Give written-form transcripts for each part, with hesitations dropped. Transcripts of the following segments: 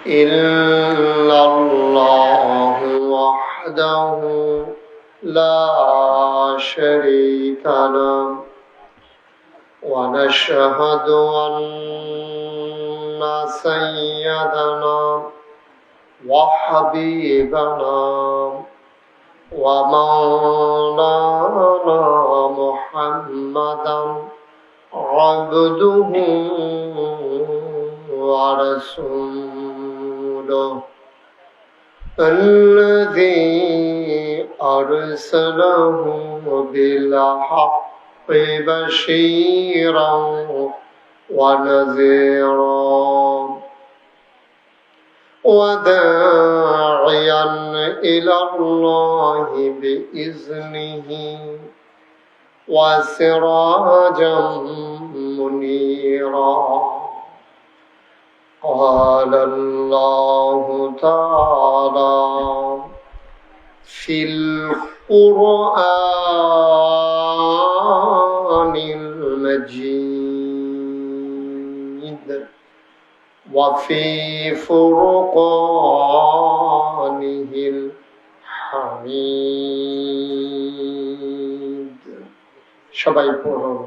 إلا الله وحده لا شريك له ونشهد أن سيدنا وحبيبنا ومولانا محمدا عبده ورسوله الذي أرسله بالحق بشيرا ونذيرا وداعيا إلى الله بإذنه وسراجا منيرا قال الله تعالى في القرآن المجيد وفي فرقانه الحميد সবাই পড়ুন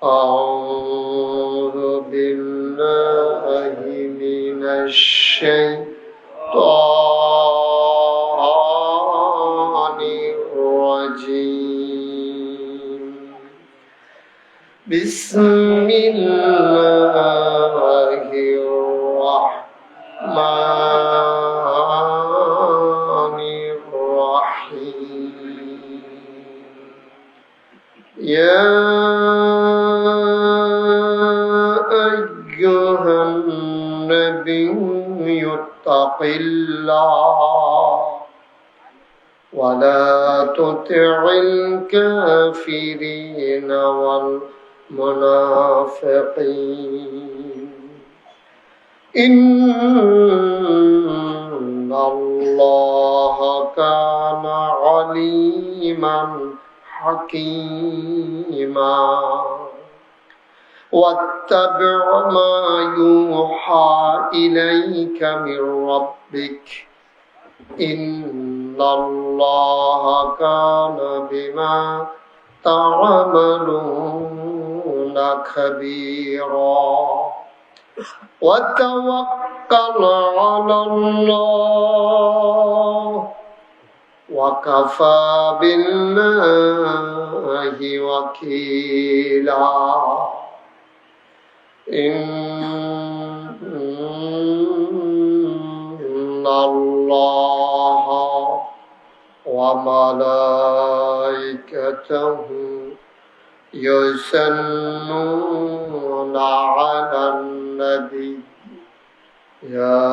أعوذ بالله من الشيطان الرجيم بسم الله الرحمن الرحيم يا أيها النبي اتق الله ولا تطع الكافرين والمنافقين إن الله كان عليما حكيما واتبع ما يوحى إليك من ربك إن الله كان بما تعملون خبيرا وتوكل على الله وكفى بالله وكيلا إن الله وملائكته يصلون على النبي يا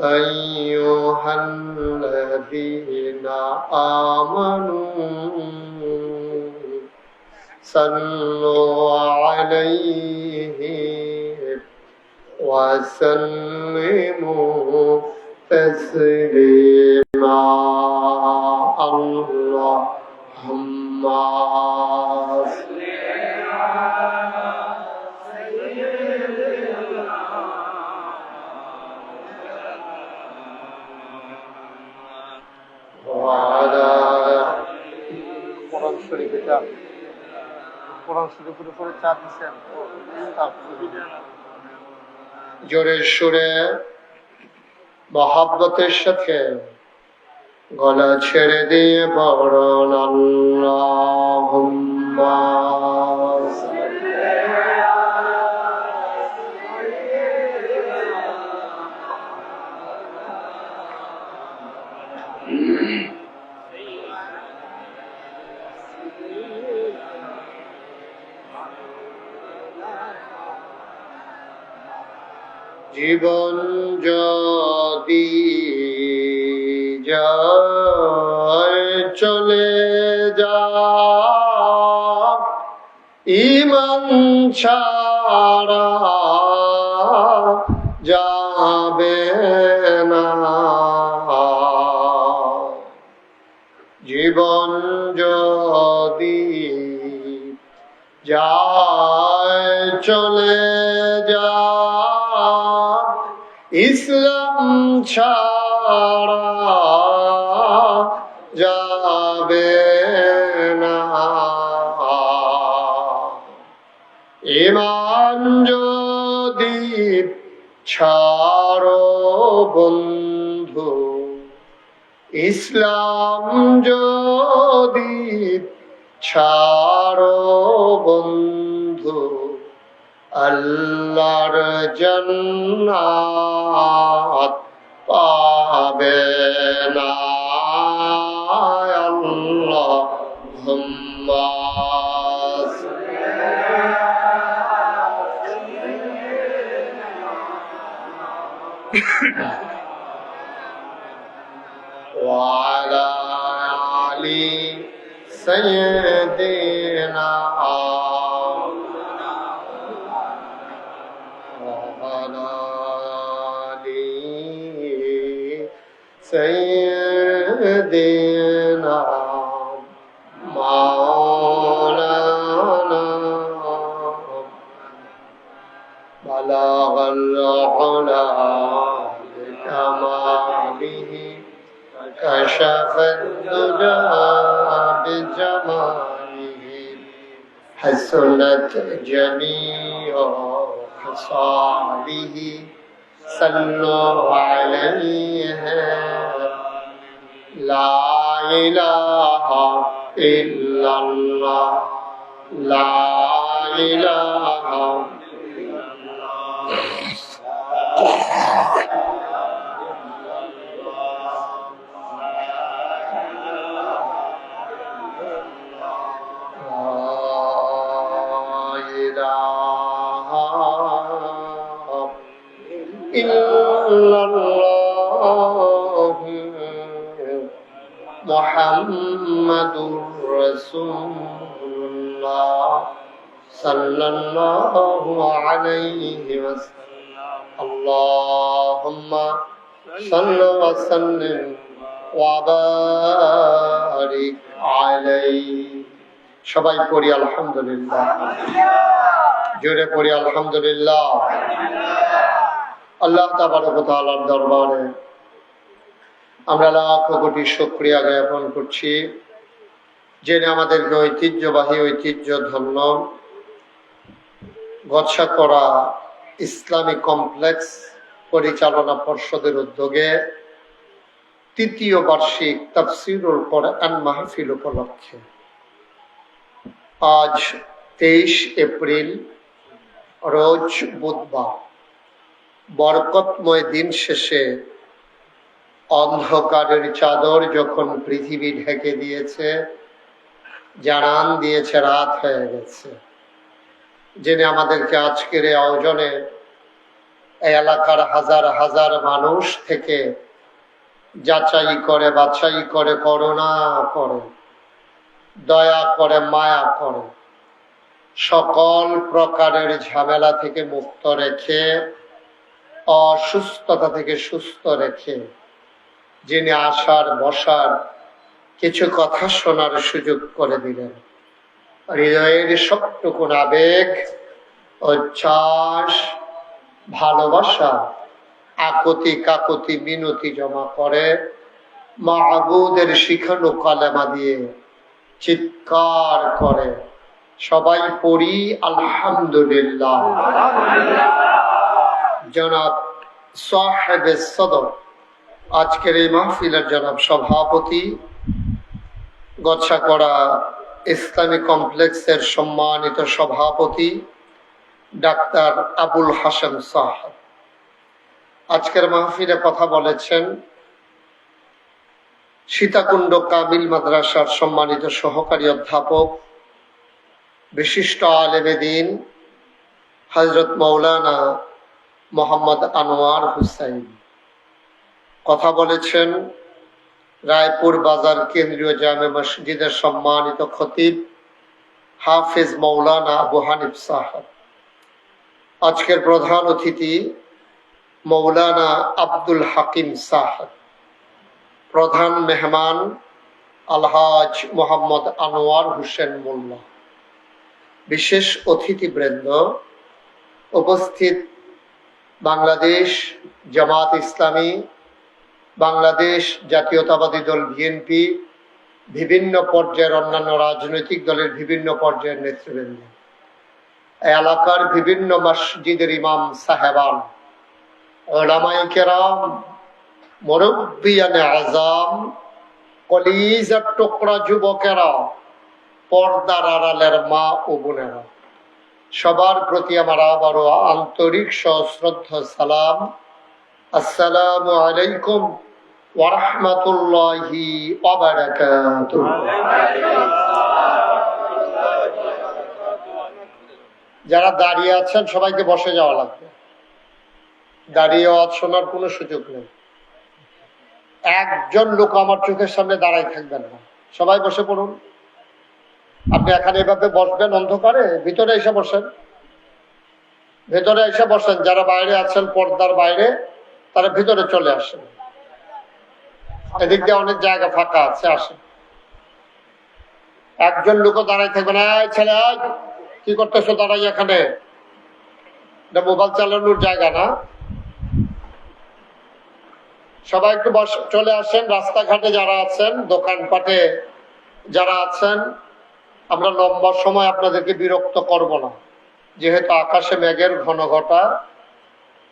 أيها الذين آمنوا صلوا عليه وسلموا تسليما اللهم صل على سيدنا وعلى قرآن شريف কোরআন শরীফের উপরে চাপ দিচ্ছেন জোরে সুরে মহাব্বতের সাথে গলা ছেড়ে দিয়ে পড়ুন আল্লাহুম্মা জীবন যদি যায় চলে যা ঈমান ছাড়া যাবে না জীবন যদি যায় চলে যায় ইসলাম ছাড়া যাবে না, ঈমান যদি ছাড়ো বন্ধু, ইসলাম যদি ছাড়ো বন্ধু, আল্লাহর জান্নাত পাবে না। আল্লাহুম্মা ওয়া আলা আলি সাইয়্যিদিনা سيدنا مولانا بلغ العلا بكماله كشف الدجى بجماله حسنت جميع خصاله صلوا عليه لا إله إلا الله لا إله إلا الله মুহাম্মাদুর রাসূলুল্লাহ সাল্লাল্লাহু আলাইহি ওয়াসাল্লাম। আল্লাহুম্মা সাল্লি ওয়া সাল্লিম ওয়া বারিক আলাইহি। সবাই পড়ি আলহামদুলিল্লাহ, জোরে পড়ি আলহামদুলিল্লাহ। আল্লাহ তাবারক ওয়া তাআলার দরবারে আমরা লাখ কোটি শুকরিয়া জ্ঞাপন করছি, যিনি আমাদেরকে ঐতিহ্যবাহী ঐতিহ্য ধন্য গচ্ছাকড়া ইসলামী কমপ্লেক্স পরিচালনা পর্ষদের উদ্যোগে তৃতীয় বার্ষিক তাফসীরুল কোরআন মাহফিল উপলক্ষে আজ 23 এপ্রিল রোজ বুধবার বরকতময় দিন শেষে অন্ধকারের চাদর যখন পৃথিবী ঢেকে দিয়েছে, জানান দিয়েছে রাত হয়ে গেছে, যিনি আমাদেরকে আজকের এই আয়োজনে এই এলাকার হাজার হাজার মানুষ থেকে যাচাই করে বাছাই করে করুণা করে দয়া করে মায়া করে সকল প্রকারের ঝামেলা থেকে মুক্ত রেখে অসুস্থতা থেকে সুস্থ রেখে যিনি আসার বসার কিছু কথা শোনার সুযোগ করে দিলেন, হৃদয়ের সবটুকুন আবেগ উচ্ছ্বাস ভালোবাসা আকুতি কাকুতি মিনতি জমা করে মাহবুদের শিখানো কালেমা দিয়ে চিৎকার করে সবাই পড়ি আলহামদুলিল্লাহ। জনাব সাহেবে সদর আজকের এই মাহফিলের জনাব সভাপতি, গচ্ছাকড়া ইসলামী কমপ্লেক্সের সম্মানিত সভাপতি ডাক্তার আবুল হাসান সাহেব আজকের মাহফিলে কথা বলেছেন। সীতাকুণ্ড কামিল মাদ্রাসার সম্মানিত সহকারী অধ্যাপক বিশিষ্ট আলেমে দ্বীন হযরত মাওলানা মোহাম্মদ আনোয়ার হুসাইন। কথা বলেছেন রায়পুর বাজার কেন্দ্রীয় জামে মসজিদের সম্মানিত খতিব হাফেজ মাওলানা আবু হানিফ সাহেব। আজকের প্রধান অতিথি মৌলানা আব্দুল হাকিম সাহেব। প্রধান মেহমান আলহাজ মোহাম্মদ আনোয়ার হোসেন মোল্লা। বিশেষ অতিথিবৃন্দ, উপস্থিত বাংলাদেশ জামাত ইসলামী, বাংলাদেশ জাতীয়তাবাদী দল বিএনপি, বিভিন্ন পর্যায়ের অন্যান্য রাজনৈতিক দলের বিভিন্ন পর্যায়ের নেতৃবৃন্দ, এলাকার বিভিন্ন মসজিদের ইমাম সাহেবান, উলামায়ে কেরাম, মুরব্বিয়ানে আযম, কলিজার টুকরা যুবকেরা, পর্দার আড়ালের মা ও বোনেরা, সবার প্রতি আমার আবারও আন্তরিক সশ্রদ্ধা সালাম। আসসালামু আলাইকুম ওয়া রাহমাতুল্লাহি ওয়া বারাকাতুহু। যারা দাঁড়িয়ে আছেন সবাইকে বসে যাওয়া লাগবে, দাঁড়িয়ে ওয়াজ শোনার কোনো সুযোগ নেই। একজন লোক আমার চোখের সামনে দাঁড়াই থাকবেন না, সবাই বসে পড়ুন। আপনি এখানে এভাবে বসবেন অন্ধকারে, ভিতরে এসে বসেন, ভেতরে এসে বসেন। যারা বাইরে আছেন পর্দার বাইরে, তারা ভিতরে চলে আসেন। এদিক দিয়ে অনেক জায়গা ফাঁকা আছে, আসেন। একজন লোকও দাঁড়াই থাকবে না। ছেলে কি করতেছো দাঁড়াই এখানে? এটা মোবাইল চালানোর জায়গা না। সবাই একটু চলে আসেন। রাস্তাঘাটে যারা আছেন, দোকানপাটে যারা আছেন, আমরা লম্বা সময় আপনাদেরকে বিরক্ত করব না, যেহেতু আকাশে মেঘের ঘন ঘটা,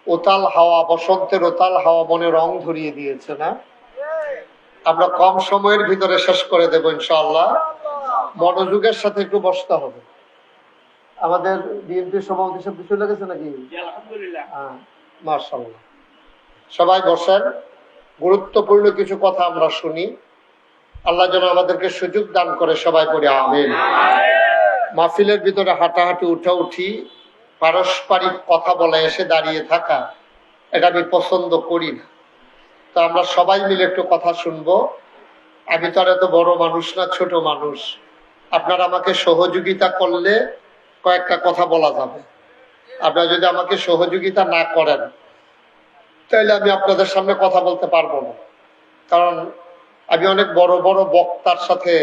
উতাল হাওয়া, বসন্তের উতাল হাওয়া মনে রং ধরিয়ে দিয়েছে না। আমরা কম সময়ের ভিতরে শেষ করে দেব ইনশাআল্লাহ। মনোযোগের সাথে একটু বসতে হবে। আমাদের বিএনপি সভাপতি সব কিছু লেগেছে নাকি? হ্যাঁ, মাশাআল্লাহ। সবাই বসেন, গুরুত্বপূর্ণ কিছু কথা আমরা শুনি। আল্লাহ যেন আমাদেরকে সুযোগ দান করে, সবাই পড়ি আমিন। মাহফিলের ভিতরে হাঁটাহাঁটি, উঠি, পারস্পরিক কথা বলে এসে দাঁড়িয়ে থাকা, এটা আমি পছন্দ করি না। তো আমরা সবাই মিলে একটু কথা শুনবো। আমি তো আর এত বড় মানুষ না, ছোট মানুষ। আপনারা আমাকে সহযোগিতা করলে কয়েকটা কথা বলা যাবে। আপনারা যদি আমাকে সহযোগিতা না করেন, তাহলে আমি আপনাদের সামনে কথা বলতে পারবো না। কারণ আমি অনেক বড় বড় বক্তার সাথে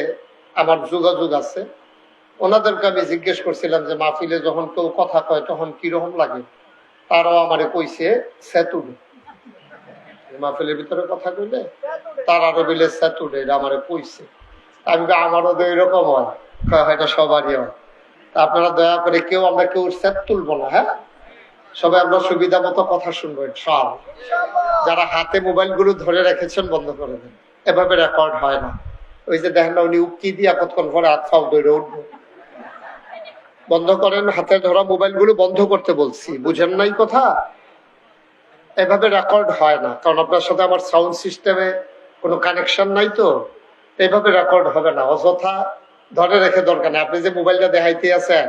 আমার যোগাযোগ আছে। ওনাদেরকে আমি জিজ্ঞেস করছিলাম যে মাহফিলে যখন কেউ কথা কয় তখন কিরকম লাগে। তারাও আমারে কইছে সেতুডে, মাহফিলের ভিতরে কথা কইলে তার আরো বিলে সেতুডে, এটা আমারে কইছে। আমি আমারও তো এরকম হয়, এটা সবারই হয়। তা আপনারা দয়া করে আমরা কেউ সেট তুলবো না। হ্যাঁ, সবাই আমরা সুবিধা মতো কথা শুনবো ইনশাআল্লাহ। যারা হাতে মোবাইল গুলো ধরে রেখেছেন বন্ধ করে দেন, এভাবে রেকর্ড হয় না। ওই যে দেখেন না, উনি উক্তি দিয়ে কতক্ষণ পরে হাত ফাও ধরে উঠবো। বন্ধ করেন, হাতে ধরা মোবাইল গুলো বন্ধ করতে বলছি, বুঝেন নাই কথা? এভাবে রেকর্ড হয় না, কারণ আপনার সাথে আমার সাউন্ড সিস্টেমে কোনো কানেকশন নাই, তো এইভাবে রেকর্ড হবে না। অযথা ধরে রেখে দরকার নেই। আপনি যে মোবাইলটা দেখাইতে আছেন,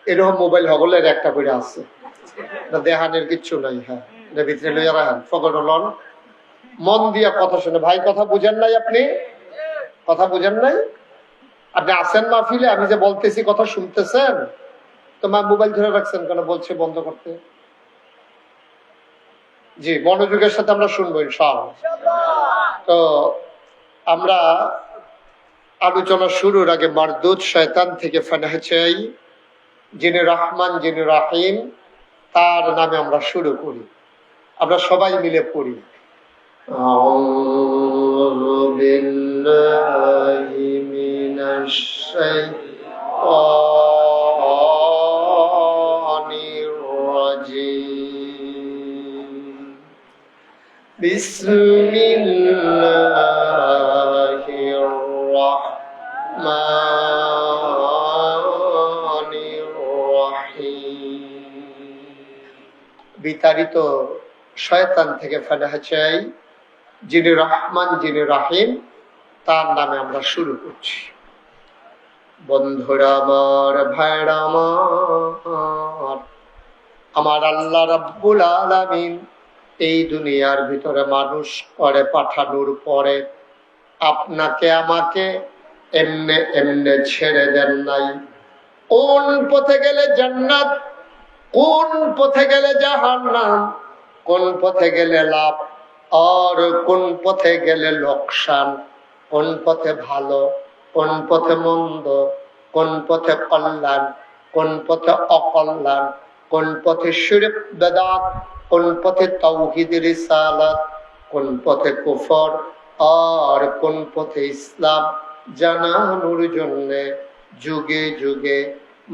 এরকম মোবাইল হগলের একটা করে আছে, দেহানের কিচ্ছু নাই। হ্যাঁ, এটা ভিতরে লইয়া রাখেন, ফকর লন, মন দিয়া কথা শুনে। ভাই কথা বুঝেন নাই? আপনি কথা বুঝেন নাই? আপনি আছেন মাহফিলে, আমি যে বলতেছি কথা শুনতেছেন, তো মা মোবাইল ধরে রাখছেন কেন? বলছে বন্ধ করতে। জি, মনোযোগের সাথে আমরা শুনবো ইনশাআল্লাহ। তো আমরা আলোচনা শুরুর আগে মারদুদ শয়তান থেকে ফানাহ চাই। যিনি রহমান, যিনি রাহিম, তার নামে আমরা শুরু করি। আমরা সবাই মিলে পড়ি। আউযু বিল্লাহি মিনাশ শাইতানির রাজীম। বিসমিল্লাহির রাহমানির রাহিম। বিতাড়িত শয়তান থেকে ফানাহ চাই। যিনি রহমান, যিনি রাহিম, তার নামে আমরা শুরু করছি। বন্ধুরা আমার, ভাইরা আমার আল্লাহ রাব্বুল আলামিন এই দুনিয়ার ভিতরে মানুষ করে পাঠানোর পরে আপনাকে আমাকে এমনে এমনে ছেড়ে দেন নাই। কোন পথে গেলে জান্নাত, কোন পথে গেলে জাহান্নাম, কোন পথে গেলে লাভ আর কোন পথে গেলে লোকসান, কোন পথে ভালো, কোন পথে মন্দ, কোন পথে কল্যাণ, কোন পথে অকল্যাণ, কোন পথে শিরক বেদাত, কোন পথে তাওহীদ রিসালাত, কোন পথে কুফর আর কোন পথে ইসলাম জানানোর জন্য যুগে যুগে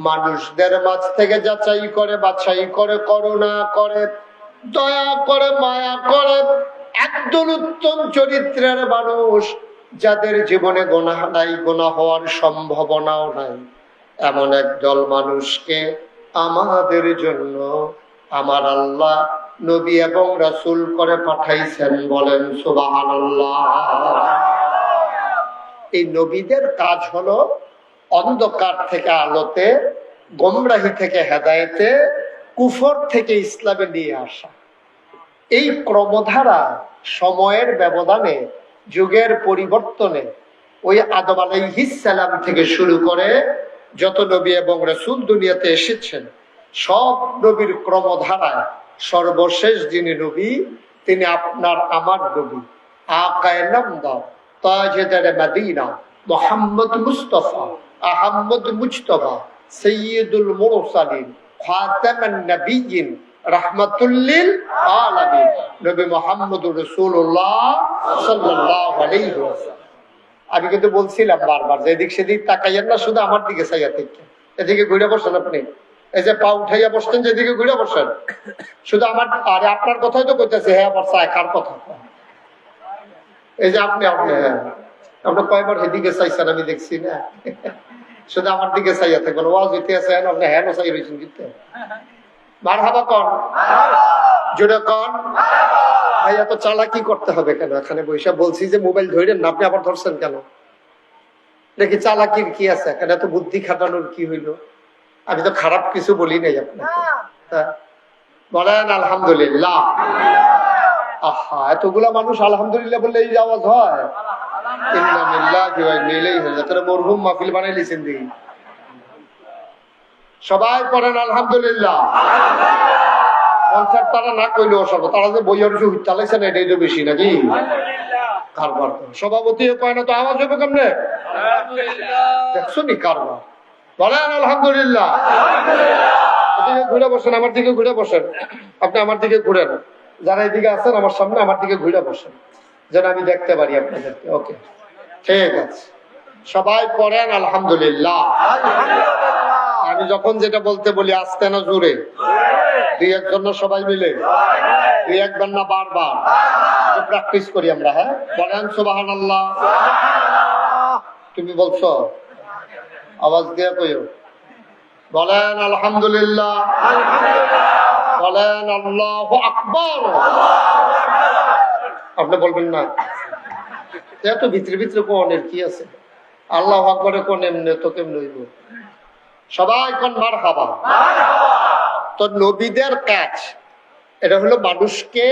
মানুষদের মাঝ থেকে যাচাই করে বাছাই করে করুণা করে দয়া করে মায়া করে একদল উত্তম চরিত্রের মানুষ যাদের জীবনে গুনাহ নাই, গুনাহ হওয়ার সম্ভাবনাও নাই, এমন একদল মানুষকে আমাদের জন্য আমার আল্লাহ নবী এবং রাসূল করে পাঠাইছেন। বলেন সুবহানাল্লাহ। এই নবীদের কাজ হলো অন্ধকার থেকে আলোতে, গোমরাহি থেকে হেদায়েতে, কুফর থেকে ইসলামে নিয়ে আসা। এই ক্রমধারা সময়ের ব্যবধানে, যুগের পরিবর্তনে ওই আদম আলাইহিস সালাম থেকে শুরু করে যত নবী এবং রাসূল দুনিয়াতে এসেছেন, সব নবীর ক্রমধারায় সর্বশেষ যিনি নবী তিনি আপনার আমার নবী, আকায়ে নামদার, তাজদারে মদিনা, মুহাম্মদ মুস্তাফা আহমদ মুজতবা, সৈয়দুল মুরসালিন, খাতামান নবিয়্যিন, রাহমাতুল লিল আলামিন, নবী মুহাম্মদুর রাসূলুল্লাহ সাল্লাল্লাহু আলাইহি ওয়াসাল্লাম। আমি কিন্তু বলছিলাম বারবার যে এদিক সেদিক তাকাইয়েন না, শুধু আমার দিকে চাইয়া থেকে। এদিকে ঘুরে বসেন আপনি, এই যে পা উঠাইয়া বসতেন, যেদিকে ঘুরে বসেন, শুধু আমার, আরে আপনার কথাই তো কইতেছে। হ্যাঁ, আমার চায় কার কথা? এই যে আপনি আপনি আপনি কয়বার সেদিকে চাইছেন আমি দেখছি না, শুধু আমার দিকে চাইয়া থাকবেন। ওয়াজ হইতে আছেন আপনি, হ্যাঁ চাই রয়েছেন কিন্তু। মারহাবা কন, জোরে কন। ভাই এত চালাকি করতে হবে কেন? এখানে বৈশা বলছি যে মোবাইল ধরেন না, আপনি আবার ধরছেন কেন? দেখি চালাকির কি আছে এখানে? এত বুদ্ধি খাটানোর কি হইলো? আমি তো খারাপ কিছু বলি নাই আপনাকে। বলেন আলহামদুলিল্লাহ। আহা, এতগুলা মানুষ আলহামদুলিল্লাহ বললে এই আওয়াজ হয়? মরহুম মাহফিল বানাই লিছেন দেখি। সবাই পড়েন আলহামদুলিল্লাহ। মনসার তারা না কইলেও সব, তারা যে বইয়ের চালাইছে না, এটাই তো বেশি নাকি? কারবার সভাপতি কয় না তো আওয়াজ হবে কেমনে? দেখছো নি কারবার? বলেন আলহামদুলিল্লাহ। এদিকে ঘুরে বসেন, আমার দিকে ঘুরে বসেন। আপনি আমার দিকে ঘুরেন, যারা এদিকে আছেন আমার সামনে, আমার দিকে ঘুরে বসেন যেন আমি দেখতে পারি আপনাদেরকে। ওকে, ঠিক আছে। সবাই পড়েন আলহামদুলিল্লাহ। আমি যখন যেটা বলতে বলি আস্তে না জোরে, দুই একজন না সবাই মিলে, দুই একবার না বারবার প্র্যাকটিস করি আমরা। হ্যাঁ, বলেন সুবহানাল্লাহ। তুমি বলছো, আওয়াজ দিয়ে কইও। বলেন আলহামদুলিল্লাহ। বলেন আল্লাহু আকবার। আপনি বলবেন না এত ভিতরে ভিতরে কোনের কি আছে? আল্লাহু আকবারে কোন এমনি তো কেমন হইব? সবাই কোন মারহাবা। তো নবীদের কাজ এটা হলো মানুষকে,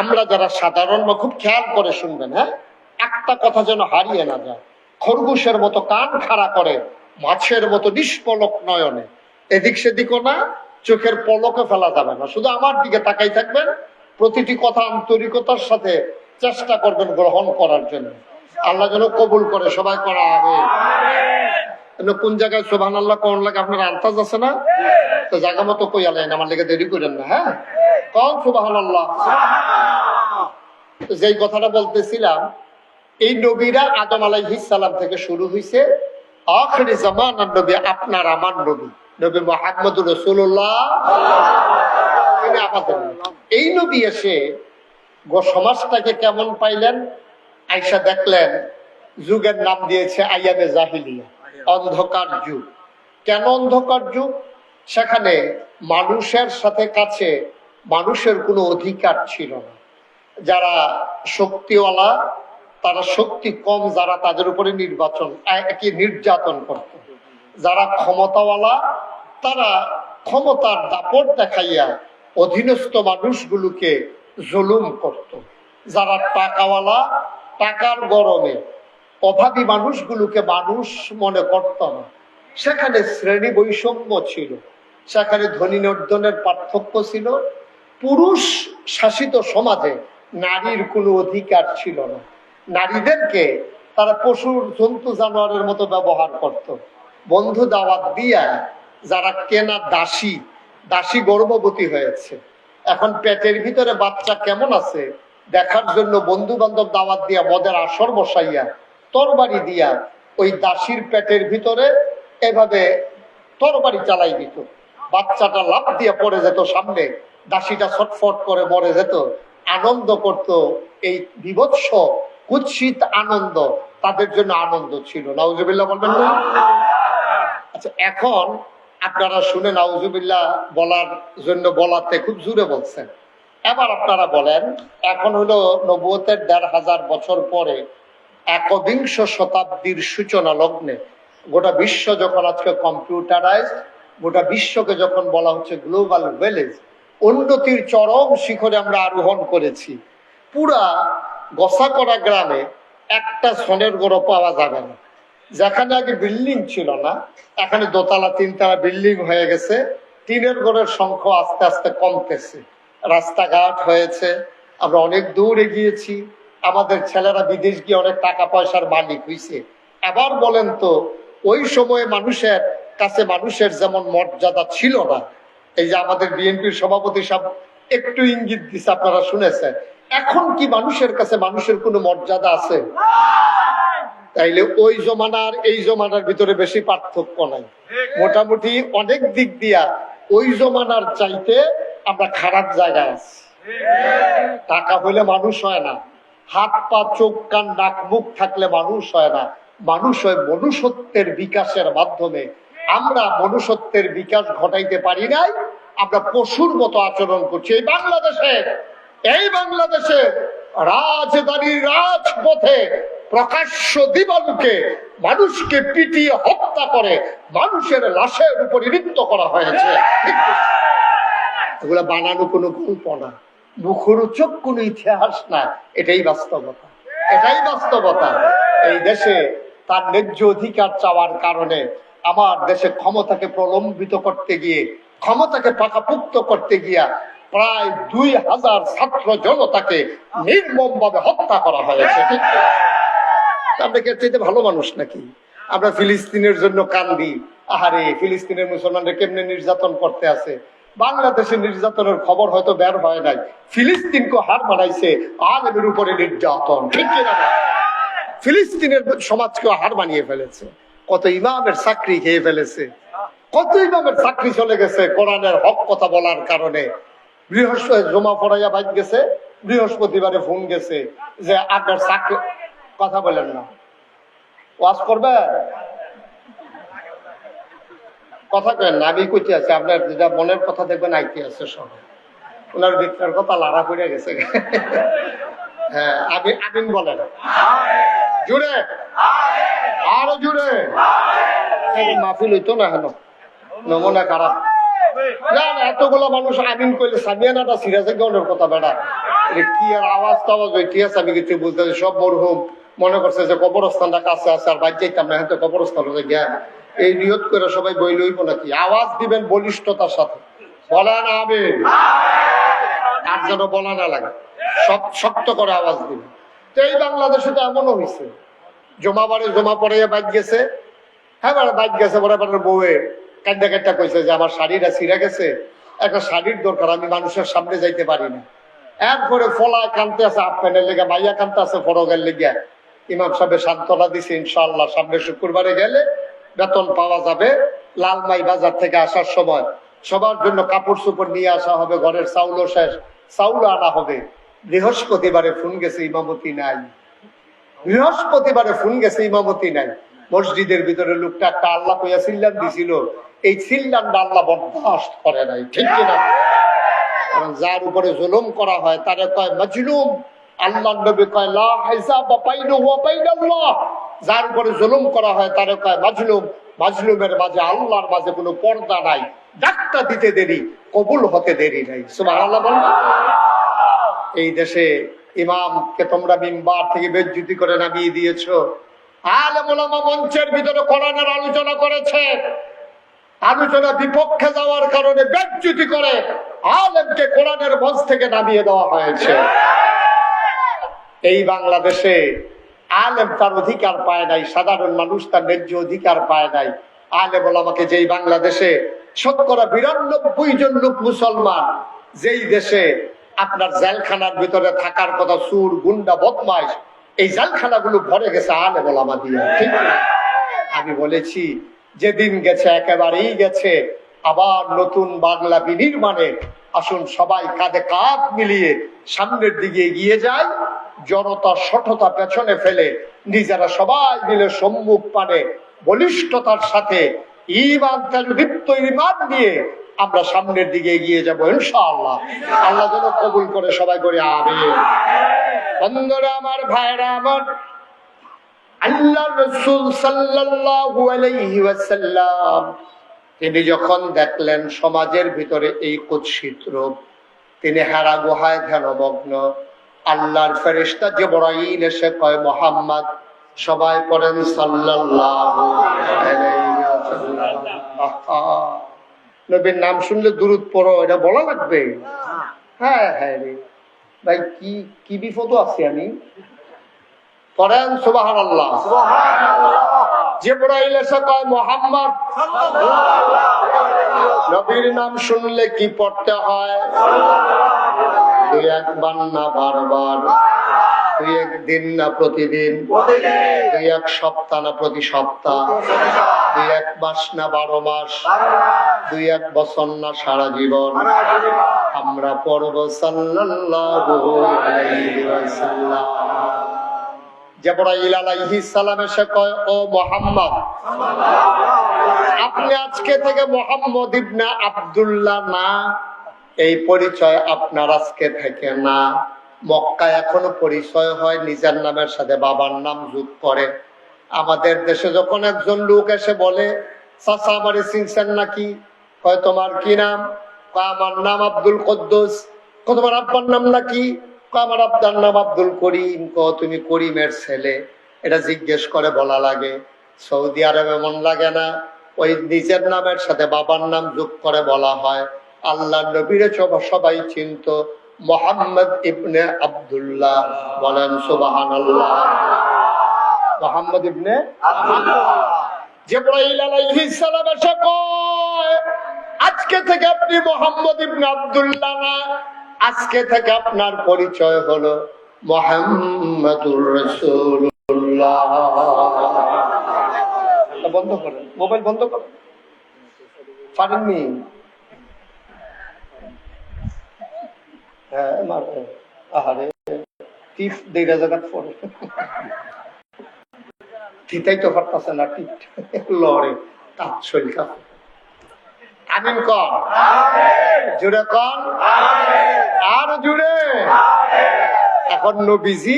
আমরা যারা সাধারণ, খুব খেয়াল করে শুনবেন, হ্যাঁ, একটা কথা যেন হারিয়ে না যায়। খরগোশের মতো কান খাড়া করে, মাছের মতো নিষ্পলক নয়নে, এদিক সেদিকও না, চোখের পলকে ফেলা যাবে না, শুধু আমার দিকে তাকাই থাকবেন। প্রতিটি কথা আন্তরিকতার সাথে চেষ্টা করবেন গ্রহণ করার জন্য। আল্লাহ যেন কবুল করে। সবাই করা হবে। কোন জায়গায় সুবহানাল্লাহ কোন লাগে আপনার আন্দাজ আছে না? তো জায়গা মতো কই আলেন, আমার লেগে দেরি করেন না। হ্যাঁ, কোন সুবহানাল্লাহ। যেই কথাটা বলতেছিলাম, এই নবীরা আদম আলাইহিস সালাম থেকে শুরু হয়েছে। আখিরি জামানার নবী আপনার আমার নবী, নবী মুহাম্মদুর রাসূলুল্লাহ। এই নবী এসে সমাজটাকে কেমন পাইলেন? আয়েশা দেখলেন, যুগের নাম দিয়েছে আইয়ামে জাহিলিয়া, অন্ধকার যুগ। কেন অন্ধকার যুগ? সেখানে মানুষের সাথে কাছে মানুষের কোনো অধিকার ছিল না। যারা শক্তিওয়ালা, তারা শক্তি কম, যারা তাদের উপরে নির্যাতন করত। যারা ক্ষমতাওয়ালা, তারা ক্ষমতার দাপট দেখাইয়া অধীনস্থ মানুষগুলোকে জুলুম করত। যারা টাকাওয়ালা, টাকার গরমে অভাবী মানুষগুলোকে মানুষ মনে করত না। সেখানে শ্রেণী বৈষম্য ছিল, সেখানে ধনী নির্ধনের পার্থক্য ছিল। পুরুষ শাসিত সমাজে নারীর কোনো অধিকার ছিল না। নারীদেরকে তারা পশুর, জন্তু, জানোয়ারের মতো ব্যবহার করত। বন্ধু দাওয়াত দিয়া যারা কেনা দাসী, দাসী গর্ভবতী হয়েছে এখন পেটের ভিতরে বাচ্চা কেমন আছে দেখার জন্য বন্ধু বান্ধব দাওয়াত দিয়া মদের আসর বসাইয়া তরবারি দিয়া ওই দাসীর পেটের ভিতরে এভাবে তরবারি চালাই দিত। বাচ্চাটা লাফ দিয়ে পড়ে যেত সামনে, দাসীটা ছটফট করে মরে যেত, আনন্দ করত। এই বিভৎস কুৎসিত আনন্দ তাদের জন্য আনন্দ ছিল। নাউজুবিল্লাহ বলবেন না? আচ্ছা, এখন আপনারা শুনে নাউজুবিল্লাহ বলার জন্য বলাতে খুব জোরে বলছেন। এবার আপনারা বলেন, এখন হলো নবুয়তের ১৫০০ বছর পরে একবিংশ শতাব্দীর সূচনা লগ্নে গোটা বিশ্ব যখন আজকে কম্পিউটারাইজ, গোটা বিশ্বকে যখন বলা হচ্ছে গ্লোবাল ভিলেজ, উন্নতির চরম শিখরে আমরা আরোহণ করেছি। পুরা গসাকড়া গ্রামে একটা সোনের গড়ো পাওয়া যাবে না। যেখানে আগে বিল্ডিং ছিল না, এখানে দোতলা তিনতলা বিল্ডিং হয়ে গেছে। টিনের ঘরের সংখ্যা আস্তে আস্তে কমতেছে, রাস্তাঘাট হয়েছে, আমরা অনেক দূর এগিয়েছি, আমাদের ছেলেরা বিদেশ গিয়ে অনেক টাকা পয়সার মালিক হয়েছে। এবার বলেন তো, ওই সময়ে মানুষের কাছে মানুষের যেমন মর্যাদা ছিল না, এই যে আমাদের বিএনপির সভাপতি সাহেব একটু ইঙ্গিত দিচ্ছে, আপনারা শুনেছেন, এখন কি মানুষের কাছে মানুষের কোনো মর্যাদা আছে? তাইলে ওই জমানার এই জমানার ভিতরে বেশি পার্থক্য নাই। মোটামুটি অনেক দিক দিয়া ওই জমানার চাইতে আমরা খারাপ জায়গায় আছি। টাকা হইলে মানুষ হয় না, হাত পা চোখ কান নাক মুখ থাকলে মানুষ হয় না। মানুষ হয় মনুষ্যত্বের বিকাশের মাধ্যমে। আমরা মনুষ্যত্বের বিকাশ ঘটাইতে পারি নাই, আমরা পশুর মতো আচরণ করছি। এই বাংলাদেশে রাজধানীর রাজপথে প্রকাশ্য দিবালুকে মানুষকে পিটিয়ে হত্যা করে মানুষের লাশের উপর নৃত্য করা হয়েছে। এগুলা বানানো কোনো গল্প না, মুখরোচক কোনো ইতিহাস না, এটাই বাস্তবতা, এটাই বাস্তবতা। এই দেশে তার ন্যায্য অধিকার চাওয়ার কারণে আমার দেশে ক্ষমতাকে প্রলম্বিত করতে গিয়ে, ক্ষমতাকে পাকাপুক্ত করতে গিয়া প্রায় ২০০০ ছাত্র জনতাকে নির্মম ভাবে হত্যা করা হয়েছে। ঠিক আমরা কি চাইতে ভালো মানুষ নাকি? আমরা ফিলিস্তিনের জন্য কান্দি, আহারে ফিলিস্তিনের মুসলমানরা কেমনে নির্যাতন করতে আছে। বাংলাদেশের নির্যাতনের খবর হয়তো বের হয় নাই, ফিলিস্তিনকে হার মানাইছে আলেমের উপরে নির্যাতন। ঠিক কিনা? ফিলিস্তিনের সমাজকেও হার মানিয়ে ফেলেছে, কত ইমামের চাকরি খেয়ে ফেলেছে, কত ইমামের চাকরি চলে গেছে কোরআনের হক কথা বলার কারণে। বৃহস্পতি জমা পড়াইয়া বাইক গেছে, বৃহস্পতিবারে ফোন গেছে যে আপনার চাকরি, কথা বলেন না, ওয়াজ করবে, কথা কেন না, আমি কইতে আছি, আপনার যেটা মনের কথা দেখবেন আইতে আছে সব, ওনার ভিতরের কথা লাড়া পড়ে গেছে। হ্যাঁ, আমিন বলেন জুড়ে, আরো জুড়ে। মাহফিল হইতো না হেন, নমুনা খারাপ। এতগুলা মানুষ আমিন কইলে সামিয়ানাটা সিরাজে গনের কথা বেড়া, কি আর আওয়াজ টাওয়াজ হইতে আছে আমি কিছু বুঝতে। সব মরহুম মনে করছে যে কবরস্থানটা কাছে আছে আর বাইর যাইতাম না, হ্যাঁ কবরস্থান গিয়া এই নিয়ত করে সবাই বই লইব নাকি? আওয়াজ দিবেন বলিষ্ঠতার সাথে, বলেন আমিন, আর যেন বলা না লাগে, সব শক্ত করে আওয়াজ দিবেন। তো এই বাংলাদেশে তো এমনও হয়েছে, জমাবারে জমা পড়ে বাইক গেছে, হ্যাঁ বাইক গেছে, বরাবর বউয়ে কান্দা কান্দা কইছে যে আমার শাড়িটা ছিঁড়ে গেছে, একটা শাড়ির দরকার, আমি মানুষের সামনে যাইতে পারি না। এরপরে ফলায় কানতে আছে, আপনার লেগে মাইয়া কানতে আছে ফরগের লেগে। ইমাম সাহেব সান্ত্বনা দিছে, ইনশাআল্লাহ সামনে শুক্রবারে গেলে বেতন পাওয়া যাবে। লালমাই বাজার থেকে আসার সময় সবার জন্য কাপড় চোপড় নিয়ে আসা হবে, ঘরের চাউলও শেষ, চাউল আনা হবে। বৃহস্পতিবারে ফোন গেছে, ইমামতি নাই। বৃহস্পতিবারে ফোন গেছে, ইমামতি নাই। মসজিদের ভিতরে লোকটা একটা আল্লাহ কইয়া সিল্লাম দিছিল, এই সিল্লামটা আল্লাহ বরদাস্ত করে নাই। ঠিক কিনা? কারণ যার উপরে জুলুম করা হয় তারে কয় মাজলুম। আল্লাহ নবী কয় লা হিসাব বাইনাহু ওয়া বাইনাল্লাহ। যার উপরে জুলুম করা হয় তারে কয় মাজলুম। মাজলুমের মাঝে আল্লাহর মাঝে কোনো পর্দা নাই, ডাক্তার দিতে দেরি, কবুল হতে দেরি নাই। সুবহানাল্লাহ বলেন। এই দেশে ইমামকে তোমরা মিম্বার থেকে বেজ্জতি করে নামিয়ে দিয়েছো। আলেম ওলামা মঞ্চের ভিতরে কোরআনের আলোচনা করেছে, আলোচনা বিপক্ষে যাওয়ার কারণে বেজ্জতি করে আলেমকে কোরআনের মঞ্চ থেকে নামিয়ে দেওয়া হয়েছে। এই বাংলাদেশে আলেম তার অধিকার পায় নাই, সাধারণ মানুষ তার ন্যায্য অধিকার পায় নাই। আলেম ওলামাকে যেই বাংলাদেশে ৯৯% জন লোক মুসলমান, যেই দেশে আপনার জেলখানার ভিতরে থাকার কথা চুর গুন্ডা বদমাইশ, এই জেলখানাগুলো ভরে গেছে আলেম ওলামা দিয়ে, ঠিক না? আমি বলেছি যেদিন গেছে একেবারেই গেছে, আবার নতুন বাংলা বিনির্মাণে আসুন সবাই কাঁধে কাঁধ মিলিয়ে সামনের দিকে এগিয়ে যায়, জড়তা শঠতা পেছনে ফেলে নিজেরা সবাই মিলে সম্মুখ পানে বলিষ্ঠতার সাথে ঈমান দীপ্ত ঈমান নিয়ে আমরা সামনের দিকে এগিয়ে যাবো ইনশাআল্লাহ। আল্লাহ যেন কবুল করে সবাই করে আমিন। বন্ধুরা আমার, ভাইরা আমার, আল্লাহ রাসূল সাল্লাল্লাহু আলাইহি ওয়াসাল্লাম তিনি যখন দেখলেন সমাজের ভিতরে এই কুৎসিত রূপ, তিনি হেরা গুহায় ধ্যানমগ্ন। আল্লাহর ফেরেশতা জিবরাইল এসে কয় মুহাম্মদ, সবাই পড়েন সাল্লাল্লাহু আলাইহি ওয়াসাল্লাম। নবীর নাম শুনলে দুরূদ পড়ো, এটা বলা লাগবে? হ্যাঁ হ্যাঁ রে ভাই, কি কি বিপদ আছে আমি পড়েন সুবহানাল্লাহ। জিবরাইল এসে কয় মুহাম্মদ, নবীর নাম শুনলে কি পড়তে হয়? দুই একবার না বারবার, দুই একদিন না প্রতিদিন, দুই এক সপ্তাহ না প্রতি সপ্তাহ, দুই এক মাস না 12 মাস, দুই এক বছর না সারা জীবন আমরা পড়ব সাল্লাল্লাহু আলাইহি ওয়াসাল্লাম। জিবরাইল আলাইহিস সালাম এসে কয়, ও মুহাম্মদ, আপনি আজকে থেকে মুহাম্মদ ইবনে আব্দুল্লাহ না, এই পরিচয় আপনার আজকে থেকে না। মক্কায় এখনো পরিচয় হয় নিজের নামের সাথে বাবার নাম যোগ করে। আমাদের দেশে যখন একজন লোক এসে বলে, চাচা আমারে চিনছেন নাকি? কয় তোমার কি নাম? কয় আমার নাম আব্দুল কুদ্দুস। কয় তোমার আব্বার নাম নাকি? কয় আমার আব্বার নাম আব্দুল করিম। কয় তুমি করিমের ছেলে? এটা জিজ্ঞেস করে বলা লাগে। সৌদি আরবে এমন লাগে না, ওই নিজের নামের সাথে বাবার নাম যোগ করে বলা হয়। আল্লাহ নবীর সবাই চিনত মুহাম্মদ ইবনে আব্দুল্লাহ, বলেন সুবহানাল্লাহ। মুহাম্মদ ইবনে আব্দুল্লাহ। জিবরাইল আলাইহিস সালাম এসে কয়, আজকে থেকে আপনি মুহাম্মদ ইবনে আব্দুল্লাহ না, আজকে থেকে আপনার পরিচয় হলো মুহাম্মাদুর রাসূলুল্লাহ। বন্ধ করেন, মোবাইল বন্ধ করেন, পারেননি? হ্যাঁ আহারে টিপ দেড় জায়গা পড়ে তিতাই তো পারতেছে না, টিপ লড়ে তার শরীর কাঁপে। আমিন কর, জুড়ে কর, আর জুড়ে। এখন নবীজি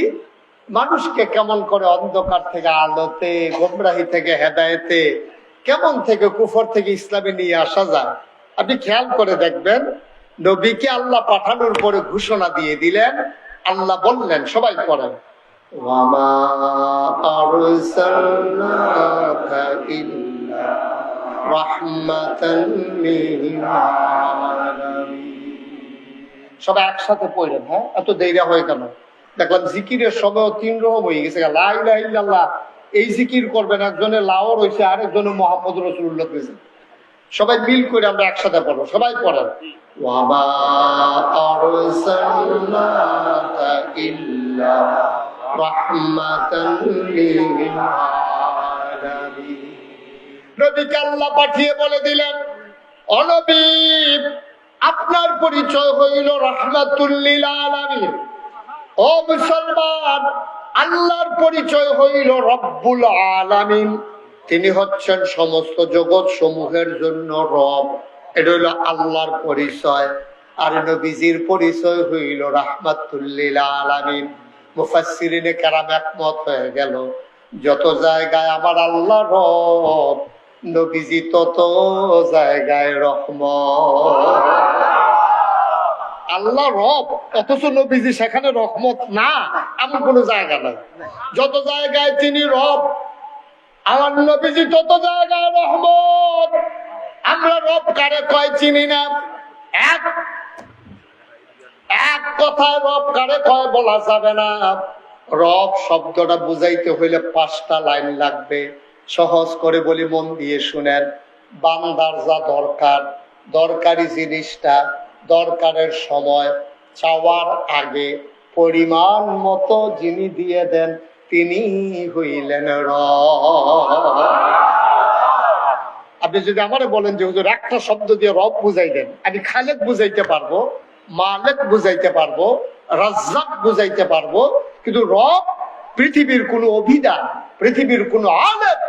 মানুষকে কেমন করে অন্ধকার থেকে আলোতে, গোমরাহি থেকে হেদায়েতে, কেমন থেকে কুফর থেকে ইসলামে নিয়ে আসা যায় আপনি খেয়াল করে দেখবেন। নবীকে আল্লাহ পাঠানোর পরে ঘোষণা দিয়ে দিলেন, আল্লাহ বললেন, সবাই পড়েন, ওয়ামা আরসালনাকা ইল্লা রাহমাতান লিল আলামিন। সবাই একসাথে পড়েন। হ্যাঁ, এত দেরি হয় কেন? দেখলাম জিকিরের সময় 3 রকম হয়ে গেছে। লা ইলাহা ইল্লাল্লাহ এই জিকির করবেন, একজনে লাওর হয়েছে, আরেকজনে মুহাম্মদ রাসূলুল্লাহ হয়েছে। সবাই মিল করে আমরা একসাথে পড়বো, সবাই পড়েন, ওয়ামা আরসালনাকা ইল্লা রাহমাতান লিল আলামিন। নবীকে আল্লাহ পাঠিয়ে বলে দিলেন, ও নবী, আপনার পরিচয় হইল রাহমাতুল লিল আলামিন। ও মুসলমান, আল্লাহর পরিচয় হইল রব্বুল আলামিন। তিনি হচ্ছেন সমস্ত জগৎ সমূহের জন্য রব। এটা হইল আল্লাহর পরিচয়। আর নবীজির পরিচয় হইল রাহমাতুল লিল আলামিন। মুফাসসিরিনে কেরাম একমত হয়ে গেল, যত জায়গায় আমার আল্লাহ রব, নবীজি তত জায়গায় রহমত। আল্লাহ রব অথচ নবীজি সেখানে রহমত না, এমন কোন জায়গা নাই। যত জায়গায় তিনি রব, আমার নবীজি তত জায়গায় রহমত। আমরা রব কারে কয় চিনি না। এক কথায় রব কারে কয় বলা যাবে না। রব শব্দটা বুঝাইতে হইলে 5টা লাইন লাগবে। সহজ করে বলি, মন দিয়ে শুনেন। বান্দার যা দরকার, দরকারি জিনিসটা দরকারের সময় চাওয়ার আগে পরিমাণ মতো যিনি দিয়ে দেন তিনি হইলেন রব। আপনি যদি আমারে বলেন যে হুজুর একটা শব্দ দিয়ে রব বুঝাই দেন, আমি খালেক বুঝাইতে পারবো, মালেক বুঝাইতে পারবো, রাজ্জাক বুঝাইতে পারবো, কিন্তু রব পৃথিবীর কোনো অভিধান, পৃথিবীর কোনো আলেম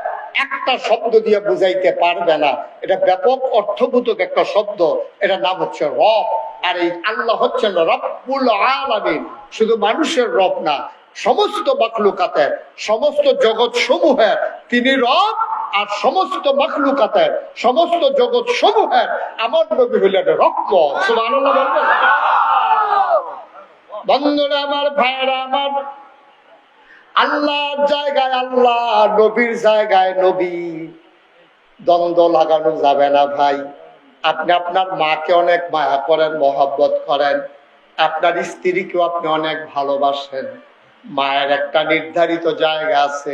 একটা শব্দ দিয়ে বুঝাইতে পারবে না। এটা ব্যাপক অর্থবোধক একটা শব্দ, এটা নাম হচ্ছে রব। আর এই আল্লাহ হচ্ছেন রব্বুল আলামিন, শুধু মানুষের রব না, সমস্ত মাখলুকাতের, সমস্ত জগৎ সমূহের তিনি রব। আর সমস্ত মাখলুকাতের, সমস্ত জগৎ সমূহের আমার নবী হইলেন রহমত। সুবহানাল্লাহ বলবেন। বন্ধুরা আমার, ভাইয়েরা আমার, আল্লাহর জায়গায় আল্লাহ, নবীর জায়গায় নবী, দ্বন্দ্ব লাগানো যাবে না ভাই। আপনি আপনার মাকে অনেক মায়া করেন, মহব্বত করেন, আপনার স্ত্রীকেও আপনি অনেক ভালোবাসেন। মায়ের একটা নির্ধারিত জায়গা আছে,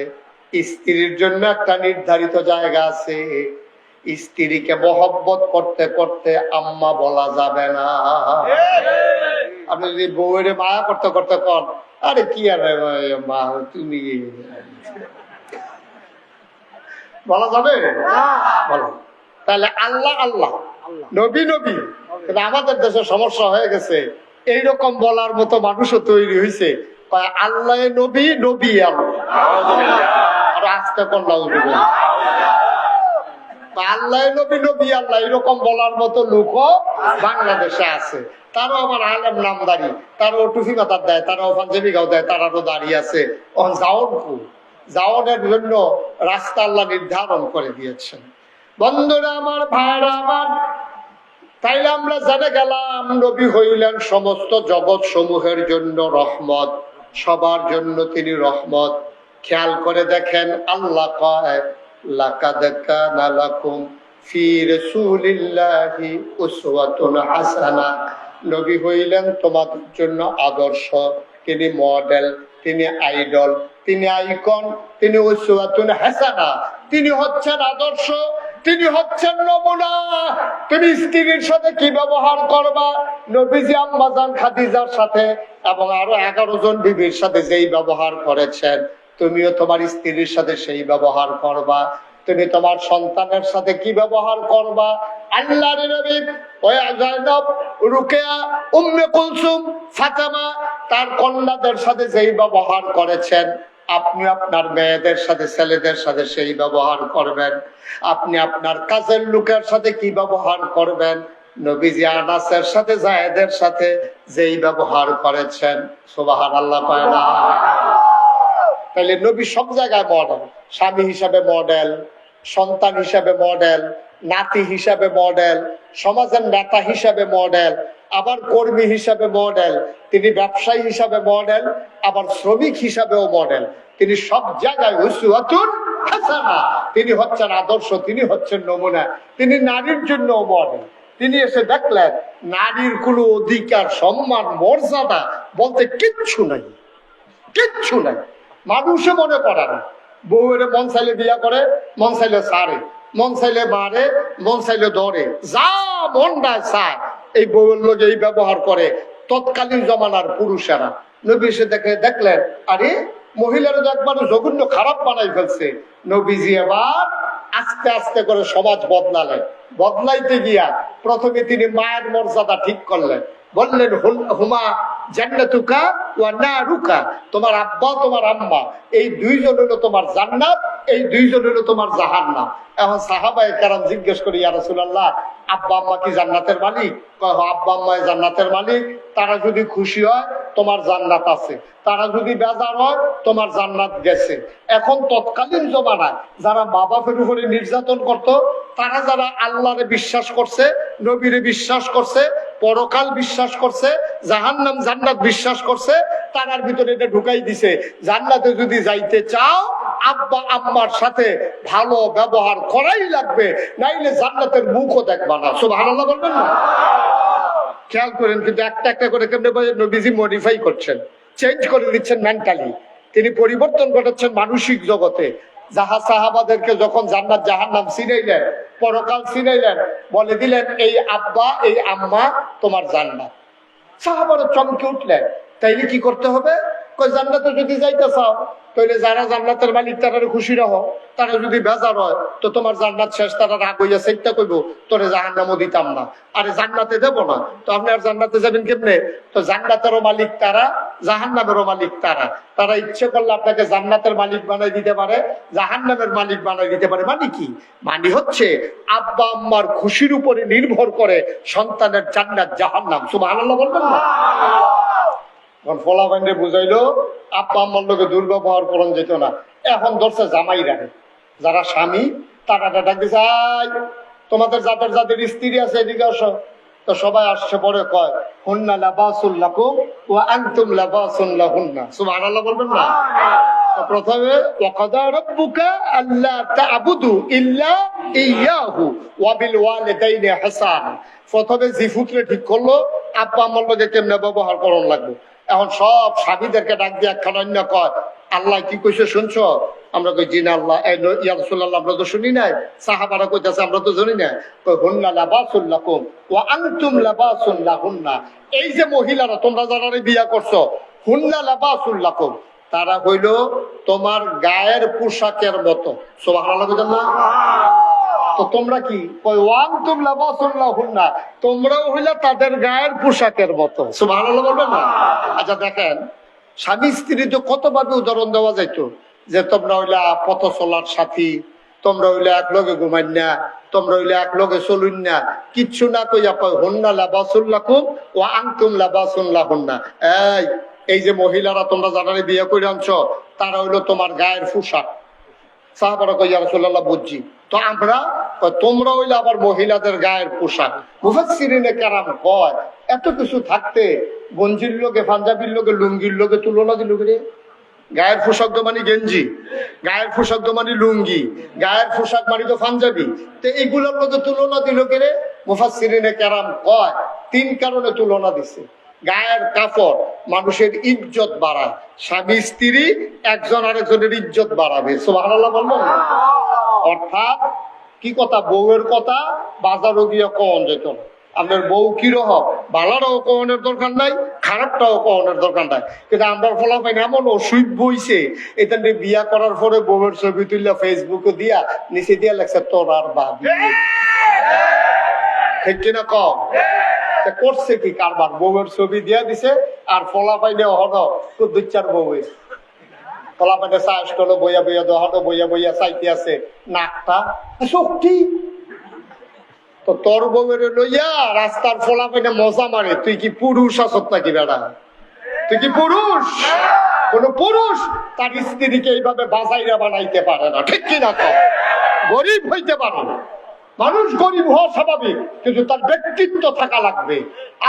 স্ত্রীর জন্য একটা নির্ধারিত জায়গা আছে। স্ত্রীকে মহব্বত করতে করতে আম্মা বলা যাবে না। আপনি যদি বউয়ের মায়া করতে করতে কন, আরে কি আর মা তুমি, বলা যাবে? বলো। তাহলে আল্লাহ আল্লাহ, নবী নবী। কিন্তু আমাদের দেশে সমস্যা হয়ে গেছে, এইরকম বলার মতো মানুষও তৈরি হয়েছে, আল্লাহ নবী, নবী আল্লাহ। আর আজকে করলাম আল্লাহ নবী, নবী আল্লাহ, এরকম বলার মতো লোকও বাংলাদেশে আছে। তারও আবার আলেম নামদারি, তারও টুফি মাথার দেয়, তারাও পাঞ্জাবি গাও দেয়, তারারও দাঁড়িয়ে আছে। জাওনের জন্য রাস্তা আল্লাহ নির্ধারণ করে দিয়েছেন। বন্ধুরা আমার, ভাইরা আমার, তাইলে আমরা জেনে গেলাম নবী হইলেন সমস্ত জগৎ সমূহের জন্য রহমত, সবার জন্য তিনি রহমত। খেয়াল করে দেখেন, আল্লাহ কয় লাকাদ কানা লাকুম ফি রাসূলিল্লাহি উসওয়াতুন হাসানাহ। নবী হইলেন তোমাদের জন্য আদর্শ, তিনি মডেল, তিনি আইডল, তিনি আইকন, তিনি উসওয়াতুন হাসানাহ, তিনি হচ্ছেন আদর্শ, তিনি হচ্ছেন নমুনা। তুমি স্ত্রীর সাথে কি ব্যবহার করবা, নবীজি আম্মাজান খাদিজার সাথে এবং আরো 11 জন বিবির সাথে যেই ব্যবহার করেছেন, তুমিও তোমার স্ত্রীর সাথে সেই ব্যবহার করবা। তুমি তোমার সন্তানের সাথে কি ব্যবহার করবা, আল্লাহর নবী যায়েনব, রুকিয়া, উম্মে কুলসুম, ফাতেমা তার কন্যাদের সাথে যেই ব্যবহার করেছেন, আপনি আপনার মেয়েদের সাথে, ছেলেদের সাথে সেই ব্যবহার করবেন। আপনি আপনার কাজের লোকের সাথে কি ব্যবহার করবেন, নবীজি আনাসের সাথে, জায়েদের সাথে যেই ব্যবহার করেছেন। সুবহানাল্লাহ পায় না? তাহলে নবী সব জায়গায় মডেল, স্বামী হিসাবে মডেল, সন্তান হিসাবে মডেল, নাতি হিসাবে মডেল, সমাজের নেতা হিসাবে মডেল, আবার কর্মী হিসাবে মডেল, তিনি ব্যবসায়ী হিসাবে মডেল, আবার শ্রমিক হিসাবেও মডেল। তিনি সব জায়গায় উসওয়াতুন হাসানাহ, তিনি হচ্ছেন আদর্শ, তিনি হচ্ছেন নমুনা। তিনি নারীর জন্য মডেল। তিনি এসে দেখলেন নারীর কোনো অধিকার, সম্মান, মর্যাদা বলতে কিচ্ছু নাই, কিচ্ছু নাই। মানুষে মনে করে না, বউয়ের মন চাইলে বিয়া করে, মন চাইলে ছাড়ে, মন চাইলে মারে, মন চাইলে ধরে, যা মন নাই চায় এই বউয়ের লোক এই ব্যবহার করে তৎকালীন জমানার পুরুষেরা। নবী এসে দেখলেন আরে মহিলারা তো একবার জঘন্য খারাপ বানাই ফেলছে। নবীজি এবার আস্তে আস্তে করে সমাজ বদলালেন। বদলাইতে গিয়া প্রথমে তিনি মায়ের মর্যাদা ঠিক করলেন, বললেন হুমা জান্নাতুকা ওয়া নারুকা, তোমার আব্বা তোমার আম্মা এই দুইজন হলো তোমার জান্নাত, এই দুইজন হলো তোমার জাহান্নাম। এখন সাহাবায়ে কেরাম জিজ্ঞেস করি, ইয়া রাসূলুল্লাহ, আব্বা আম্মা কি জান্নাতের মালিক? আব্বা আম্মা জান্নাতের মালিক। তারা যদি খুশি হয় তোমার জান্নাত আছে, তারা যদি বেজার হয় তোমার জান্নাত গেছে। এখন তৎকালীন জমানায় যারা মা বাপের উপরে নির্যাতন করত, তারা যারা আল্লাহরে বিশ্বাস করছে, নবীরে বিশ্বাস করছে, পরকাল বিশ্বাস করছে, জাহান্নাম জান্নাত বিশ্বাস করছে, তারার ভিতরে এটা ঢুকাই দিছে, জান্নাতে যদি যাইতে চাও আব্বা আম্মার সাথে ভালো ব্যবহার করাই লাগবে, নাইলে জান্নাতের মুখও দেখবা না। সুবহানাল্লাহ বলবেন না? খেয়াল করেন, কিন্তু একটা একটা করে কেমনে নবীজি মডিফাই করছেন, চেঞ্জ করে দিচ্ছেন মেন্টালি। তিনি পরিবর্তন ঘটাচ্ছেন মানসিক জগতে। যাহা সাহাবাদেরকে যখন জান্নাত জাহান্নাম চিনাইলেন, পরকাল চিনাইলেন, বলে দিলেন এই আব্বা এই আম্মা তোমার জান্নাত। সাহাবারা চমকে উঠলেন, তাইলে কি করতে হবে? কই জান্নাতে যদি যাইতে চাও তাহলে যারা জান্নাতের মালিক তারা খুশি রাখো, তারা যদি বেজার হয় তো তোমার জান্নাত শেষ, তারা রাগ হইয়া চেষ্টা করবো তোরে জাহান্নামও দিতাম না, আরে জান্নাতে দেবো না তো আপনি আর জান্নাতে যাবেন কেমনে? তো জান্নাতেরও মালিক তারা, জাহান্নামেরও মালিক তারা। তারা ইচ্ছে করলে আপনাকে জান্নাতের মালিক বানাই দিতে পারে, জাহান্নামের মালিক বানাই দিতে পারে। মানে কি? মানে হচ্ছে আব্বা আম্মার খুশির উপরে নির্ভর করে সন্তানের জান্নাত জাহান্নাম। সুবহানাল্লাহ বলবেন না? ফলাফাইন্ডে বুঝাইলো আব্বা আম্মার লোকে দুর্ব্যবহার করন যেত না। এখন ধরছে জামাই রাখে, যারা স্বামী তারা ডাকতে চাই তোমাদের যাদের যাদের স্ত্রী আছে এদিকে আসো। তো সবাই আসছে, পরে কয় হুন্না লাবাসুল লাকুম ওয়া আনতুম লাবাসুন লাহুন্না। সুবহানাল্লাহ বলবেন না? প্রথমে ওয়াকাদা রাব্বুকা আল্লা তা'বুদু ইল্লা ইয়াহু ওয়া বিল ওয়ালিদাইনি ইহসানা। প্রথমে জিফুতরে ঠিক করলো আব্বা আম্মার লগে কেমনে ব্যবহার করন লাগবে। এখন সব স্বামীদেরকে ডাক দিয়ে একখানা অন্য কয় আল্লাহ কি কইছে শুনছো? আমরা কই জি না আল্লাহ, ইয়া রাসূলুল্লাহ আমরা তো শুনি নাই। সাহাবারা কইতাছে আমরা তো জানি না। কই হুন্না লাবাসুল লাকুম ওয়া আনতুম লাবাসুন লাহুন্না। এই যে মহিলারা তোমরা যারা বিয়া করছো, হুন্না লাবাসুল লাকুম, তারা হইল তোমার গায়ের পোশাকের মতো। সুবহানাল্লাহ বলেন না? তো তোমরা কি? কই ওয়ানতুম লাবাসুন লাহুন্না, তোমরাও হইলা তাদের গায়ের পোশাকের মতো। সুবহানাল্লাহ বলবেন না? আচ্ছা দেখেন, স্বামী স্ত্রী তো কতভাবে উদাহরণ দেওয়া যাইতো, যে তোমরা হইলা পথ চলার সাথী, তোমরা হইলে এক লগে ঘুমাই না, তোমরা হইলে এক লগে চলুন না, কিচ্ছু না কইয়া কয় হুন্না লাবাসুল লাকুম ওয়া আনতুম লাবাসুন লাহুন্না। এই যে মহিলারা তোমরা যারা বিয়ে করে আনছো তারা হইলো তোমার গায়ের পোশাক। সাহাবারা কই ইয়া রাসূলুল্লাহ বুঝছি। তো আমরা তোমরা হইলে আবার মহিলাদের গায়ের পোশাক। মুফাসসিরিনে কেরাম কয় এত কিছু থাকতে গঞ্জির লোকে, পাঞ্জাবির লোকে, লুঙ্গির লোকে তুলনা দিল রে। গায়ের পোশাক তো মানে গেঞ্জি, গায়ের পোশাক তো মানে লুঙ্গি, গায়ের পোশাক মানে তো পাঞ্জাবি। তো এইগুলোর লোকে তুলনা দিল কে রে? মুফাসসিরিনে কেরাম কয় তিন কারণে তুলনা দিছে। গায়ের কাপড় মানুষের ইজ্জত বাড়ায়, স্বামী স্ত্রী একজন আরেকজনের ইজ্জত বাড়াবে। সুবহানাল্লাহ বলবেন না? অর্থাৎ কি কথা? বউয়ের কথা বাজারও গিয়ে কন যেত না। আপনার বউ কিরকম, ভালোটাও কনের দরকার নাই, খারাপটাও কনের দরকার নাই। কিন্তু আমরা ফলাফল এমন অসুখ বইছে, এটা বিয়া করার পরে বউয়ের ছবি তুললে ফেসবুকে দিয়া নিচে দিয়া লাগছে তোর আর বাবি। ঠিক কিনা কম? করছে কি কারবার? বউয়ের ছবি দিয়া দিছে আর ফলাফাইনে হন তো দুই চার বউয়ের ফলাফাইনে চাষ করলো বইয়া বইয়া দহন বইয়া বইয়া চাইতে আছে নাকটা শক্তি। তো তোর বউয়ের লইয়া রাস্তার ফলাফাইনে মজা মারে। তুই কি পুরুষ আসত নাকি বেড়া? তুই কি পুরুষ? কোন পুরুষ তার স্ত্রীকে এইভাবে বাজাইরা বানাইতে পারে না। ঠিক কিনা কম? গরিব হইতে পারে, মানুষ গরিব হওয়া স্বাভাবিক, কিন্তু তার ব্যক্তিত্ব থাকা লাগবে।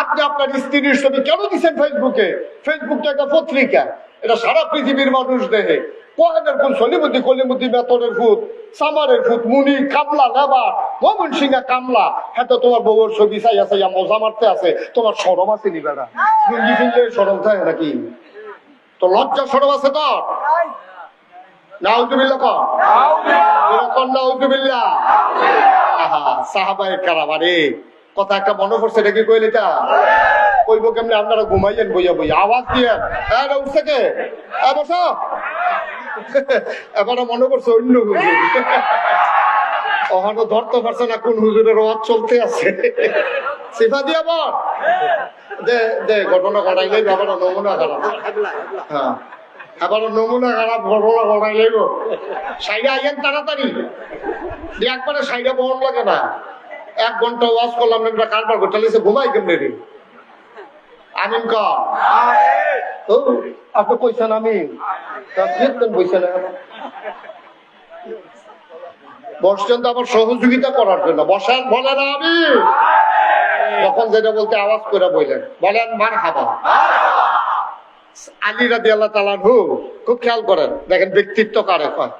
আপনি আপনার স্ত্রীর ছবি কেন দিচ্ছেন ফেসবুকে? ফেসবুকটা একটা পত্রিকা, এটা সারা পৃথিবীর মানুষ দেখে। কোহেনের কোন সলিমুদ্দি কলিমুদ্দি বেতনের ফুট, সামারের ফুট, মুনি কামলা লেবার, মোহন সিংহা কামলা, হ্যাঁ তো তোমার বউর ছবি চাইয়া চাইয়া মজা মারতে আছে। তোমার সরম আছে নি বেড়া? লুঙ্গি ফিরলে সরম থাকে নাকি? তো লজ্জা সরম আছে তোর? নাউজুবিল্লাহ কর, নাউজুবিল্লাহ। সাহাবায়ে কেরাম, আরে কথা একটা মনে পড়ছে, এটা কি কইল? এটা কইব কেমনে? আপনারা ঘুমাইয়েন বইয়া বইয়া, আওয়াজ দিয়ে উঠছে কে? বসো। এবারে মনে করছে অন্য হুজুর, ওখানে ধরতে পারছে না কোন হুজুরের ওয়াজ চলতে আছে। সিফা দিয়া বল দে দে, ঘটনা ঘটাইলে আবার নমুনা খারাপ। হ্যাঁ, আবার নমুনা খারাপ ঘটনা ঘটাইলে সাইডে আইয়েন তাড়াতাড়ি। একবারে সাইডে বহন লাগে না। 1 ঘন্টা ওয়াজ করলাম না, কারবার করতে ঘুমাই কেমনে রে? আমিন কর। আপনি কইছেন আমিন, বইছেন বসছেন তো আবার সহযোগিতা করার জন্য। বসান, বলেন আমি যখন যেটা বলতে আওয়াজ করে বললেন, বলেন মারহাবা। আলী রাদিয়াল্লাহু তাআলা আনহু খুব খেয়াল করেন, দেখেন ব্যক্তিত্ব কারে কয়।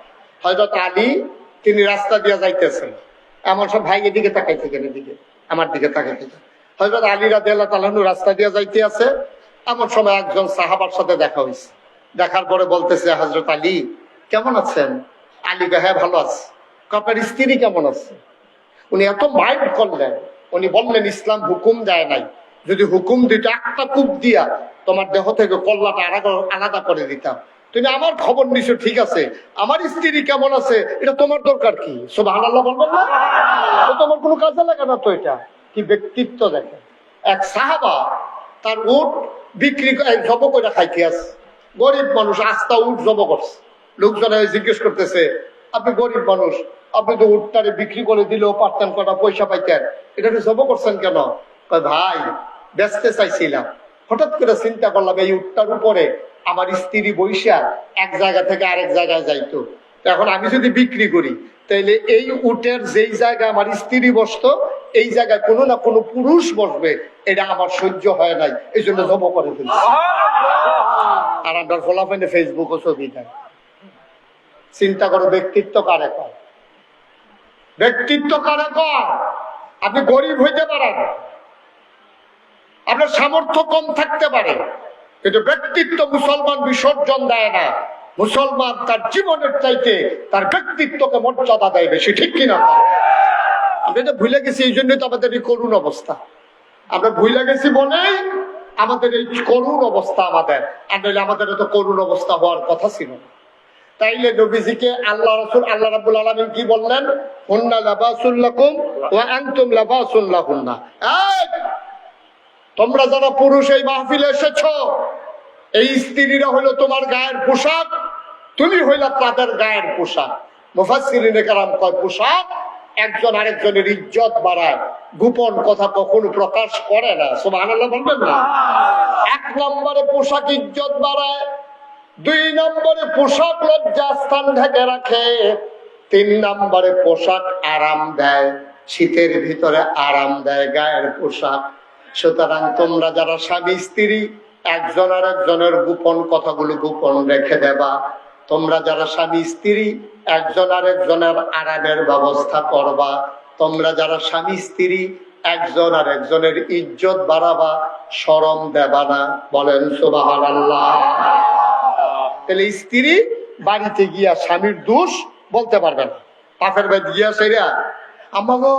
হযরত আলী তিনি রাস্তা দিয়ে যাইতেছেন, এমন সব ভাই এদিকে তাকাইতে গেলে, এদিকে আমার দিকে তাকাইতে গেলে। হযরত আলী রাদিয়াল্লাহু তাআলা আনহু রাস্তা দিয়ে যাইতে আছে, এমন সময় একজন সাহাবার সাথে দেখা হয়েছে। দেখার পরে বলতেছে, হযরত আলী কেমন আছেন? আলীকে, হ্যাঁ ভালো আছে। আপনার স্ত্রী কেমন আছে? উনি এত মাইন্ড করলেন, উনি বললেন ইসলাম হুকুম দেয় নাই, যদি হুকুম দিত একটা কূপ দিয়া তোমার দেহ থেকে কল্লাটা আলাদা করে দিতাম। তুমি আমার খবর নিছো ঠিক আছে, আমার স্ত্রী কেমন আছে এটা তোমার দরকার কি? সুবহানাল্লাহ বলবেন না? তো তোমার কোনো কাজে লাগে না তো। এটা কি ব্যক্তিত্ব দেখেন। এক সাহাবা তার উট বিক্রি জব করে খাইতে আছে, গরিব মানুষ, আস্তা উট জব করছে। লোকজন জিজ্ঞেস করতেছে, আপনি গরিব মানুষ, আপনি তো উটটারে বিক্রি করে দিলেও পারতেন, কটা পয়সা পাইতেন, এটা জব করছেন কেন? ভাই বেচতে চাইছিলাম, হঠাৎ করে চিন্তা করলাম এই উটটার উপরে আমার স্ত্রী বৈশা এক জায়গা থেকে আরেক জায়গায় যাইতো, এখন আমি যদি বিক্রি করি তাইলে এই উটের যেই জায়গায় আমার স্ত্রী বসতো এই জায়গায় কোনো না কোনো পুরুষ বসবে, এটা আমার সহ্য হয় নাই, এই জন্য জব করে ফেলছি। আর আপনার ফলাফলে ফেসবুক ও ছবি দেয়। চিন্তা করো, ব্যক্তিত্ব কারে কয়? ব্যক্তিত্ব কারে কয়? আপনি গরিব হইতে পারেন, আপনার সামর্থ্য কম থাকতে পারে, কিন্তু ব্যক্তিত্ব মুসলমান বিসর্জন দেয় না। মুসলমান তার জীবনের চাইতে তার ব্যক্তিত্বকে মর্যাদা দেয় বেশি, ঠিক কিনা? আমরা তো ভুলে গেছি, এই জন্যই তো আমাদের এই করুণ অবস্থা। আমরা ভুলে গেছি বলেই আমাদের এই করুণ অবস্থা। আমাদের আর নইলে আমাদের তো করুণ অবস্থা হওয়ার কথা ছিল না। তাইলে নবীজিকে আল্লাহ রাসূল, আল্লাহ রাব্বুল আলামিন কি বললেন? হুন্না লাবাসুল লাকুম ওয়া আনতুম লাবাসুল লাহুন্না। তোমরা যারা পুরুষ এই মাহফিলে এসেছো, এই স্ত্রীরা হইলো তোমার গায়ের পোশাক, তুমি হইলা তাদের গায়ের পোশাক। মুফাসসিরিনে কেরাম কয় পোশাক একজন আরেকজনের ইজ্জত বাড়ায়, গোপন কথা কখনো প্রকাশ করে না। সুবহানাল্লাহ বলবেন না? 1 নম্বরে পোশাক ইজ্জত বাড়ায়, 2 নম্বরে পোশাক লজ্জাস্থান ঢেকে রাখে, 3 নম্বরে পোশাক আরাম দেয়, শীতের ভিতরে আরাম দেয় গায়ের পোশাক। সুতরাং তোমরা যারা স্বামী স্ত্রী একজন আর একজনের গোপন কথাগুলো গোপন রেখে দেবা। তোমরা যারা স্বামী স্ত্রী একজন আর একজনের আরামের ব্যবস্থা করবা। তোমরা যারা স্বামী স্ত্রী একজন আর একজনের ইজ্জত বাড়াবা, শরম দেবা না। বলেন সুবহানাল্লাহ। তাহলে স্ত্রী বাড়িতে গিয়া স্বামীর দোষ বলতে পারবে না। পাপের বাড়ি গিয়া সেরা আমাগো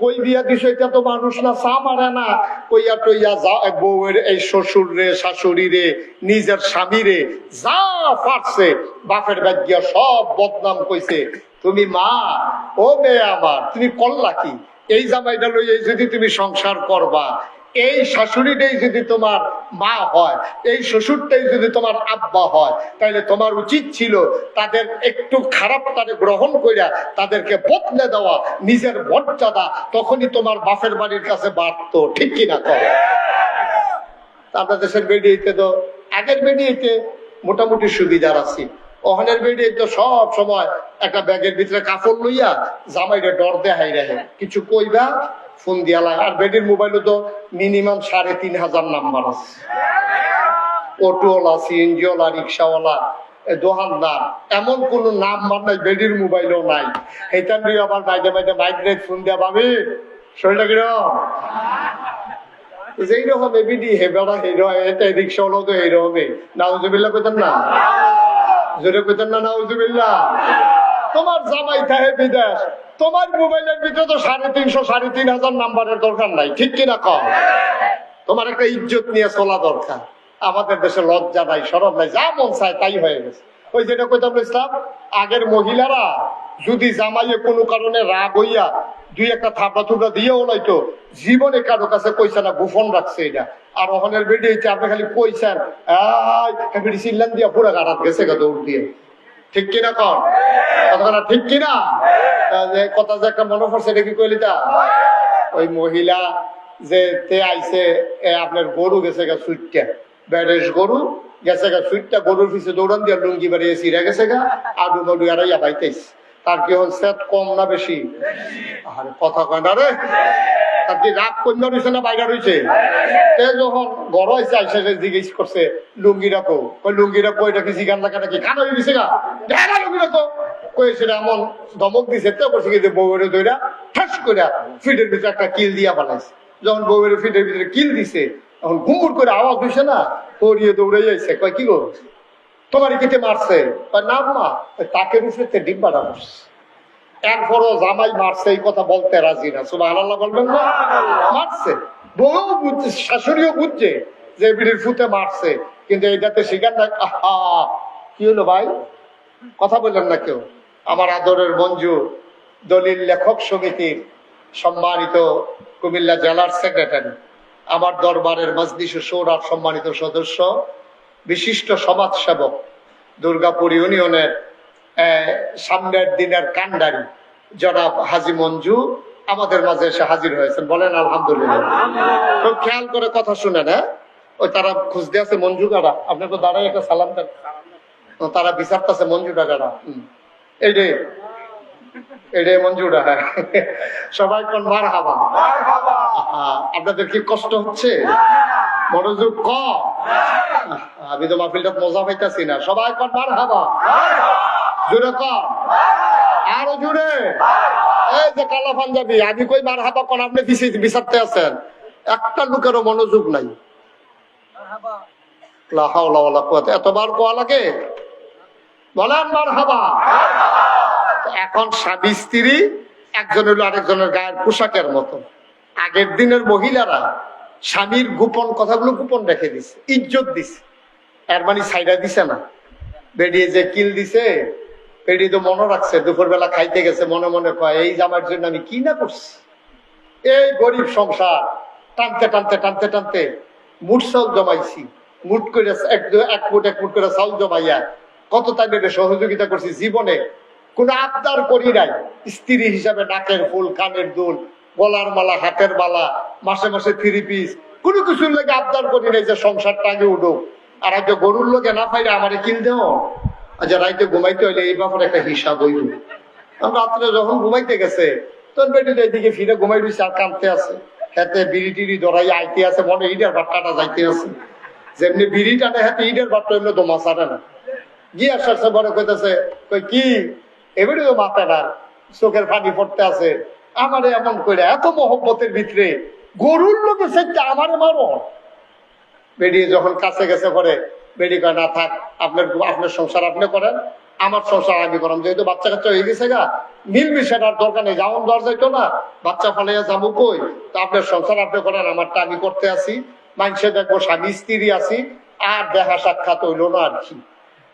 কই বিয়া দিছ, এটা তো মানুষ না, চা মারে না, কইয়া টইয়া যা বউয়ের এই শ্বশুর রে, শাশুড়ি রে, নিজের স্বামী রে যা পারছে বাপের বাড়ি গিয়া সব বদনাম কইছে। তুমি মা, ও মেয়ে আমার, তুমি করলা কি? এই জামাইটা লইয়া যদি তুমি সংসার করবা, এই শাশুড়িটাই যদি তোমার মা হয়, এই শ্বশুরটাই যদি তোমার আব্বা হয়, তাহলে তোমার উচিত ছিল তাদের একটু খারাপটারে গ্রহণ কইরা তাদেরকে বদলে দেওয়া, নিজের মর্যাদা তখনই তোমার বাপের বাড়ির কাছে বাড়তো, ঠিক কিনা? করে আপনার দেশের বেডিয়েতে তো আগের বেডিয়েতে মোটামুটি সুবিধার আছে, ওখানের বেডিয়ে তো সব সময় একটা ব্যাগের ভিতরে কাপড় লইয়া জামাইরে ডর দেখাই রাখে, কিছু কইবা ফোন দিয়া লাগে। আর বেডির মোবাইলে তো মিনিমাম 3500 নাম্বার আছে, অটোওয়ালা, সিএনজিওয়ালা, রিক্সাওয়ালা, দোকানদার, এমন কোন নাম্বার নাই বেডির মোবাইলেও নাই। এইটার নিয়ে আবার বাইরে বাইরে মাইগ্রেট ফোন দেওয়া পাবি, শরীরটা কিরকম যেই রকম এবিডি হেবেড়া হেরো, এটা রিক্সাওয়ালাও তো হেরো হবে। নাউজুবিল্লাহ কইতেন না? জোরে কইতেন না নাউজুবিল্লাহ? তোমার জামাই থাকে বিদেশ, তোমার মোবাইলের ভিতরে তো 350 3500 নাম্বারের দরকার নাই, ঠিক কিনা? কম তোমার একটা ইজ্জত নিয়ে চলা দরকার। আমাদের দেশে লজ্জা নাই, শরম নাই, যা মন চায় তাই হয়ে গেছে। ওই যেটা কইতাম ইসলাম, আগের মহিলারা যদি জামাইয়ে কোনো কারণে রাগ হইয়া 2-1 থাপড়া থুপড়া দিয়েও লাইতো, জীবনে কারো কাছে কইছে না, গোপন রাখছে এটা। আর ওখানের বেডি হইতে আপনি খালি কইছেন, বেডি চিল্লান দিয়া পুরা গাড়াত গেছে গা দৌড় দিয়ে, ঠিক কিনা? কন কথা ঠিক কিনা? কথা যে একটা মনে পড়ছে, এটা কি কইলি তা? ওই মহিলা যে তে আইছে, আপনার গরু গেছে গা সুইটটা, বেড়েস গরু গেছে গা সুইটটা, গরুর পিছিয়ে দৌড়ান দিয়া লুঙ্গি বাড়িয়ে ছিঁড়ে গেছে গা, আডু নডু আড়াইয়া বাইতেছে। তার কি হল সেট কম না বেশি? আরে কথা কয় না রে, তার কি রাগ কন্যা রয়েছে না বাইরা রয়েছে? যখন ঘর হয়েছে আইসা জিজ্ঞেস করছে লুঙ্গি রাখো, ওই লুঙ্গি রাখো, এটা কি জিগান লাগা নাকি? কানা হয়ে গেছে গা, লুঙ্গি রাখো কয়েছে, এমন ধমক দিছে, তো করছে কি বউয়ের দইরা ঠাস করে ফিটের ভিতরে একটা কিল দিয়া বানাইছে। যখন বউয়ের ফিটের ভিতরে কিল দিছে, এখন ঘুমুর করে আওয়াজ হয়েছে না, পড়িয়ে দৌড়ে যাইছে, কয় কি গো তোমার কিতে মারছে? না মা, তাকে রুফেতে ডিব্বাটা মারছে। এরপরও জামাই মারছে এই কথা বলতে রাজি না। সুবহানাল্লাহ বলবেন না? মারছে, বউ বুঝছে, শাশুড়িও বুঝছে যে বিড়ির ফুতে মারছে, কিন্তু এইটাতে শিকার না। আহা, কি হলো ভাই, কথা বললেন না কেউ? আমার আদরের মঞ্জু, দলিল লেখক সমিতির সম্মানিত কুমিল্লা জেলার সেক্রেটারি, আমার দরবারের মজলিস শোরার সম্মানিত সদস্য, বিশিষ্ট সমাজসেবক, দুর্গাপুর ইউনিয়নের সামনের দিনের কান্ডারি জনাব হাজী মঞ্জু আমাদের মাঝে এসে হাজির হয়েছেন। বলেন আলহামদুলিল্লাহ। তো খেয়াল করে কথা শুনেন। হ্যাঁ, ওই তারা খুঁজতে আছে মঞ্জু কারা, আপনার তো দাঁড়ায় একটা সালাম দেন। তারা বিচারতেছে মঞ্জুটা কারা। এটাই মঞ্জুরা। হ্যাঁ, সবাই কোন মারহাবা। আপনাদের কি কষ্ট হচ্ছে? মনোযোগ কম। আমি তো মাহফিলটা মজা পাইতেছি না। সবাই কোন মারহাবা, জোরে কম, আরো জোরে। এই যে কালা পাঞ্জাবি, আমি কই মারহাবা কোন, আপনি বিচারতে আছেন। একটা লোকেরও মনোযোগ নাই। লা হাওলা ওয়ালা কুওয়াতা, এতবার কোয়া লাগে? বলেন মারহাবা। এখন স্বামী স্ত্রী একজন হলো আরেকজনের গায়ের পোশাকের মতো। আগের দিনের মহিলারা স্বামীর গোপন কথাগুলো গোপন রেখে দিছে, ইজ্জত দিছে, এর মানে সাইডা দিছে না। বেরিয়ে যে কিল দিছে, বেরিয়ে তো মনে রাখছে, দুপুরবেলা খাইতে গেছে, মনে মনে কয় এই জামার জন্য আমি কি না করছি। এই গরিব সংসার টানতে টানতে টানতে টানতে মুঠ চাউল জমাইছি, মুঠ করে এক মুঠ করে চাউল জমাইয়া কত তাদের সহযোগিতা করছি। জীবনে কোন আবদার করি নাই। স্ত্রী হিসাবে নাকের ফুল, কানের দুল, গলার মালা, হাতের মালা, মাসে মাসে 3 পিস, কোনো কিছুর লাগে আবদার করি নাই যে সংসারটা আগে উঠুক। আর আগে গরুর লোকে না পাইলে আমারে কিল দেও। আচ্ছা, রাইতে ঘুমাইতে হইলে এই ব্যাপারে একটা হিসাব হইল। রাত্রে যখন ঘুমাইতে গেছে তখন বেটিটা এদিকে ফিরে ঘুমাই রয়েছে আর কাঁদতে আছে। খেতে বিড়ি টিড়ি ধরাই আইতে আছে, মনে ইটের বাট্টাটা যাইতে আছে। যেমনি বিড়ি টানে হাতে ইটের বাট্টা, এমনি তো মাছাটা না। গিয়ে আসছে, বড় কইতেছে, কই কি এবারে তো মাথা না, চোখের পানি পড়তে আছে। আমারে এমন করে এত মহব্বতের ভিতরে গরুর লোকে সেটা আমারে মারো। বেরিয়ে যখন কাছে গেছে পরে বেরিয়ে কয়, না থাক, আপনার সংসার আপনি করেন, আমার সংসার আমি করেন। যেহেতু বাচ্চা কাচ্চা হয়ে গেছে গা, মিলমিশের আর দরকার নেই, যেমন দর যাইতো না, বাচ্চা ফালাইয়া যাবো কই, তো আপনার সংসার আপনি করেন, আমারটা আমি করতে আসি। মানুষে দেখবো স্বামী স্ত্রী আছি, আর দেখা সাক্ষাৎ হইল না আর কি।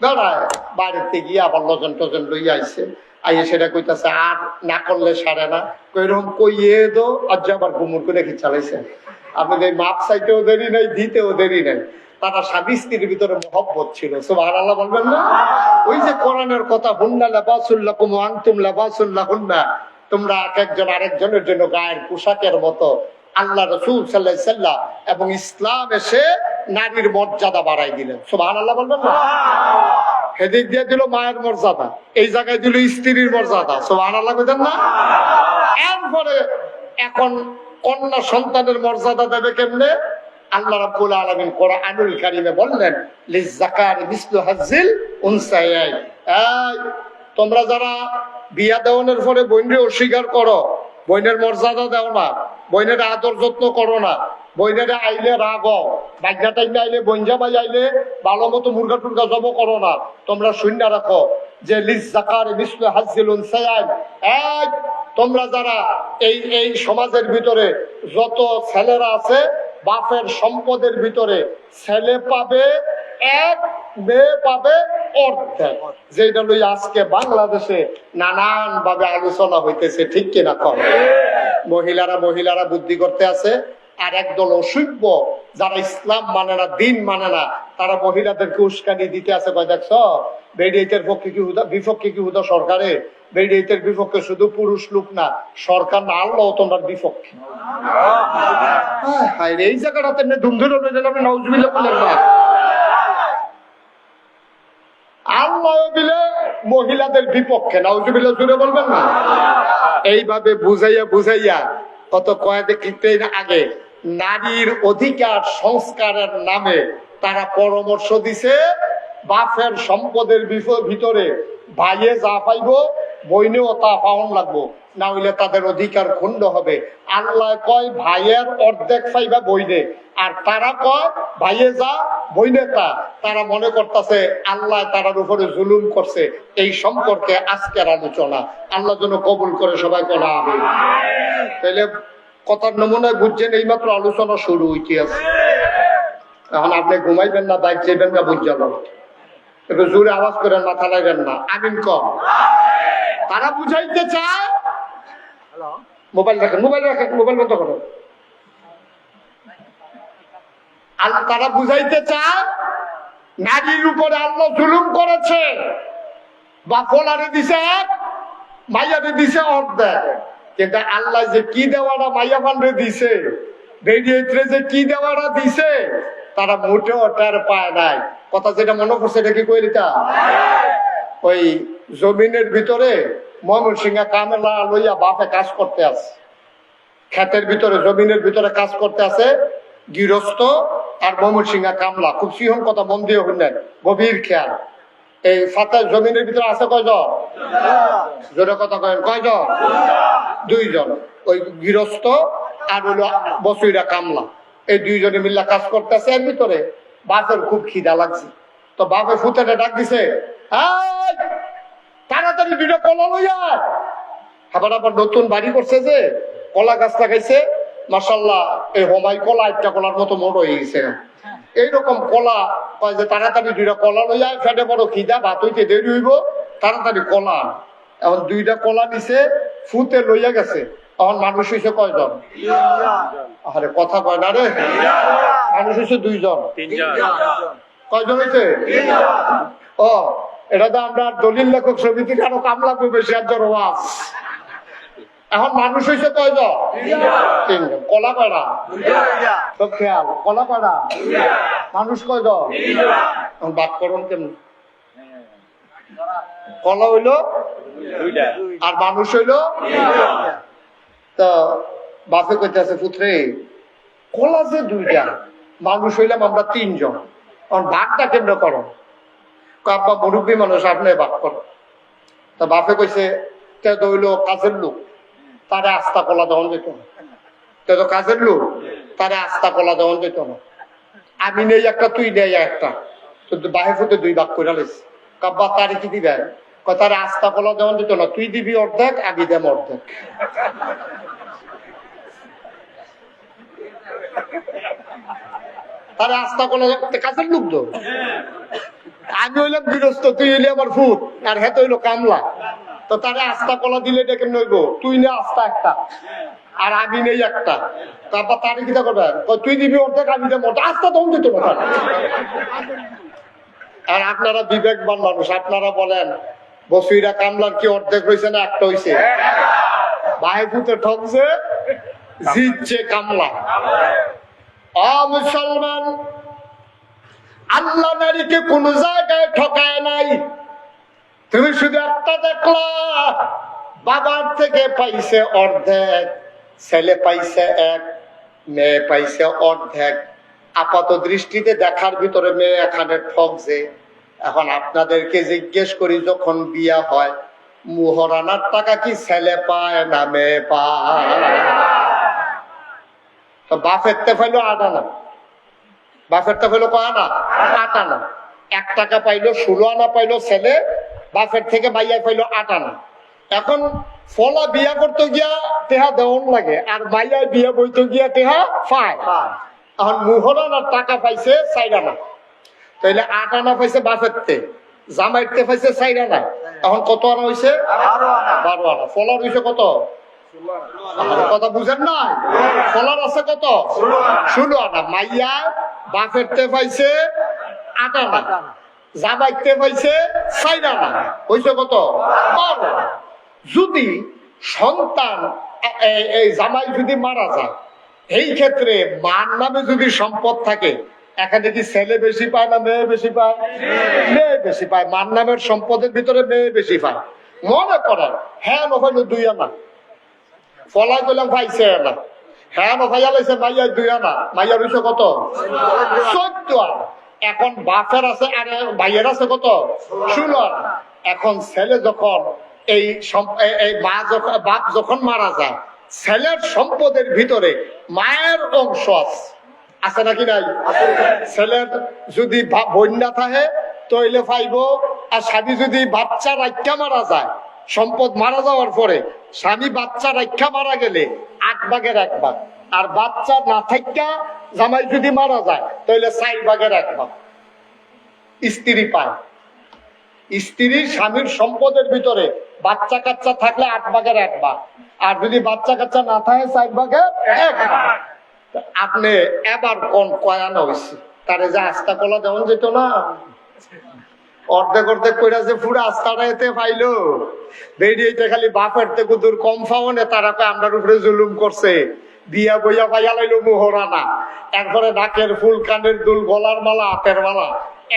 দাঁড়ায় বাড়িতে গিয়ে আবার লজন টজন লইয়া আইসে, আইয়ে সেটা কইতাছে আর না করলে সারে না। এরকম কইয়ে দো, আর যে আবার ঘুমুর করে কি চালাইছে। আপনাদের মাপ চাইতেও দেরি নাই, দিতেও দেরি নাই। তারা স্বামী স্ত্রীর ভিতরে মহব্বত ছিল। সুবহানাল্লাহ বলবেন না? ওই যে কোরআনের কথা, হুন্না লিবাসুল লাকুম ওয়া আনতুম লিবাসুল লাহুন্না, তোমরা এক একজন আরেকজনের জন্য গায়ের পোশাকের মতো। আল্লাহ রাসূল সাল্লাল্লাহু আলাইহি ওয়াসাল্লাম এবং ইসলাম এসে নারীর মর্যাদা বাড়াই দিলেন। সুবহানাল্লাহ বলবেন না? হেদিক দিয়ে দিল মায়ের মর্যাদা, এই জায়গায় দিল স্ত্রীর মর্যাদা। সুবহানাল্লাহ বলেন না? এরপরে এখন কন্যা সন্তানের মর্যাদা দেবে কেমনে? আল্লাহ রাব্বুল আলামিন কোরআনুল কারীমে বললেন, লিযাকারি মিসলু হাজ্জিল উনসায়াইন। এই তোমরা যারা বিয়া দেওয়ানোর পরে বোনরে অস্বীকার করো, বোনের মর্যাদা দাও না, বোনের আদর যত্ন করো না, বোনের আইলে রাগ, বাগ্যা টাইমে আইলে, বঞ্জামাই আইলে ভালো মতো মুরগা টুরগা জব করো না, তোমরা শূন্য রাখো যে লিযাকারি মিসলু হাজ্জিল উনসায়াইন। এই তোমরা যারা এই সমাজের ভিতরে যত ছেলেরা আছে, বাপের সম্পদের ভিতরে ছেলে পাবে 1, মেয়ে পাবে অর্ধেক। যেটা লই আজকে বাংলাদেশে নানান ভাবে আলোচনা হইতেছে, ঠিক কিনা কম? মহিলারা বুদ্ধি করতে আছে, আর একদল অসভ্য যারা ইসলাম মানে না, দিন মানে না, তারা মহিলাদেরকে উস্কানি দিতে আছে। দেখছ বেডিয়েটের পক্ষে কি বিপক্ষে কি হুদা সরকারে? বেডিয়েটের বিপক্ষে শুধু পুরুষ লোক না, সরকার না, আল্লাহ তোমার বিপক্ষে। এই জায়গাটাতে ধুমধুম নাউজুবিল্লাহ বলেন না, আল্লাহ বিলে মহিলাদের বিপক্ষে, নাউজুবিল্লাহ জুড়ে বলবেন না। এইভাবে বুঝাইয়া কত কয়েকদিন আগে নারীর অধিকার সংস্কারের নামে তারা পরামর্শ দিছে, বাপের সম্পদের ভিতরে ভাইয়ে যা পাইব বইনেও তা পাওন লাগবো, না হইলে তাদের অধিকার ক্ষুণ্ণ হবে। আল্লাহ কয় ভাইয়ের অর্ধেক পাইবা বইনে, আর তারা কয় ভাইয়ে যা বইনে তা। তারা মনে করতেছে আল্লাহ তারার উপরে জুলুম করছে। এই সম্পর্কে আজকের আলোচনা আল্লাহ যেন কবুল করে, সবাই বলা আমি। তাহলে কথার নমুনায় বুঝছেন, এইমাত্র আলোচনা শুরু হইতে আছে। এখন আপনি ঘুমাইবেন না, বাইক যাইবেন না, বুঝছেন? একটু জোরে আওয়াজ করেন, মাথা লাগবেন না, আমিন কম। তারা বুঝাইতে চায়, মোবাইল রাখেন, মোবাইল রাখেন, মোবাইল বন্ধ করেন। আর তারা বুঝাইতে চায় নারীর উপরে আল্লাহ জুলুম করেছে, বা ফলারে দিছে এক, মাইয়ারে দিছে অর্ধেক। কিন্তু আল্লাহ যে কি দেওয়াটা মাইয়া মানরে দিছে, বেরিয়ে যে কি দেওয়াটা দিছে, তারা মোটেও টের পায় নাই। কথা যেটা মনে করছে এটা কি কইরিতা? ওই জমিনের ভিতরে ময়মনসিংহে কামেলা লইয়া বাপে কাজ করতে আছে, ক্ষেতের ভিতরে জমিনের ভিতরে কাজ করতে আছে গৃহস্থ আর ময়মনসিংহে কামলা। খুব সিহন কথা, মন দিয়ে শুনলেন, গভীর খেয়াল। এই সাথে জমিনের ভিতরে আছে কয়জন? জোরে কথা কয়েন, কয়জন? দুইজন। ওই গৃহস্থ আর হইল বসুইরা কামলা, এই দুইজনে মিল্লা কাজ করতেছে। এর ভিতরে বাপের খুব খিদা লাগছে, তো বাপে ফুতেটা ডাক দিছে, তাড়াতাড়ি দুইটা কলা লইয়া। আবার আবার নতুন বাড়ি করছে, যে কলা গাছ লাগাইছে, মাশাআল্লাহ, এই হোমাই কলা একটা কলার মতো মোড় হয়ে গেছে। এইরকম কলা কয় যে তাড়াতাড়ি দুইটা কলা লইয়া, ফেটে বড় খিদা, ভাত হইতে দেরি হইব, তাড়াতাড়ি কলা। এখন দুইটা কলা নিছে, ফুতে লইয়া গেছে। এখন মানুষ হয়েছে কয়জন? আরে কথা কয় না রে, মানুষ হয়েছে দুইজন। কয়জন হয়েছে? ও, এটা তো আমরা দলিল লেখক সমিতি কারো কামলা করবে, সে একজন ওয়াজ। এখন মানুষ হয়েছে কয়জন? তিনজন। কলা কয়টা? সব খেয়াল, কলা কয়টা? মানুষ কয়জন? বাদ করুন কেমন? কলা হইলো আর মানুষ হইলো। তো বাপে কইতেছে, পুত্রে কলা যে দুইটা, মানুষ হইলাম আমরা তিনজন, ভাগটা কেন্দ্র করো। আব্বা মুরব্বী মানুষ, আপনি ভাগ করো। তা বাপে কইছে, তে তো হইলো কাজের লোক, তারে আস্তা কলা দেওয়া যেত না। তে তো কাজের লোক, তারে আস্তা কলা দেওয়া যেত না। আমি নেই একটা, তুই নেই একটা, তো বাহে ফুটে দুই ভাগ করে লেছি। কাব্বা তারে কি দিবেন? তারে আস্তা কলা দেওয়া যেত না, তুই দিবি অর্ধেক, আমি দেব অর্ধেক। তারে আস্তা কলা কাজের লোক তো, আমি হইলাম গৃহস্থ, তুই হইলি আমার ফুট, আর হেতে হইলো কামলা। তো তারে আস্তা কলা দিলে ডেকে নইব, তুই নে আস্তা একটা আর আমি নেই একটা। তারপর তারে কিটা করবে? তুই দিবি অর্ধেক, আমি দেব অর্ধেক। আস্তা তখন দিত না। আর আপনারা বিবেকবান মানুষ, আপনারা বলেন বসুইরা কামলার কি অর্ধেক হয়েছে না একটা হয়েছে? ভাই পুতে ঠকছে, জিতছে কামলা। মুসলমান, আল্লাহ নারীকে কোন জায়গায় ঠকায় নাই। তুমি শুধু একটা দেখলা, বাবার থেকে পাইছে অর্ধেক, ছেলে পাইছে এক, মেয়ে পাইছে অর্ধেক। আপাত দৃষ্টিতে দেখার ভিতরে মেয়ে এখানে ঠকছে। এখন আপনাদেরকে জিজ্ঞেস করি, যখন বিয়া হয় মুহরানার টাকা কি ছেলে পায় না মেয়ে পায়? তো বাপের তে পাইলো 8 আনা, বাপের তে পাইলো কয় আনা? 8 আনা। 1 টাকা পাইলো, 16 আনা পাইলো ছেলে, বাপের থেকে মাইয়ায় পাইলো 8 আনা। এখন ফলা বিয়া করতে গিয়া টেহা দেওয়ান লাগে, আর মাইয়ায় বিয়া বইতে গিয়া টেহা পায়। এখন মুহরানার টাকা পাইছে 4 আনা, তাইলে 8 আনা পাইছে বাপের তে, জামাইতে পাইছে 4 আনা। এখন কত আনা হয়েছে? 12 আনা। ফলার হয়েছে কত? কথা বুঝেন না? ফলার আছে কত? 16 আনা। মাইয়া বাপের তে পাইছে 8 আনা, জামাইতে পাইছে 4 আনা, হয়েছে কত? 12 আনা। যদি সন্তান এই জামাই যদি মারা যায়, এই ক্ষেত্রে মার নামে যদি সম্পদ থাকে, এখানে কি ছেলে বেশি পায় না মেয়ে বেশি পায়? মেয়ে বেশি পায়। মার নামের সম্পদের ভিতরে মেয়ে বেশি পায়। মনে করেন হ্যাঁ নহইল 2 আনা, ফলাই করলাম পাইছে আনা, হ্যাঁ নভাইয়া লাইছে মাইয়া 2 আনা, মাইয়া রয়েছে কত? 14 আনা। এখন বাপের আছে আর ভাইয়ের আছে কত? 16 আনা। এখন ছেলে যখন এই বাপ যখন মারা যায়, ছেলের সম্পদের ভিতরে মায়ের অংশ আছে নাকি নাই? ছেলের যদি বন্যা থাকে তৈলে পাইব, আর স্বামী যদি বাচ্চা রাখা মারা যায়, সম্পদ মারা যাওয়ার পরে স্বামী বাচ্চা রাখা মারা গেলে 8 ভাগের 1 ভাগ, আর বাচ্চা না থাকা জামাই যদি মারা যায় তাহলে 4 ভাগের 1 ভাগ স্ত্রী পায়। স্ত্রীর স্বামীর সম্পদের ভিতরে বাচ্চা কাচ্চা থাকলে 8 ভাগের 1 ভাগ, আর যদি বাচ্চা কাচ্চা না থাকে 4 ভাগের 1 ভাগ। আপনি এবার কোন কয়ানো হয়েছে তারে যে আস্থা কলা যেমন যেত না, অর্ধেক অর্ধেক কইরা যে পুরো আস্থাটা এতে পাইলো, বেরিয়েতে খালি বাপের থেকে দূর কম পাওনে তারা আমরার উপরে জুলুম করছে। বিয়া বইয়া পাইয়া লাইলো মোহরানা, এরপরে নাকের ফুল, কানের দুল, গলার মালা, হাতের মালা,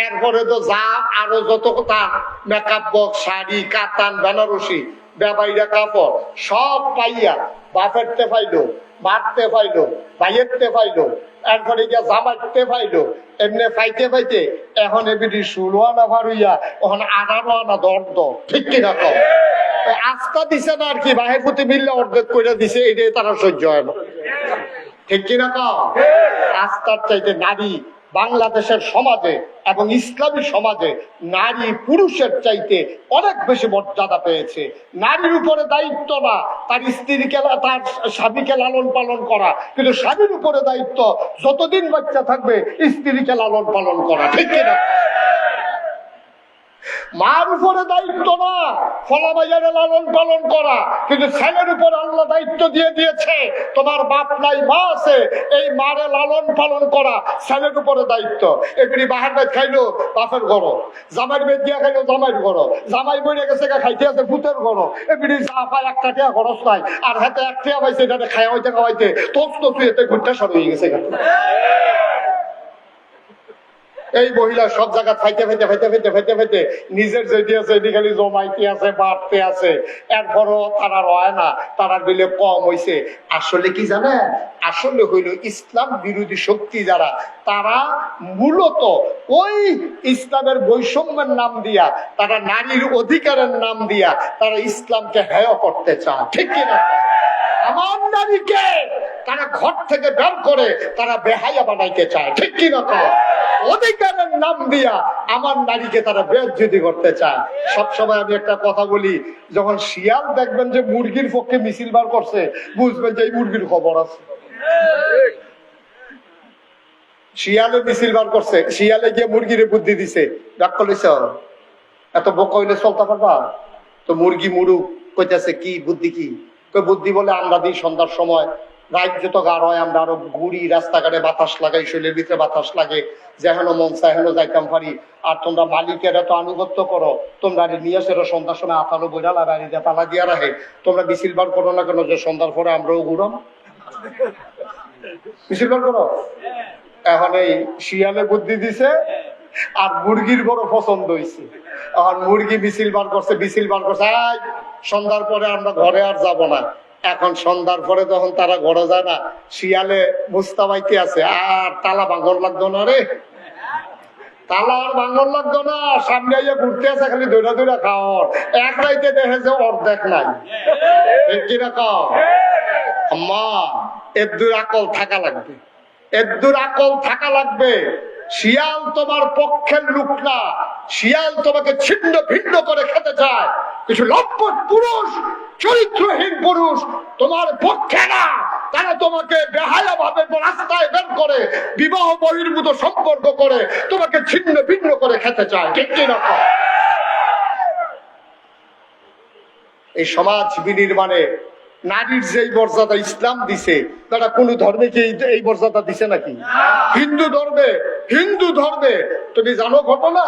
এরপরে তো যা আরো যত কথা মেকআপ বক্স, শাড়ি, কাতান, বেনারসি, বেবাইরা কাপড় সব পাইয়া বাপেরতে পাইলো, মারতে পাইলো, ভাইয়েরতে পাইলো, এরপরে গিয়া জামাইতে পাইলো। এমনি পাইতে পাইতে এখন এবিডি 16 আনা ভার হইয়া এখন 18 আনা দর্দ, ঠিক কিনা কম? আস্থা দিছে না আর কি, বাহের প্রতি মিললে অর্ধেক করে দিছে, এটাই তারা সহ্য হয় না, ঠিক কিনা কম? আস্থার চাইতে নারী বাংলাদেশের সমাজে এবং ইসলামী সমাজে নারী পুরুষের চাইতে অনেক বেশি মর্যাদা পেয়েছে। নারীর উপরে দায়িত্ব না তার স্ত্রীকে, তার স্বামীকে লালন পালন করা, কিন্তু স্বামীর উপরে দায়িত্ব যতদিন বাচ্চা থাকবে স্ত্রীকে লালন পালন করা, ঠিক কিনা? মার উপরে দায়িত্ব না ফলাবাজারে লালন পালন করা, কিন্তু ছেলের উপর আল্লাহ দায়িত্ব দিয়ে দিয়েছে, তোমার বাপ নাই মা আছে, এই মারে লালন পালন করা ছেলের উপরে দায়িত্ব। এমনি বাহার বেদ খাইলো বাপের ঘর, জামাইর বেদ দিয়া খাইলো জামাইর ঘর, জামাই বইরে গেছে খাইতে আছে ভূতের ঘর, এমনি যা পায় 1 টাকা খরচ নাই, আর হাতে 1 টাকা পাইছে এটাতে খাওয়াইতে খাওয়াইতে তোর তো তুই এতে ঘুরতে সর হয়ে গেছে। এই মহিলা সব জায়গা ফাইতে ফাইতে ফাইতে ফাইতে ফাইতে ফাইতে নিজের যেটি আছে এটি খালি জমাইতে আছে, বাড়তে আছে, এরপরও তারা রয় না, তারা বিলে কম হইছে। আসলে কি জানেন, আসলে হইল ইসলাম বিরোধী শক্তি যারা, তারা মূলত ওই ইসলামের বৈষম্যের নাম দিয়া, তারা নারীর অধিকারের নাম দিয়া তারা ইসলামকে হেয় করতে চায়, ঠিক কিনা? আমার নারীকে তারা ঘর থেকে বের করে তারা বেহায়া বানাইতে চায়, ঠিক কিনা? অধিকারের নাম দিয়া আমার নারীকে তারা বেজ্জতি করতে চায়। সবসময় আমি একটা কথা বলি, যখন শিয়াল দেখবেন যে মুরগির পক্ষে মিছিল বার করছে, বুঝবেন যে এই মুরগির খবর আছে। শিয়ালে মিছিল বার করছে, শিয়ালে গিয়ে মুরগিরে বুদ্ধি দিছে, ডাক্তার লইছ এত বোকা হইলে চলতে পারবা? তো মুরগি মুরুক কইতেছে কি বুদ্ধি, কি বুদ্ধি? বলে আমরা দিই সন্ধ্যার সময় রাত যত গাঢ় হয় আমরা আরো ঘুরি, রাস্তাঘাটে বাতাস লাগাই, শরীরের ভিতরে বাতাস লাগে, যেহেন মন চায় হেন যাইতাম পারি। আর তোমরা মালিকেরা তো আনুগত্য করো, তোমরা নিয়ে আসে সন্ধ্যার সময় আতালো বইরালা বাড়িতে তালা দিয়া রাখে, তোমরা মিছিল বার করো না কেন যে সন্ধ্যার পরে আমরাও ঘুরাম? মিছিল বার করো। এখন এই শিয়ালে বুদ্ধি দিছে আর মুরগির বড় পছন্দ হয়েছে, এখন মুরগি মিছিল বার করছে, মিছিল বার করছে, সন্ধ্যার পরে আমরা ঘরে আর যাব না। এখন সন্ধ্যার পরে যখন তারা ঘরে যায় না, শিয়ালে মুস্তাবাইতে আছে, আর তালা ভাঙর লাগতো না রে, তালা আর ভাঙর লাগতো না, সামনে আইয়া ঘুরতে আছে খালি দৈরা দৈরা খাওয়ার, এক রাইতে দেখে যে অর্ধেক নাই, কিরকম? আম্মা এর আকল থাকা লাগবে, এর আকল থাকা লাগবে। শিয়াল তোমার পক্ষের লোক না, শিয়াল তোমাকে ছিন্ন ভিন্ন করে খেতে চায়। কিছু লম্পট পুরুষ, চরিত্রহীন পুরুষ তোমার পক্ষে না, তারা তোমাকে বেহায়া ভাবে রাস্তায় বের করে বিবাহ বহির্ভূত সম্পর্ক করে তোমাকে ছিন্ন ভিন্ন করে খেতে চায়, ঠিক কিনা? এই সমাজ বিনির্মাণে নারীর যে মর্যাদা ইসলাম দিছে, তারা কোন ধর্মে কি এই মর্যাদা দিছে নাকি? হিন্দু ধর্মে, হিন্দু ধর্মে তুমি জানো ঘটনা,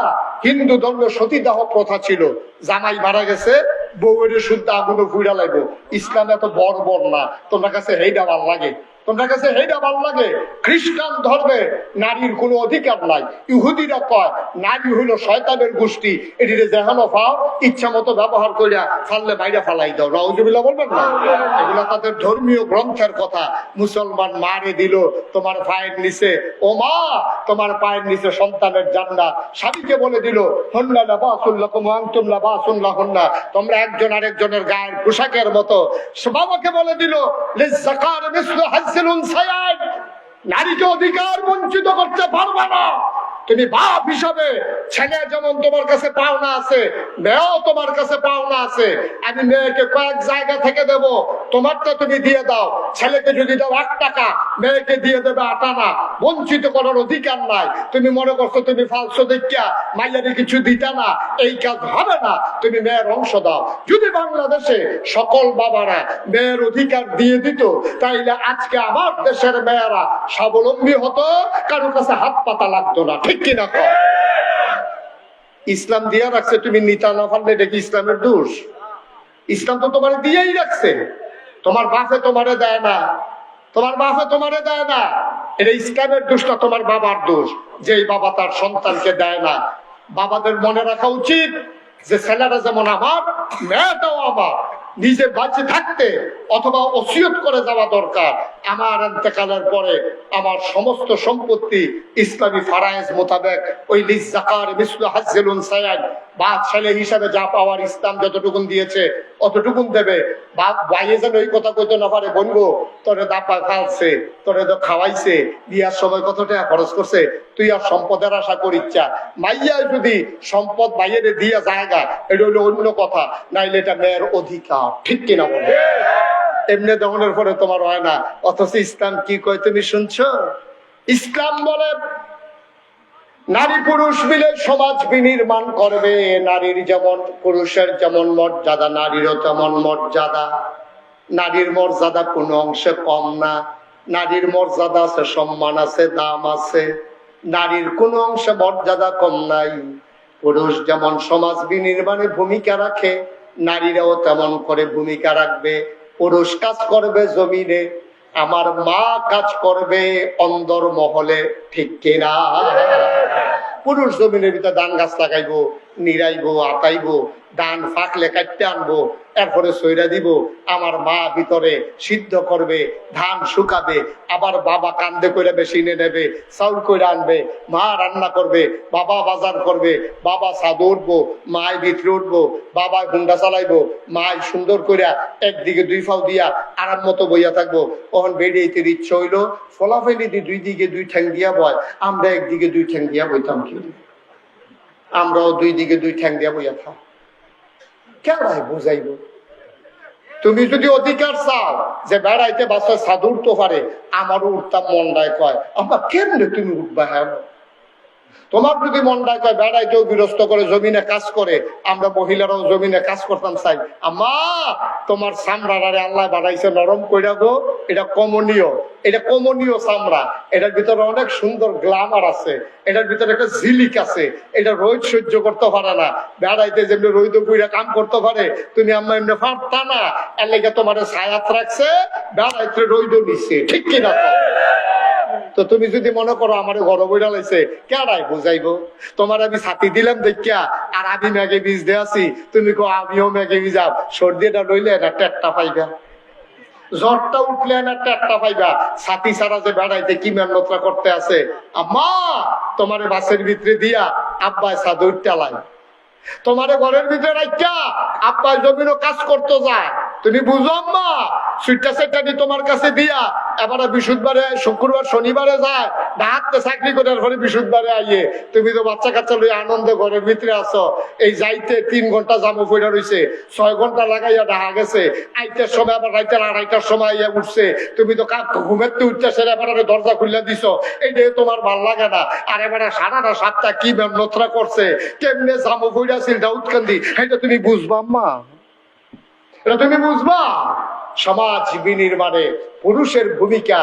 হিন্দু ধর্মে সতীদাহ প্রথা ছিল, জামাই মারা গেছে বউয়ের শুদ্ধ আগুনে ফুইরা লাগবে। ইসলাম এত বর্বর না, তোমার কাছে হেইটা ভাল লাগে, তোমরা কাছে হেইটা ভালো লাগে। খ্রিস্টান ধর্মে নারীর কোনো অধিকার নাই। ইহুদিরা কয় নারী হইল শয়তানের গোষ্ঠী, এটিতে যেখানে পাও ইচ্ছা মতো ব্যবহার করিয়া ফাললে বাইরে ফালাই দাও। নাউজুবিল্লাহ বলবেন না? এগুলা তাদের ধর্মীয় গ্রন্থের কথা। মুসলমান মারে দিল তোমার পায়ের নিচে, ও মা তোমার পায়ের নিচে সন্তানের জান্নাত। স্বামীকে বলে দিল হন্না লাবাসুল লাকুম ওয়া আনতুম লাবাসুন লাহুন্না, তোমরা একজন আরেকজনের গায়ের পোশাকের মতো। বাবাকে বলে দিল লিযাকার মিসলু হাজ্জিল উনসায়াইন, নারীকে অধিকার বঞ্চিত করতে পারবে না। তুমি বাপ হিসাবে ছেলে যেমন তোমার কাছে পাওনা আছে, মেয়েও তোমার কাছে পাওনা আছে। আমি মেয়েকে কয়েক জায়গা থেকে দেব, তোমারটা তুমি দিয়ে দাও। ছেলেকে যদি দাও 1 টাকা, মেয়েকে দিয়ে দেবে 8 আনা। বঞ্চিত করার অধিকার নাই। তুমি মনে করছো তুমি ফালসো দেখিয়া মাইয়ারে কিছু দিতা না, এই কাজ হবে না। তুমি মেয়ের অংশ দাও। যদি বাংলাদেশে সকল বাবারা মেয়ের অধিকার দিয়ে দিত, তাইলে আজকে আমার দেশের মেয়েরা স্বাবলম্বী হতো, কারো কাছে হাত পাতা লাগতো না। ঠিক কিনা? ইসলাম দিয়া রাখছে, তুমি নিতা না পারলে এটা কি ইসলামের দোষ? ইসলাম তো তোমার দিয়েই রাখছে। তোমার বাপে তোমারে দেয় না, তোমার বাপে তোমারে দেয় না। এটা ইসলামের দোষ না, তোমার বাবার দোষ। যেই বাবা তার সন্তানকে দেয় না। বাবাদের মনে রাখা উচিত যে ছেলেরা যেমন আমার, মেয়েটাও আমার। নিজে বাঁচে থাকতে অথবা ওসিয়ত করে যাওয়া দরকার, আমার ইন্তেকালের পরে আমার সমস্ত সম্পত্তি ইসলামী ফারায়েজ মোতাবেক ওই লিযাকার মিসলু হাজ্জিল উনসায়াইন, বা ছেলে হিসাবে যা পাওয়ার ইসলাম যতটুকুন দিয়েছে অতটুকুন দেবে। বাপ ভাইয়ে যেন ওই কথা কইতে না পারে, বলবো তোরে দাপা খাওয়াচ্ছে, তোরে তো খাওয়াইছে, বিয়ার সময় কত টাকা খরচ করছে, তুই আর সম্পদের আশা করিচ্ছা। মাইয়া যদি সম্পদ ভাইয়েরে দিয়ে জায়গা, এটা হলো অন্য কথা, নাইলে এটা মেয়ের অধিকার। ঠিক কিনা বলে? এমনি দমনের পরে তোমার হয় না। অথচ ইসলাম কি কয় তুমি শুনছো? ইসলাম বলে নারী পুরুষ মিলে সমাজ বিনির্মাণ করবে। নারীর যেমন পুরুষের যেমন মর্যাদা, নারীরও তেমন মর্যাদা। নারীর মর্যাদা কোনো অংশে কম না। নারীর মর্যাদা আছে, সম্মান আছে, দাম আছে। নারীর কোনো অংশে মর্যাদা কম নাই। পুরুষ যেমন সমাজ বিনির্মাণে ভূমিকা রাখে, নারীরাও তেমন করে ভূমিকা রাখবে। পুরুষ কাজ করবে জমিনে, আমার মা কাজ করবে অন্দর মহলে। ঠিক কিনা? পুরুষ জমিনের ভিতরে ধান গাছ লাগাইবো, নিরাইবো, আতাইবো, ধান ফাঁকলে কাটতে আনবো, এরপরে সইরা দিব। আমার মা ভিতরে সিদ্ধ করবে, ধান শুকাবে, আবার বাবা কান্দে করে মেশিনে নেবে, চাউল করে আনবে, মা রান্না করবে, বাবা বাজার করবে, বাবা ছাদে উঠবো, মায় ভিতরে উঠবো, বাবা হুন্ডা চালাইবো, মায় সুন্দর করে একদিকে 2 পাও দিয়া আরাম মতো বইয়া থাকবো। তখন বেরিয়েতে ইচ্ছা হইলো ফলাফেলি 2 দিকে 2 ঠ্যাং দিয়া বয়, আমরা একদিকে 2 ঠ্যাং দিয়া বইতাম। কি আমরাও 2 দিকে 2 ঠ্যাং দিয়া বইয়া থাক, কেরাই বুঝাইব? তুমি যদি অধিকার চাও যে বেড়াইতে বাসায় সাধু উঠতে পারে, আমারও উঠতাম মন্ডায় কয়, আমরা কেমনে তুমি উঠবা? হ্যাঁ, তোমার যদি মন্ডায় কয় বেড়াইতেও বিরস্ত করে, জমিনে কাজ করে, আমরা মহিলারাও জমিনে কাজ করতাম চাই। আম্মা তোমার চামড়ারে আল্লাহ বানাইছে নরম কইরা গো, এটা কমনীয়, এটা কমনীয় চামড়া, এটার ভিতরে অনেক সুন্দর গ্লামার আছে, এটার ভিতরে একটা ঝিলিক আছে, এটা রোদ সহ্য করতে পারে না। বেড়াইতে যেমনি রোদ কইরা কাম করতে পারে, তুমি আম্মা এমনি পারতা না, এর লেগে তোমার ছায়াত রাখছে, বেড়াইতে রোদ নিচ্ছে। ঠিক কিনা? তো তুমি যদি মনে করো আমার ঘর বইরা লাইছে, কেডাই বুঝাইবো? তোমার আমি ছাতি দিলাম দেখিয়া আর আমি ম্যাগে বীজ দিয়ে আছি, তুমি কো আমিও ম্যাগে বীজাব। সর্দিটা রইলে এটা টেট্টা পাইবা, জ্বরটা উঠলে না টেট্টা পাইবা। ছাতি ছাড়া যে বেড়াইতে কি মেহনতটা করতে আছে। আম্মা তোমার বাসের ভিতরে দিয়া আব্বাই ছাদ উঠতে, তোমার ঘরের ভিতরে রাখা আব্বা জমিনও কাজ করতে যায়, তুমি বুঝো আম্মা। সুইটটা সেটটা তোমার কাছে দিয়া এবারে বৃহস্পতিবারে, শুক্রবার, শনিবারে যায় ডাকতে চাকরি করে, এরপরে বৃহস্পতিবারে আইয়ে তুমি তো বাচ্চা কাচ্চা লই আনন্দে ঘরের ভিতরে আছো। এই যাইতে 3 ঘন্টা জামু পড়া রয়েছে, 6 ঘন্টা লাগাইয়া ঢাকা গেছে, আইটার সময় আবার রাইতের 2:30টার সময় ইয়া উঠছে, তুমি তো ঘুমেরতে উঠতে সেরে এবারে দরজা খুলে দিছো, এইটাই তোমার ভাল লাগে না। আর এবারে সারাটা সপ্তাহ কি মেহনতরা করছে, কেমনে জামু পড়া সিলটা উৎকান্দি, এটা তুমি বুঝবা আম্মা, এটা তুমি বুঝবা। সমাজ বিনির্মাণে পুরুষের ভূমিকা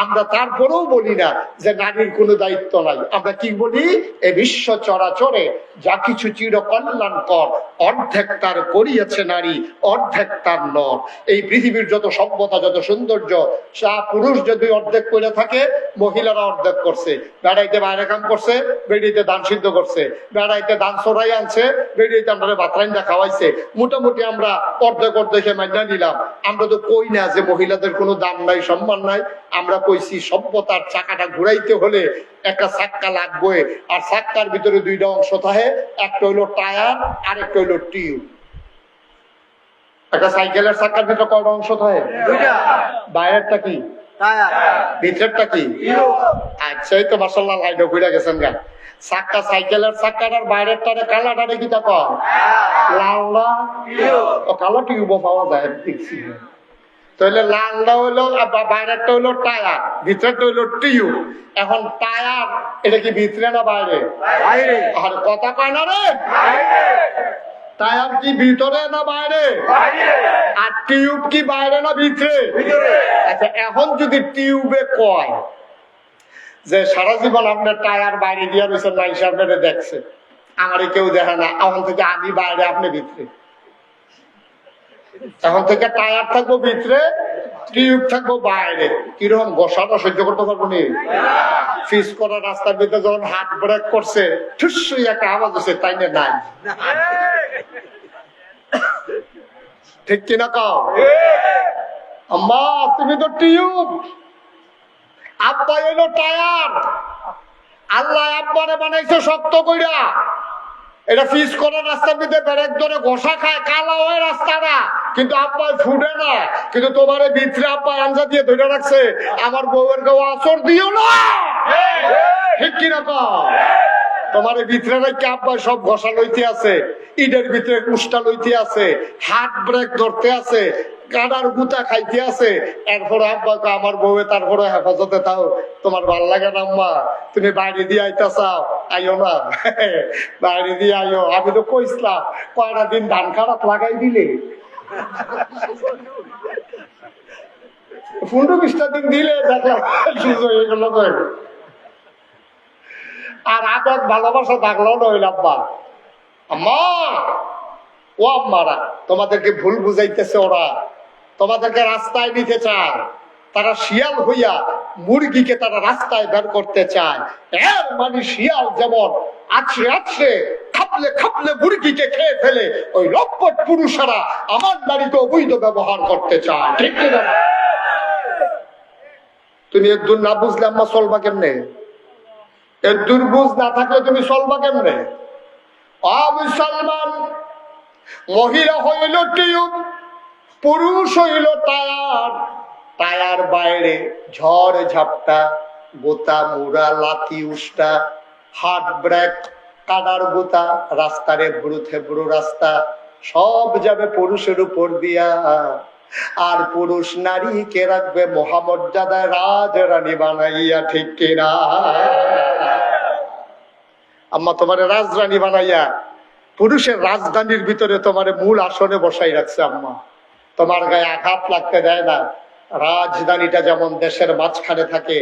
আমরা তারপরেও বলি না যে নারীর কোনো দায়িত্ব নাই। আমরা কি বলি, এই বিশ্ব চরাচরে যা কিছু চির কল্যাণকর অর্ধেক তার করিয়েছে নারী, অর্ধেক তার নর। এই পৃথিবীর যত সভ্যতা, যত সৌন্দর্য, যা পুরুষ যদি অর্ধেক করে থাকে, মহিলারা অর্ধেক করছে। বেড়াইতে বাইরে কাম করছে, বেড়িতে দান সিদ্ধ করছে, বেড়াইতে দান সরাই আনছে, বেড়িতে আমরা ভাতরাইন্দা খাওয়াইছে। মোটামুটি আমরা অর্ধেক অর্ধেকে মাইনা নিলাম। আমরা তো কই না যে মহিলাদের কোনো দাম নাই, সম্মান নাই। আমরা কইছি সভ্যতার চাকাটা ঘুরাইতে হলে একটা চাক্কা লাগবে, আর চাক্কার ভিতরে দুইটা অংশ থাকে, একটা হইলো টায়ার আর একটা হইলো টিউব। একটা সাইকেলের চাক্কার ভিতরে কয়টা অংশ থাকে? বাইরেরটা কি, ভিতরেরটা কি? আচ্ছা, এই তো মাশাআল্লাহ লাইনে ঘুরে গেছেন গা। চাক্কা, সাইকেলের চাক্কার আর বাইরেরটারে কালাটারে কি তা কয়? লালটা ও কালো টিউবও পাওয়া যায় দেখছি। তাহলে লালটা হইলো, বাইরেরটা হইলো টায়ার, ভিতরেরটা হইলো টিউব। এখন টায়ার এটা কি ভিতরে না বাইরে? আর কথা কয় না রে, টায়ার কি ভিতরে না বাইরে? আর টিউব কি বাইরে না ভিতরে? আচ্ছা, এখন যদি টিউবে কয় যে সারা জীবন আপনার টায়ার বাইরে দিয়ে রয়েছেন, না হিসাবে দেখছে, আমারে কেউ দেখে না, এখন থেকে আমি বাইরে, আপনি ভিতরে। এখন থেকে টায়ার থাকবো ভিতরে, টিউব থাকবো বাইরে। কিরকম গোসাটা সহ্য করতে পারবো নি? ফিস করা রাস্তার ভিতরে যখন হাত ব্রেক করছে, ঠুসই একটা আওয়াজ হচ্ছে, তাই না? নাই, ঠিক কিনা কও? আম্মা তুমি তো টিউব, আব্বা এলো টায়ার। আল্লাহ আব্বারে বানাইছে শক্ত কইরা, এটা ফিস করা রাস্তার ভিতরে ব্রেক ধরে ঘষা খায়, কালা হয় রাস্তাটা, কিন্তু আব্বা ফুটে না। কিন্তু তোমার ভিতরে আব্বা আঞ্জা দিয়ে ধরে রাখছে, আমার বউয়ের কেউ আসর দিও না, ঠিক কিনা কও? তোমার ভিতরে নাকি আব্বা সব ঘষা লইতে আছে, ইটের ভিতরে কুষ্টা লইতে আছে, হাত ব্রেক ধরতে আছে, কাটার গুতা খাইতে আছে। এরপরে আব্বা আমার বউয়ে তারপরে হেফাজতে তাও, তোমার ভাল লাগে না আম্মা, তুমি বাইরে দিয়ে আইতা চাও, আইও না, বাইরে দিয়ে আইও। আমি তো কইসলাম কয়টা দিন ধান খারাপ লাগাই দিলে, 15-20টা দিন দিলে দেখলাম সুযোগ হয়ে গেল। আর আবেগ ভালোবাসা থাকলেও নইল আব্বা। আম্মা, ও আম্মারা তোমাদেরকে ভুল বুঝাইতেছে, ওরা তোমাদেরকে রাস্তায় নিতে চায়। তারা শিয়াল হইয়া মুরগিকে তারা রাস্তায় বের করতে চায়। এর মানে শিয়াল যেমন আছড়ে আছড়ে খাপলে খাপলে মুরগিকে খেয়ে ফেলে, ওই লম্পট পুরুষেরা আমার নারীকে অবৈধ ব্যবহার করতে চায়, ঠিক কিনা? তুমি একদূর না বুঝলে আম্মা চলবা কেমনে? এর দুর্বুঝ না থাকলে তুমি চলবা কেমনে? মুসলমান, মহিলা হইল টিউব, পুরুষ হইল টায়ার। টায়ার বাইরে ঝড় ঝাপটা, গোতা মুড়া, লাথি উষ্টা, হাত ব্রেক, কাদার গোতা, রাস্তারে ভুরু থেবড়ু রাস্তা, সব যাবে পুরুষের উপর দিয়া। আর পুরুষ নারীকে রাখবে মহামর্যাদায় রাজরানী বানাইয়া, ঠিক কিনা? আম্মা তোমারে রাজরানী বানাইয়া পুরুষের রাজধানীর ভিতরে তোমারে মূল আসনে বসাই রাখছে আম্মা। তোমার গায়ে আঘাত লাগতে দেয় না। রাজধানীটা যেমন দেশের মাঝখানে থাকে,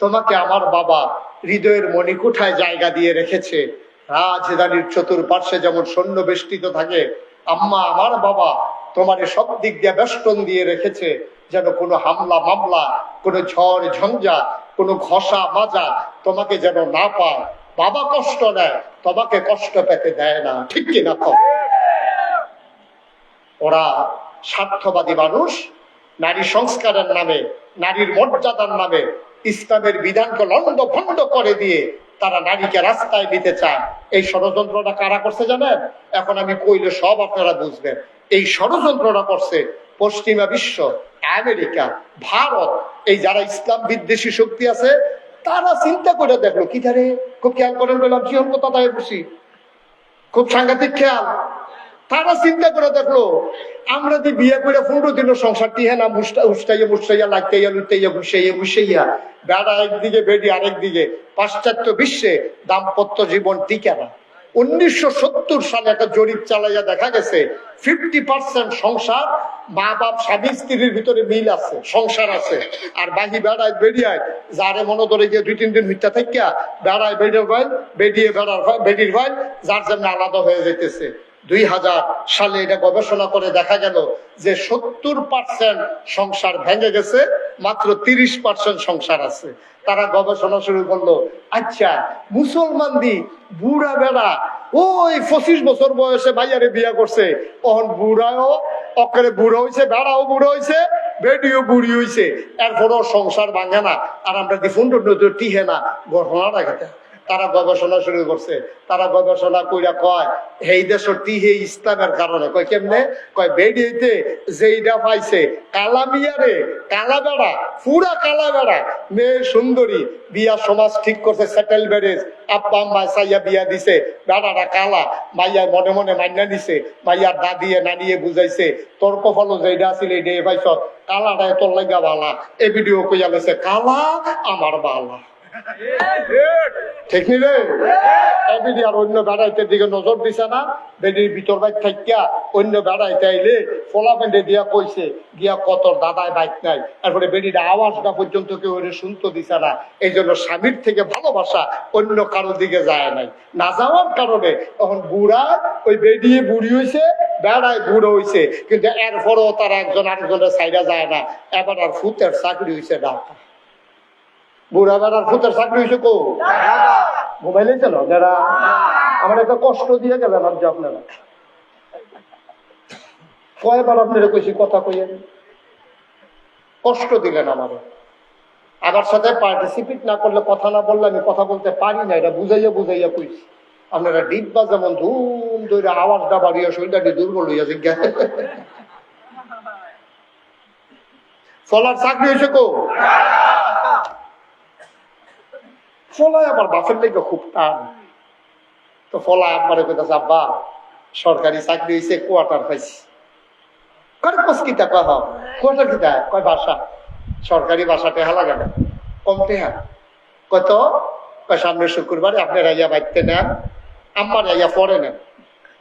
তোমাকে আমার বাবা হৃদয়ের মণিকুঠায় জায়গা দিয়ে রেখেছে। রাজধানীর চতুর্পার্শ্বে যেমন সৈন্য বেষ্টিত থাকে, আম্মা আমার বাবা তোমার সব দিক দিয়ে বেষ্টন দিয়ে রেখেছে, যেন কোনো হামলা মামলা, কোনো ঝড় ঝঞ্ঝা, কোনো ঘষা মাজা তোমাকে যেন না পায়। বাবা কষ্ট নেয়, তোমাকে কষ্ট পেতে দেয় না, ঠিক কিনা? ওরা স্বার্থবাদী মানুষ। নারী সংস্কারের নামে, নারীর মর্যাদার নামে ইসলামের বিধানকে লন্ড ভন্ড করে দিয়ে তারা নারীকে রাস্তায় নিতে চায়। এই ষড়যন্ত্রটা কারা করছে জানেন? এখন আমি কইলে সব আপনারা বুঝবেন। এই ষড়যন্ত্রটা করছে পশ্চিমা বিশ্ব, আমেরিকা, ভারত। এই যারা ইসলাম বিদ্বেষী শক্তি আছে, তারা চিন্তা করে দেখলো কি ধারে, খুব খেয়াল করেন, বললাম জীবন কথা তাই বসি, খুব সাংঘাতিক খেয়াল। তারা চিন্তা করে দেখলো আমরা যে বিয়ে করে 15 দিনের সংসার টিহে না উষ্টাইয়া মুষ্টাইয়া লাগতেইয়া লুটাইয়া ঘুষাইয়া ঘুষাইয়া, বেড়া একদিকে বেডি আরেকদিকে, পাশ্চাত্য বিশ্বে দাম্পত্য জীবন টিকে না। 1970 সালে একটা জরিপ চালাইয়া দেখা গেছে 50% সংসার, মা বাপ স্বামী স্ত্রীর ভিতরে মিল আছে, সংসার আছে। আর বাকি বেড়ায় বেরিয়ায় যারে মনে করে গিয়ে 2-3 দিন হইতে থাকিয়া বেড়ায় বেড়ে ভাই বেরিয়ে বেড়ির ভাই যার জন্য আলাদা হয়ে যেতেছে। 2000 সালে এটা গবেষণা করে দেখা গেল যে 70% সংসার ভেঙে গেছে, মাত্র 30% সংসার আছে। তারা গবেষণা শুরু করলো, আচ্ছা মুসলমান দি বুড়া বেড়া ওই 25 বছর বয়সে ভাইয়ারে বিয়া করছে, তখন বুড়াও অকরে বুড়ো হয়েছে, বেড়াও বুড়ো হয়েছে, বেডিও বুড়ি হয়েছে, এরপরও সংসার ভাঙে না। আর আমরা দিফুন্ড টিহে না, ঘটনাটা ঘটে। তারা গবেষণা শুরু করছে। তারা গবেষণা কইরা কয় এই দেশের টিহে ইসলামের কারণে। কয় কেমনে? কয় বেডিতে যেইটা পাইছে কালা মিয়ারে, কালা বেড়া, পুরা কালা বেড়া, মেয়ে সুন্দরী, বিয়া সমাজ ঠিক করছে, সেটেল ম্যারেজ, আব্বা আম্মা চাইয়া বিয়া দিছে, বেড়াটা কালা, মাইয়া মনে মনে মাইনা দিছে, মাইয়ার দাদিয়ে নানিয়ে বুঝাইছে তোর কপালও যেইটা আছিল এইটাই পাইছ, কালাটাই তোর লাগা বালা। এই ভিডিও কইয়া গেছে কালা আমার বালা। ঠিক নি রে? এবিডি আর অন্য বেড়াইতে দিকে নজর দিছে না, বেডির ভিতর বাইক থাকিয়া অন্য বেড়াইতে আইলে ফোলা পেন্ডে দিয়া কইছে গিয়া কতর দাদায় বাইক নাই, তারপরে বেডির আওয়াজটা পর্যন্ত কেউ শুনতে দিছে না। এই জন্য স্বামীর থেকে ভালোবাসা অন্য কারোর দিকে যায় নাই, না যাওয়ার কারণে তখন বুড়া ওই বেডিয়ে বুড়ি হয়েছে, বেড়ায় বুড়ো হয়েছে, কিন্তু এরপরও তারা একজন আরেকজনের সাইডা যায় না। এবার আর ফুতের চাকরি হয়েছে ঢাকা। বুড়া বেড়ার ফুতের চাকরি হয়েছে কো মোবাইলে ছিল যারা আমার একটা কষ্ট দিয়ে গেলেন। আর যে আপনারা কয়বার আপনারা কইছি কথা কইয়া কষ্ট দিলেন আমার। আমার সাথে পার্টিসিপেট না করলে, কথা না বললে আমি কথা বলতে পারি না, এটা বুঝাইয়া বুঝাইয়া কইছি। আপনারা ডিব্বা যেমন ধুম ধরে আওয়াজটা বাড়িয়া শরীরটা দুর্বল হইয়া জিজ্ঞা। ফলার চাকরি হয়েছে কো? ফলায় আমার বাপের লেগে খুব টান। তো ফলায় আপনারে কইতাছে আব্বা সরকারি চাকরি হয়েছে, কোয়ার্টার পাইছি। কিতা কয় কোয়ার্টার কিতা? কয় বাসা, সরকারি বাসা টেহা লাগে না, কম টেহা। কত? কয় সামনে শুক্রবারে আপনার আইয়া বাইতে নেন, আমার আইয়া পরে নেন,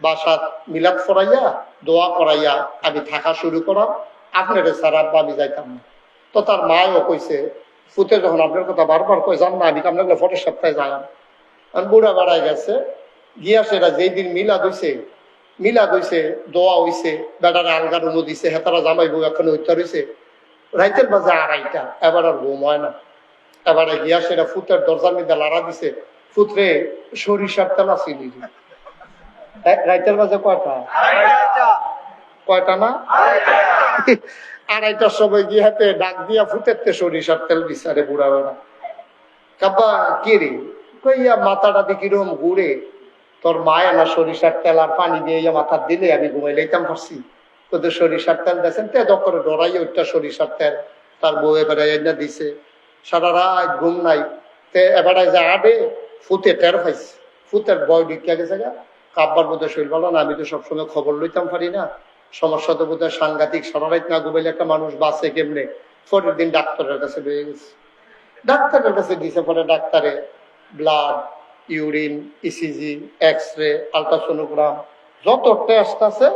বাসা মিলাদ ফরাইয়া দোয়া করাইয়া আমি থাকা শুরু করাম, আপনার ছাড়া আব্বা আমি যাইতাম না। তো তার মাও কইছে ফুতে যখন আপনার কথা বারবার কই যান না, আমি আপনার ফটের সপ্তাহে যাইলাম। বুড়া বাড়াই গেছে গিয়া সেটা যেই দিন মিলাদ হইছে দোয়া হইছে, বেটারে আলগা রুমো দিছে, হেতারা জামাই বউ এখন হইতে রয়েছে রাইতের বাজে 2:30। এবার আর ঘুম হয় না। এবারে গিয়া সেটা ফুতের দরজার মধ্যে লাড়া দিছে, ফুতরে সরিষার তেল আছিল। রাইতের বাজে কয়টা না 2:30টার সময় গিয়ে হাতে ডাক দিয়া ফুটেতে সরিষার তেল বিচারে বুড়া বেড়া। কাব্বা কি রে? কইয়া মাথাটা দিয়ে কিরম ঘুরে, তোর মায় না সরিষার তেল আর পানি দিয়ে মাথা দিলে আমি ঘুমাই লাইতাম পারছি। তোদের সরিষার তেল দিয়েছেন তে দক্করে ডরাইয়া ওইটা সরিষার তেল তার বউ এবারে এনে দিছে। সারা রাত ঘুম নাই। তে এবারে যা আবে ফুতে টের পাইছে, ফুতের বয় ঢিকা গেছে গা। কাব্বার বোধহয় শরীর ভালো না, আমি তো সবসময় খবর লইতাম পারি না, সমস্যা তো বোধহয় সাংঘাতিক। সারা রাত না ঘুমাইলে একটা মানুষ বাঁচে কেমনে? পরের দিন ডাক্তারের কাছে লয়ে গেছে, ডাক্তারের কাছে দিছে। পরে ডাক্তারে blood, urine, ECG, x-ray, ultrasonogram যত টেস্ট আছে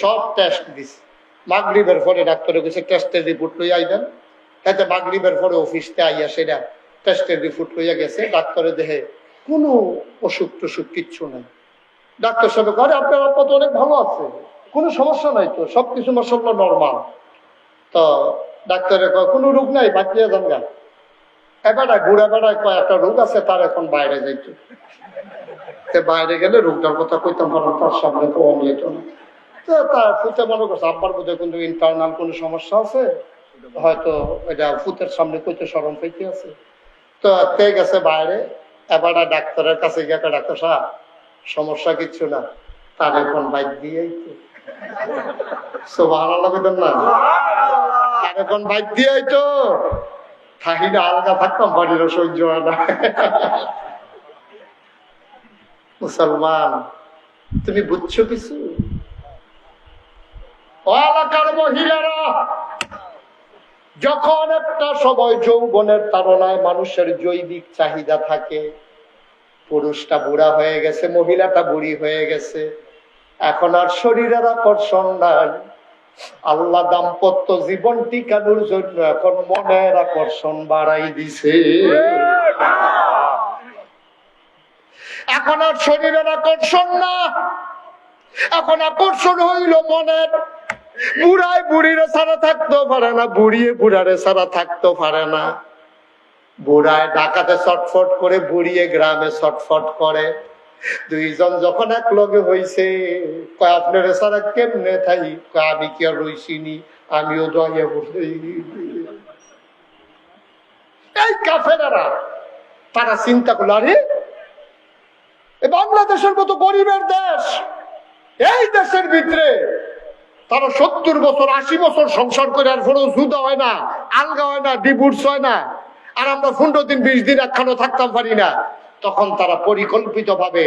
সব টেস্ট দিছে। মাগরিবের পরে ডাক্তারে গেছে টেস্টের রিপোর্ট লইয়া আইবেন। এতে মাগরিবের পরে অফিসতে আইয়া সেটা টেস্টের রিপোর্ট লইয়া গেছে। ডাক্তারে দেখে কোনো অসুখ টসুখ কিচ্ছু নাই। ডাক্তার সাহেব ঘরে আপনার আপাতত অনেক ভালো আছে, কোনো সমস্যা নাই তো, সবকিছু মাশাআল্লাহ নরমাল। তো ডাক্তারে কয় কোনো রোগ নাই, বাঁচিয়ে যান গা। এবারে বুড়া বেড়ায় কয় একটা রোগ আছে, তার এখন বাইরে যাইত। বাইরে গেলে রোগটার কথা কইতাম পারলাম, তার সামনে তো অমলিত না। তো তার ফুতে মনে করছে আব্বার বোধহয় কিন্তু ইন্টারনাল কোনো সমস্যা আছে, হয়তো এটা ফুতের সামনে কইতে শরম পাইতে আছে। তো তে গেছে বাইরে। এবারে ডাক্তারের কাছে গিয়ে ডাক্তার সাহেব সমস্যা কিচ্ছু না, তার এখন বাইক দিয়েই তো সুবহানাল্লাহ বলেন না, তার এখন বাইক দিয়েই তো থাকিনা আলগা থাকতাম বাড়িরও সহ্য হয় না। মুসলমান তুমি বুঝছো কিছু? এলাকার মহিলারা যখন একটা সময় যৌবনের তাড়নায় মানুষের জৈবিক চাহিদা থাকে, পুরুষটা বুড়া হয়ে গেছে, মহিলাটা বুড়ি হয়ে গেছে, এখন আর শরীরের আকর্ষণ নাই। আল্লাহ দাম্পত্য জীবন টিকানোর জন্য এখন মনের আকর্ষণ বাড়াই দিছে। এখন আর শরীরের আকর্ষণ না, এখন আকর্ষণ হইল মনের। বুড়ায় বুড়িরে ছাড়া থাকতেও পারে না, বুড়িয়ে বুড়ারে ছাড়া থাকতেও পারে না। বুড়ায় ঢাকাতে ছটফট করে, বুড়িয়ে গ্রামে ছটফট করে। দুইজন যখন এক লগে হইছে, কয় আপনার ছাড়া কেমনে থাই? কয় আমি কি আর রইছিনি, আমিও দয়া বলি। এই কাফেরেরা তারা চিন্তা করলো, আরে বাংলাদেশের মতো গরিবের দেশ, এই দেশের ভিতরে তারা 70 বছর 80 বছর সংসার করে আর ফোরও জুদা হয় না, আলগা হয় না, ডিভোর্স হয় না, আর আমরা 15 দিন 20 দিন একখানো থাকতাম পারি না। তখন তারা পরিকল্পিত ভাবে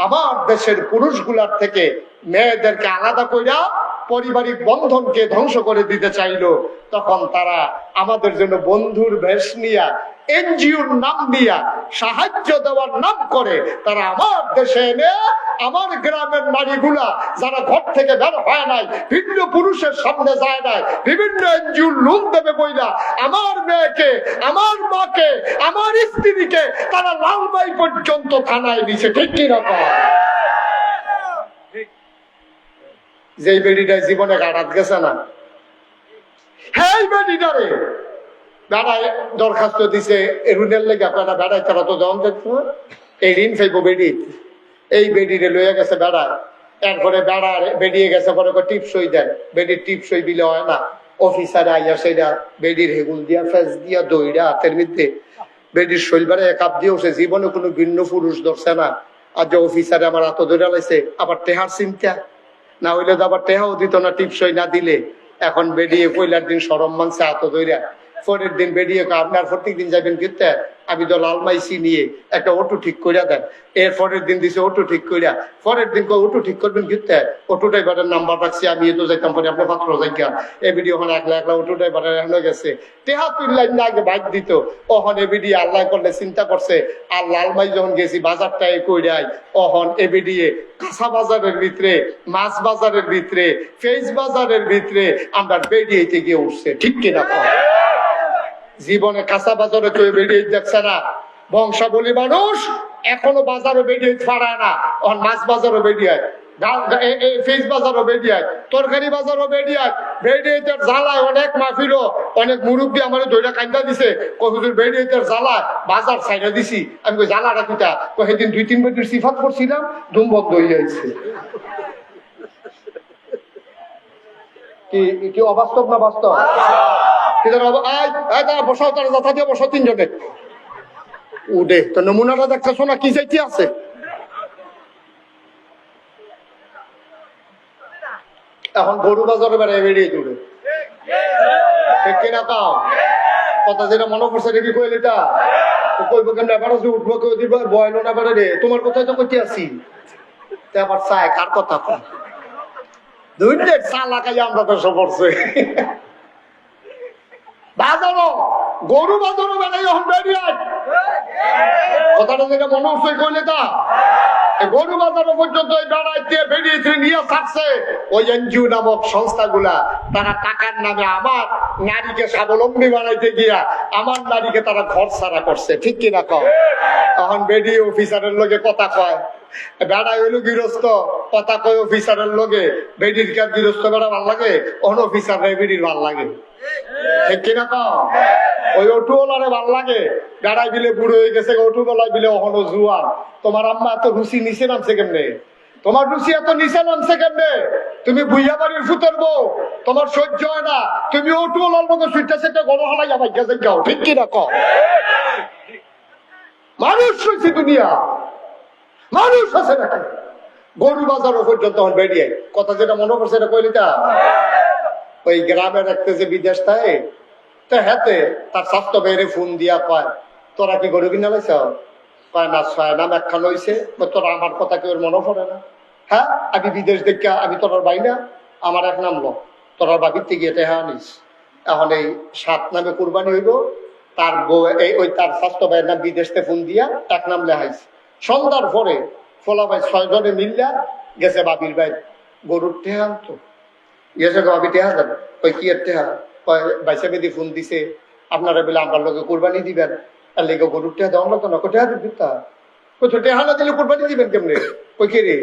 আমার দেশের পুরুষগুলার থেকে মেয়েদেরকে আলাদা কইরা পারিবারিক বন্ধনকে ধ্বংস করে দিতে চাইলো। তখন তারা আমাদের জন্য বন্ধুর বেশ নিয়া, এনজিওর নাম দিয়া, সাহায্য দেওয়ার নাম করে তারা আমার দেশে এনে আমার গ্রামের নারীগুলা যারা ঘর থেকে বের হয় নাই, ভিন্ন পুরুষের সামনে যায় নাই, বিভিন্ন এনজিওর লোন দেবে বইলা আমার মেয়েকে, আমার মাকে, আমার স্ত্রীকে তারা লালবাই পর্যন্ত থানায় দিছে। ঠিক কি রকম? যে বেডিটা জীবনে কাটাত গেছে না, হ্যাঁ বেডিটারে বেড়ায় দরখাস্ত দিছে ঋণের লেগে, আপনারা বেড়ায় তারা তো জন দেখতো এই ঋণ ফেলব বেডি, এই বেডিরে লইয়া গেছে বেড়ায়। এরপরে বেড়ার বেরিয়ে গেছে, পরে টিপসই দেন, বেডির টিপসই দিলে হয় না। অফিসারে আইয়া সেটা বেডির হেগুল দিয়া ফেস দিয়া দইরা হাতের মধ্যে বেডির শৈলবারে এক আপ দিয়ে উঠে, জীবনে কোনো ভিন্ন পুরুষ ধরছে না। আর যে অফিসারে আমার হাত ধরে লাইছে, আবার টেহার চিন্তা না হইলে তো আবার টেহাও দিত না টিপসই না দিলে। এখন বেরিয়ে পয়লার দিন সরম মানছে হাত ধইরা, পরের দিন বেরিয়ে আপনার প্রত্যেক দিন যাবেন কিনতে, আমি তো লালমাইসি নিয়ে একটা অটো ঠিক করিয়া দেন। এর পরের দিন দিছে অটো ঠিক করিয়া, পরের দিন অটো ঠিক করবেন কিনতে, অটো ড্রাইভারের নাম্বার রাখছি আমি, তো যাইতাম পরে আপনার পাত্র যাইতাম। এ ভিডিও ওখানে একলা একলা অটো ড্রাইভারের এখানে গেছে, টেহা তুললাই না আগে বাইক দিত। ওহন এ ভিডিও আল্লাহ করলে চিন্তা করছে, আর লালমাই যখন গেছি বাজারটাই কইরাই, ওহন এ ভিডিও কাঁচা বাজারের ভিতরে, মাছ বাজারের ভিতরে, ফেজ বাজারের ভিতরে আমরা বেরিয়েতে গিয়ে উঠছে। ঠিক কিনা? জীবনে কাঁচা বাজারে কেউ বেরিয়ে দেখছে না। বংশাবলী মানুষ এখনো বাজারও বেরিয়ে পারায় না, মাছ বাজারও বেরিয়ে, ফেস বাজারও বেরিয়ে, তরকারি বাজারও বেরিয়ে, বেরিয়ে জ্বালায় অনেক মাহফিল, অনেক মুরব্বী আমার দইটা কান্দা দিছে, হুজুর বেরিয়ে জ্বালায় বাজার ছাইড়া দিছি। আমি কই জ্বালাটা কিটা? সেদিন 2-3 বেটির সিফাত করছিলাম, ধুম বন্ধ হয়ে যাচ্ছে। কি অবাস্তব না বাস্তব? বসাও, তারা যথা দিয়ে বসাও, 3 জনে উঠে তো নমুনাটা দেখতেছো না কি চাইতে আছে। এখন গরু বাজারে বেড়ায় বেরিয়ে চলে কিনা কাও কথা যেটা মনে করছে রেখে কইল, এটা কইব কেন এবারে উঠবো, কেউ দিব বয়লো না বেড়ে রে, তোমার কথাই তো কইতে আসি। আবার চায় কার কথা কম দুই চা লাগাই আমরা তো সব করছে বাজারও গরু বাজারও বেড়াই এখন বেরিয়ে কথাটা যেটা মনে হচ্ছে কইলে তা গরু বাজারও পর্যন্ত বেড়াইতে বেরিয়েছে নিয়ে থাকছে ওই এনজিও নামক সংস্থাগুলা। তারা টাকার নামে আমার নারীকে স্বাবলম্বী বানাইতে গিয়া আমার নারীকে তারা ঘর ছাড়া করছে। ঠিক কিনা কম? তখন বেরিয়ে অফিসারের লগে কথা কয়, বেড়াই হইলো গৃহস্থ, কথা কয় অফিসারের লগে, বেডির কার গৃহস্থ বেড়া ভাল লাগে, অন অফিসার বেডির ভাল লাগে। ঠিক কিনা কম? ওই অটুওয়ালারে ভাল লাগে, বেড়াই বিলে বুড়ো হয়ে গেছে, অটুওয়ালা বিলে অহনো জুয়ান। তোমার আম্মা এত রুচি নিচে নামছে কেমনে? তোমার রুচি এত নিচে নামছে কেমনে? তুমি বুইয়া বাড়ির ফুতের বউ, তোমার সহ্য হয় না, তুমি অটুওয়ালার মতো সুইটা সেটা গণ হালাই যাবাই গেছে গাও। ঠিক কিনা কম? মানুষ হয়েছে দুনিয়া, মানুষ আছে নাকি? গরু বাজারও পর্যন্ত বেরিয়ে কথা যেটা মনে করছে এটা কইলিটা ওই গ্রামে রাখতে যে বিদেশ থাকে তো হাতে তার স্বাস্থ্য বেড়ে ফোন দিয়া কয়, তোরা কি গরু কিনা লাইছ? কয় না, 6 নাম একখান হয়েছে। তোরা আমার কথা কেউ মনে পড়ে না? হ্যাঁ, আমি বিদেশ দেখা, আমি তোর বাই না, আমার 1 নাম লো, তোর বাবির থেকে এটা হ্যাঁ নিস। এখন এই 7 নামে কুরবানি হইব, তার বউ ওই তার স্বাস্থ্য ভাইয়ের নাম বিদেশতে ফোন দিয়া 1 নাম লেহাইছে। সন্ধ্যার পরে ফোলা ভাই 6 জনে মিললা গেছে বাবির ভাই গরুর টেহা আনতো, গেছে বাবি টেহা দেন, ওই কি এর টেহা, বাইসা বেদি ফোন দিছে আপনারা বলে আমার লোকে কোরবানি দিবেন, আর লেগে গরুর টেহা দেওয়া লাগতো না, টেহা দিন দিতা, কোথাও টেহা না দিলে কোরবানি দিবেন কেমনে, ওই কে রে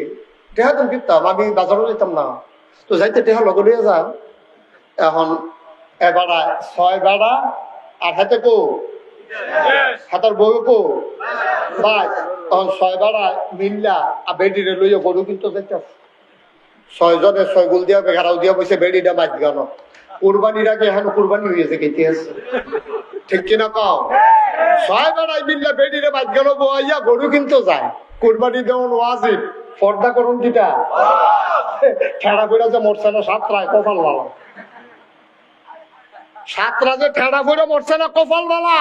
টেহা দিন দিতাম, আমি বাজারও যেতাম না, তো যাইতে টেহা লগে নিয়ে যান। এখন এবারা 6 বেড়া আর হাতে কো হাতার বউ কো বাস, তখন 6 বেড়া মিল্লা আর বেডিরে লইয়া গরু কিন্তু যাইতে 6 জনে 6 গুল দিয়া বেগারাও দিয়া বসে বেডিটা মাছ গান কোরবানির আগে এখন কোরবানি হয়েছে কেটে আছে, ঠিক কিনা কও? 6 বেড়াই মিল্লা বেডিরে মাছ গান বইয়া গরু কিন্তু যায়, কোরবানি দেওয়ান ওয়াজিব, পর্দা করুন কিটা ঠেড়া করে যে মরছে না 7 রায় কপাল বালা, 7 রাজে ঠেড়া করে মরছে না কপাল বালা।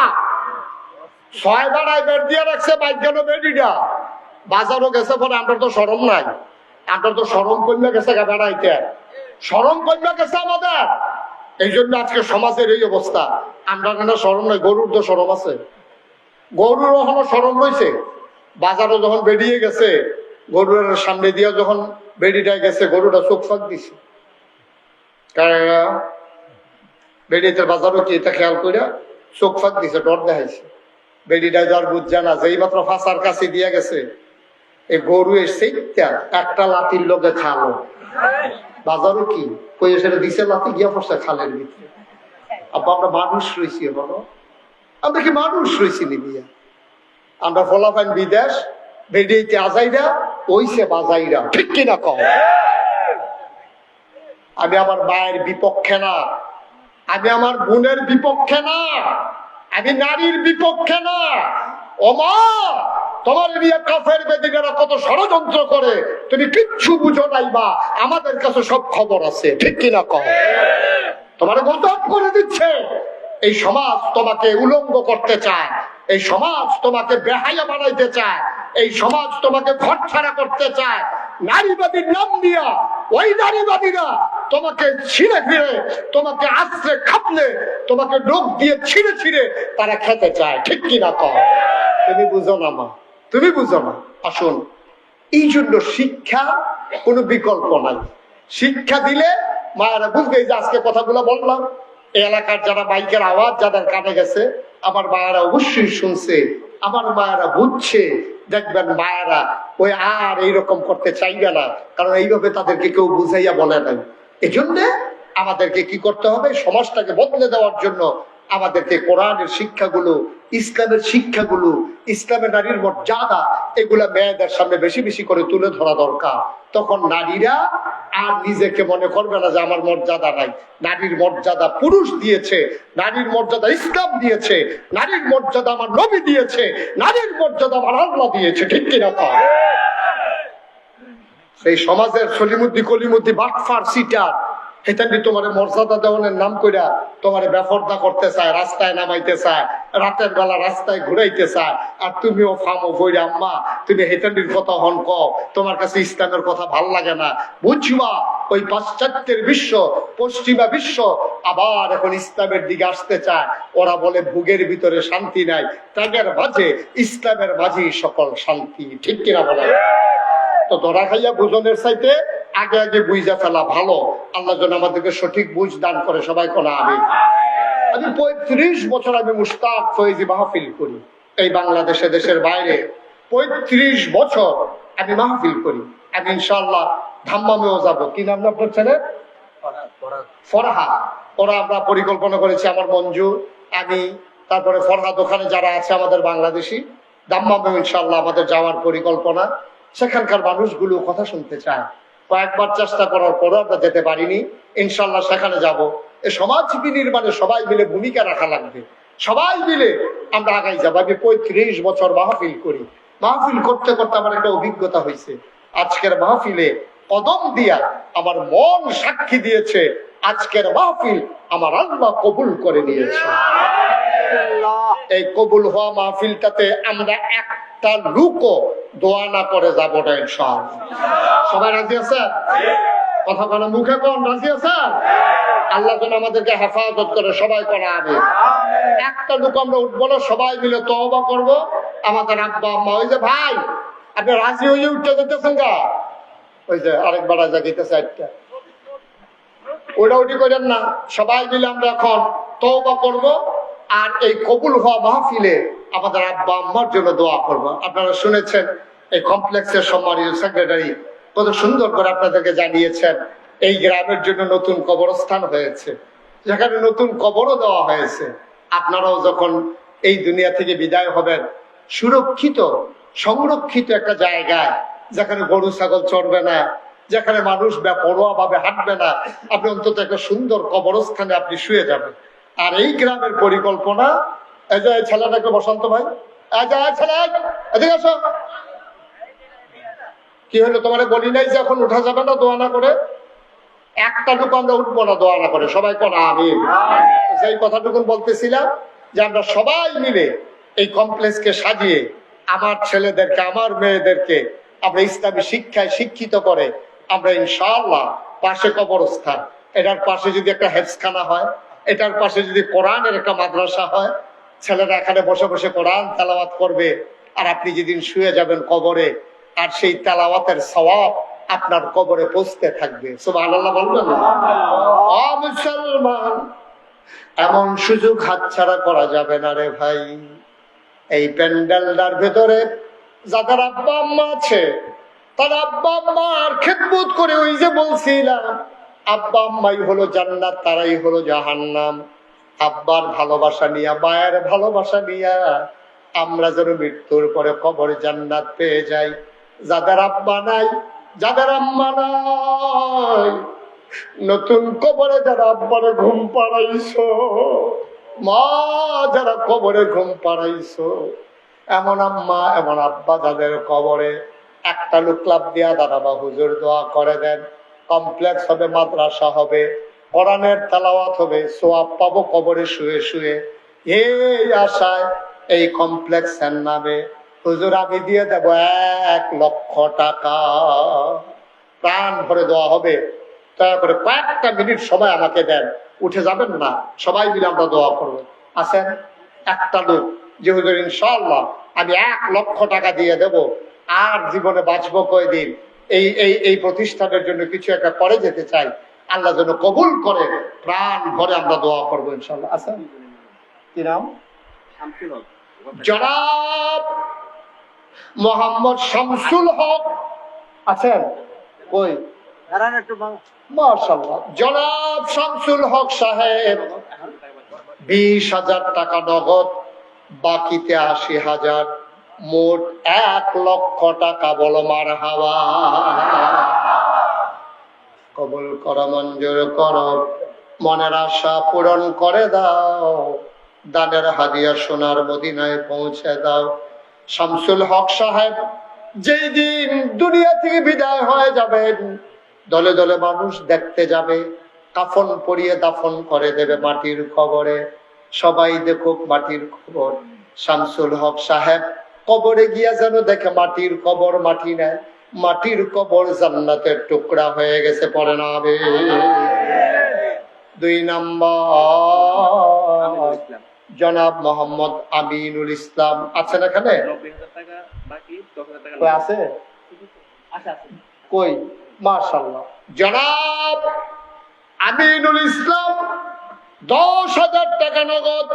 6 বেড়ায় বেড দিয়ে রাখছে মাছ গান বেডিটা, বাজারও গেছে পরে আমরা তো শরম নাই, আমরা তো শরম কইমা গেছে বেড়াইতে, শরম কইমা গেছে আমাদের, এই জন্য আজকে সমাজের এই অবস্থা। আমরা কেন শরম নাই, গরুর তো শরম আছে, গরুর এখনো শরম রয়েছে। বাজারও যখন বেরিয়ে গেছে গরুর সামনে দিয়ে যখন বেড়িটা গেছে গরুটা চোখ ফাঁক দিছে, বেড়িতে বাজারও কি এটা খেয়াল করিয়া চোখ ফাঁক দিছে, ডর দেখাইছে, বেড়িটা যার বুঝছে না যে এই মাত্র ফাঁসার কাছে দিয়ে গেছে, এই গরু এসে একটা লাঠির লোকে খালো, বাজারও কি কই সেটা দিছে লাঠি গিয়া পড়ছে খালের ভিতরে। আপা আমরা মানুষ রয়েছি, বলো আমরা কি মানুষ রয়েছি নিবিয়া, আমরা ফলাফাইন বিদেশ বেরিয়েতে আজাইরা ওইছে বাজাইরা, ঠিক কিনা কও? আমি আমার মায়ের বিপক্ষে না, আমি আমার বোনের বিপক্ষে না, আমি নারীর বিপক্ষে না। ও মা, তোমার নিয়ে কাফের বেদিনেরা কত ষড়যন্ত্র করে তুমি কিচ্ছু বুঝো নাই মা, আমাদের কাছে সব খবর আছে, ঠিক কিনা কও? তোমার গজব করে দিচ্ছে, এই সমাজ তোমাকে উলঙ্গ করতে চায়, এই সমাজ তোমাকে বেহায়া বানাইতে চায়, এই সমাজ তোমাকে ঘর ছাড়া করতে চায়, নারীবাদীর নাম দিয়া ওই নারীবাদীরা তোমাকে ছিঁড়ে ফিরে, তোমাকে আশ্রে খাপলে, তোমাকে ডোক দিয়ে ছিঁড়ে ছিঁড়ে তারা খেতে চায়, ঠিক কিনা কও? তুমি বুঝো না মা, তুমি বুঝো না। আসুন, এই জন্য শিক্ষা কোনো বিকল্প নাই, শিক্ষা দিলে মায়েরা বুঝবে। যে আজকে কথাগুলো বললাম, এই এলাকার যারা বাইকের আওয়াজ যাদের কানে গেছে, আমার মায়েরা অবশ্যই শুনছে, আমার মায়েরা বুঝছে, দেখবেন মায়েরা ওই আর এইরকম করতে চাইবে না, কারণ এইভাবে তাদেরকে কেউ বুঝাইয়া বলে নাই। এই জন্য আমাদেরকে কি করতে হবে, সমাজটাকে বদলে দেওয়ার জন্য আমাদেরকে কোরআনের শিক্ষাগুলো, ইসলামের শিক্ষাগুলো, ইসলামের নারীর মর্যাদা, এগুলা মেয়েদের সামনে বেশি বেশি করে তুলে ধরা দরকার। তখন নারীরা আর নিজেকে মনে করবে না যে আমার মর্যাদা নাই। নারীর মর্যাদা পুরুষ দিয়েছে, নারীর মর্যাদা ইসলাম দিয়েছে, নারীর মর্যাদা আমার নবী দিয়েছে, নারীর মর্যাদা আমার আল্লাহ দিয়েছে, ঠিক কিনা? সেই সমাজের সলিমুদ্দি কলিমুদ্দি বাটফার সিটার হেতান্ডি তোমার মর্যাদা দেওয়ানের নাম কইরা তোমার বেফর্দা করতে চায়, রাস্তায় নামাইতে চায়, রাতের বেলা রাস্তায় ঘুরাইতে চায়, আর তুমিও ফামো বইরে আম্মা তুমি হেতান্ডির কথা হন কও, তোমার কাছে ইসলামের কথা ভাল লাগে না। বুঝবা ওই পাশ্চাত্যের বিশ্ব, পশ্চিমা বিশ্ব আবার এখন ইসলামের দিকে আসতে চায়। ওরা বলে ভুগের ভিতরে শান্তি নাই, ত্যাগের মাঝে ইসলামের মাঝেই সকল শান্তি, ঠিক কিনা বলে? তো ধরা খাইয়া বুঝনের চাইতে আগে আগে বুঝা ফেলা ভালো। আল্লাহ যেন আমাদেরকে সঠিক বুঝ দান করে, সবাই কোন আমি। আমি 35 বছর আমি মুশতাক ফয়েজি মাহফিল করি এই বাংলাদেশে, দেশের বাইরে 35 বছর আমি মাহফিল করি। আমি ইনশাআল্লাহ ধাম্মামেও যাব। কি নাম আপনার ছেলে? ফরহাদ। ওরা আমরা পরিকল্পনা করেছি, আমার মঞ্জু, আমি, তারপরে ফরহাদ, ওখানে যারা আছে আমাদের বাংলাদেশি, ধাম্মামেও ইনশাআল্লাহ আমাদের যাওয়ার পরিকল্পনা। সেখানকার মানুষগুলো কথা শুনতে চায়। কয়েকবার চেষ্টা করার পরও আমরা যেতে পারিনি। ইনশাল্লাহ সেখানে যাব। এই সমাজ বিনির্মাণে সবাই মিলে ভূমিকা রাখা লাগবে, সবাই মিলে আমরা আগাই যাবো। আমি 35 বছর মাহফিল করি। মাহফিল করতে করতে আমার একটা অভিজ্ঞতা হয়েছে। আজকের মাহফিলে কদম দিয়া আমার মন সাক্ষী দিয়েছে, আজকের মাহফিল আমার আল্লাহ কবুল করে নিয়েছে। এই কবুল হওয়া মাহফিলটাতে আমরা একটা লুকও দোয়া না করে যাবো না ইনশাআল্লাহ। সবাই রাজি আছেন? কথা বলে মুখে কোন রাজি আছেন? আল্লাহ যেন আমাদেরকে হেফাজত করে, সবাই করা হবে। একটা লুক আমরা উঠবো না, সবাই মিলে তওবা করবো। আমাদের আব্বা আম্মা, ওই যে ভাই আপনি রাজি হয়ে উঠতে যেতেছেন গা, ওই যে আরেক বেড়া জাগিতেছে একটা, ওটা উঠি করেন না। সবাই মিলে আমরা এখন তওবা করব, আর এই কবুল হওয়া মাহফিলে আমাদের আব্বা আম্মার জন্য দোয়া করব। আপনারা শুনেছেন এই কমপ্লেক্সের সম্মানীয় সেক্রেটারি কত সুন্দর করে আপনাদেরকে জানিয়েছেন এই গ্রামের জন্য নতুন কবরস্থান হয়েছে, যেখানে নতুন কবরও দেওয়া হয়েছে। আপনারাও যখন এই দুনিয়া থেকে বিদায় হবেন, সুরক্ষিত সংরক্ষিত একটা জায়গায়, যেখানে গরু ছাগল চড়বে না, যেখানে মানুষ বেপরোয়া ভাবে হাঁটবে না, আপনি অন্তত একটা সুন্দর কবরস্থানে আপনি শুয়ে যাবেন। আর এই গ্রামের পরিকল্পনা, এই যে ছেলেটাকে বসন্ত ভাই, ছেলে এদিকে আসো। কি হলো তোমার বলি নাই যে এখন উঠা যাবে না দোয়া না করে? একটা টুকু আমরা উঠবো না দোয়া না করে, সবাই কোন আমিন। সেই কথাটুকু বলতেছিলাম যে আমরা সবাই মিলে এই কমপ্লেক্সকে সাজিয়ে আমার ছেলেদেরকে আমার মেয়েদেরকে আমরা ইসলামী শিক্ষায় শিক্ষিত করে আমরা ইনশাআল্লাহ পাশে কবরস্থান, এটার পাশে যদি একটা হেফজখানা হয়, এটার পাশে যদি কোরআনের একটা মাদ্রাসা হয়, ছেলেরা এখানে বসে বসে কোরআন তেলাওয়াত করবে, আর আপনি যেদিন শুয়ে যাবেন কবরে, আর সেই তেলাওয়াতের সওয়াব আপনার কবরে পৌঁছতে থাকবে। সুবহানাল্লাহ বলবেন না? মুসলমান, এমন সুযোগ হাতছাড়া করা যাবে না রে ভাই। এই প্যান্ডেলটার ভেতরে যাদের আব্বা আম্মা আছে, তার আব্বা আম্মার খেদমত করে, ওই যে বলছিলাম আব্বা আম্মাই হলো জান্নাত, তারাই হলো জাহান্নাম। আব্বার ভালোবাসা নিয়া, মায়ের ভালোবাসা নিয়া আমরা যেন মৃত্যুর পরে কবরে জান্নাত পেয়ে যাই। যাদের আব্বা নাই, যাদের আম্মা নাই, নতুন কবরে যারা আব্বারে ঘুম পাড়াইছো, মা যারা কবরে ঘুম পাড়াইছো, এমন আম্মা এমন আব্বা যাদের কবরে, একটা লোক লাভ দিয়া দাঁড়াবা, হুজুর দোয়া করে দেন, কমপ্লেক্স হবে, মাদ্রাসা হবে, কোরআনের তেলাওয়াত হবে, সোয়াব পাবো কবরে শুয়ে শুয়ে। এই আশায় এই কমপ্লেক্সের নামে হুজুর আমি দিয়ে দেব 1 লক্ষ টাকা, প্রাণ ভরে দেওয়া হবে। দয়া করে কয়েকটা মিনিট সময় আমাকে দেন, উঠে যাবেন না, সবাই মিলে আমরা দোয়া করবো। আছেন একটা লোক যে হুজুর ইনশাআল্লাহ আমি 1 লক্ষ টাকা দিয়ে দেব, আর জীবনে বাঁচবো কয়দিন, এই এই এই প্রতিষ্ঠানের জন্য কিছু একটা করে যেতে চাই, আল্লাহ যেন কবুল করে, প্রাণ ভরে আমরা দোয়া করবো ইনশাআল্লাহ। আছেন? কি নাম? জনাব মোহাম্মদ শামসুল হক আছেন? কই? মাশাআল্লাহ, জনাব শামসুল হক সাহেব 20,000 টাকা নগদ, বাকিতে 80,000, মোট 1 লক্ষ টাকা। বলো মারহাবা। কবুল করো, মঞ্জুর করো, মনের আশা পূরণ করে দাও, দানের হাদিয়া সোনার মদিনায় পৌঁছে দাও। শামসুল হক সাহেব যেই দিন দুনিয়া থেকে বিদায় হয়ে যাবেন, দলে দলে মানুষ দেখতে যাবে, কাফন পরিয়ে দাফন করে দেবে মাটির কবরে। সবাই দেখুক মাটির কবর। শামসুল হক সাহেব কবরে গিয়া যেন দেখে মাটির কবর মাটি নেয়, মাটির কবর জান্নাতের টুকরা হয়ে গেছে। পড়ে না হবে। 2 নম্বর জনাব মোহাম্মদ আমিনুল ইসলাম আছেন এখানে? আছে কই? মাশাআল্লাহ, জনাব আমিনুল ইসলাম 10,000 টাকা নগদ,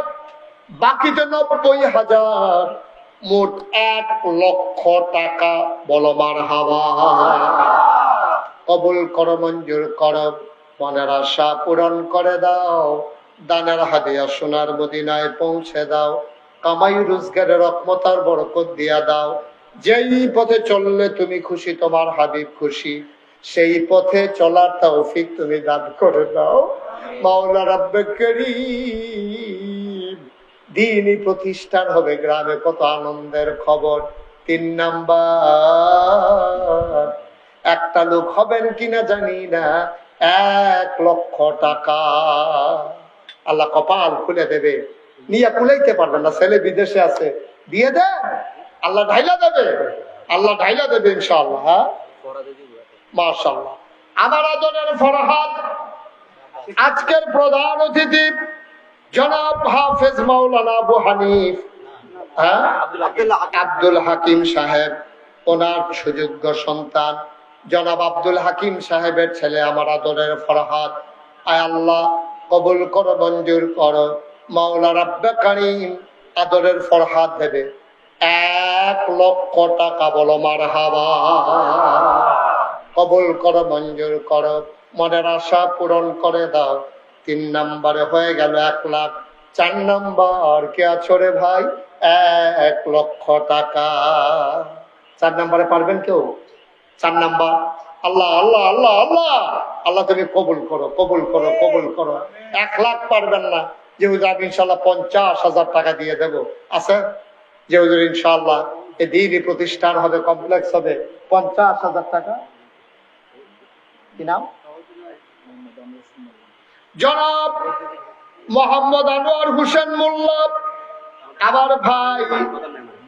বাকিতে 90,000, মোট 1 লক্ষ টাকা। বলো মারহাবা। কবুল করো, মঞ্জুর করো, মনের আশা পূরণ করে দাও, দানের হাদিয়া সোনার মদিনায় পৌঁছে দাও, কামাই রোজগারের রহমতার বরকত দিয়া দাও। যেই পথে চললে তুমি খুশি, তোমার হাবিব খুশি, সেই পথে চলার তৌফিক তুমি দান করে দাও। মাওলা রাব্বে করিম, দ্বীনি প্রতিষ্ঠান হবে গ্রামে, কত আনন্দের খবর। 3 নাম্বার, একটা লোক হবেন কিনা জানি না, 1 লক্ষ টাকা। আল্লাহ কপাল খুলে দেবে, নিয়ে কুলাইতে পারবেন না, ছেলে বিদেশে আছে, দিয়ে দেন, আল্লাহ ঢাইলা দেবে, আল্লাহ ঢাইলা দেবে ইনশাআল্লাহ। হ্যাঁ, মাশাআল্লাহ। আমার আদরের ফরহাদ আজকের প্রধান অতিথি জনাব হাফেজ মাওলানা আবু হানিফ আব্দুল হাকিম সাহেব, ওনার সুযোগ্য সন্তান জনাব আব্দুল হাকিম সাহেবের ছেলে আমার আদরের ফরহাদ, আয় আল্লাহ কবুল করো, মঞ্জুর করো। মাওলা রাব্বে কারীম আদরের ফরহাদ দেবে 1 লক্ষ টাকা, বলো মারহাবা। কবুল করো, মঞ্জুর করো, মনের আশা পূরণ করে দাও। 3 নম্বরে হয়ে গেল 1 লাখ। 4 নম্বর কে আছো রে ভাই? 1 লক্ষ টাকা। 4 নম্বরে পারবেন কেউ? 4 নম্বর। আল্লাহ আল্লাহ আল্লাহ আল্লাহ আল্লাহ, তুমি কবুল করো, কবুল করো, কবুল করো। 1 লাখ পারবেন না? যে হুজুর আমি ইনশাল্লাহ 50,000 টাকা দিয়ে দেবো, আছে? যে হুজুর ইনশাল্লাহ এই দিনই প্রতিষ্ঠান হবে, কমপ্লেক্স হবে, 50,000 টাকা। কি নাম? জনাব মোহাম্মদ আনোয়ার হোসেন মোল্লা, আমার ভাই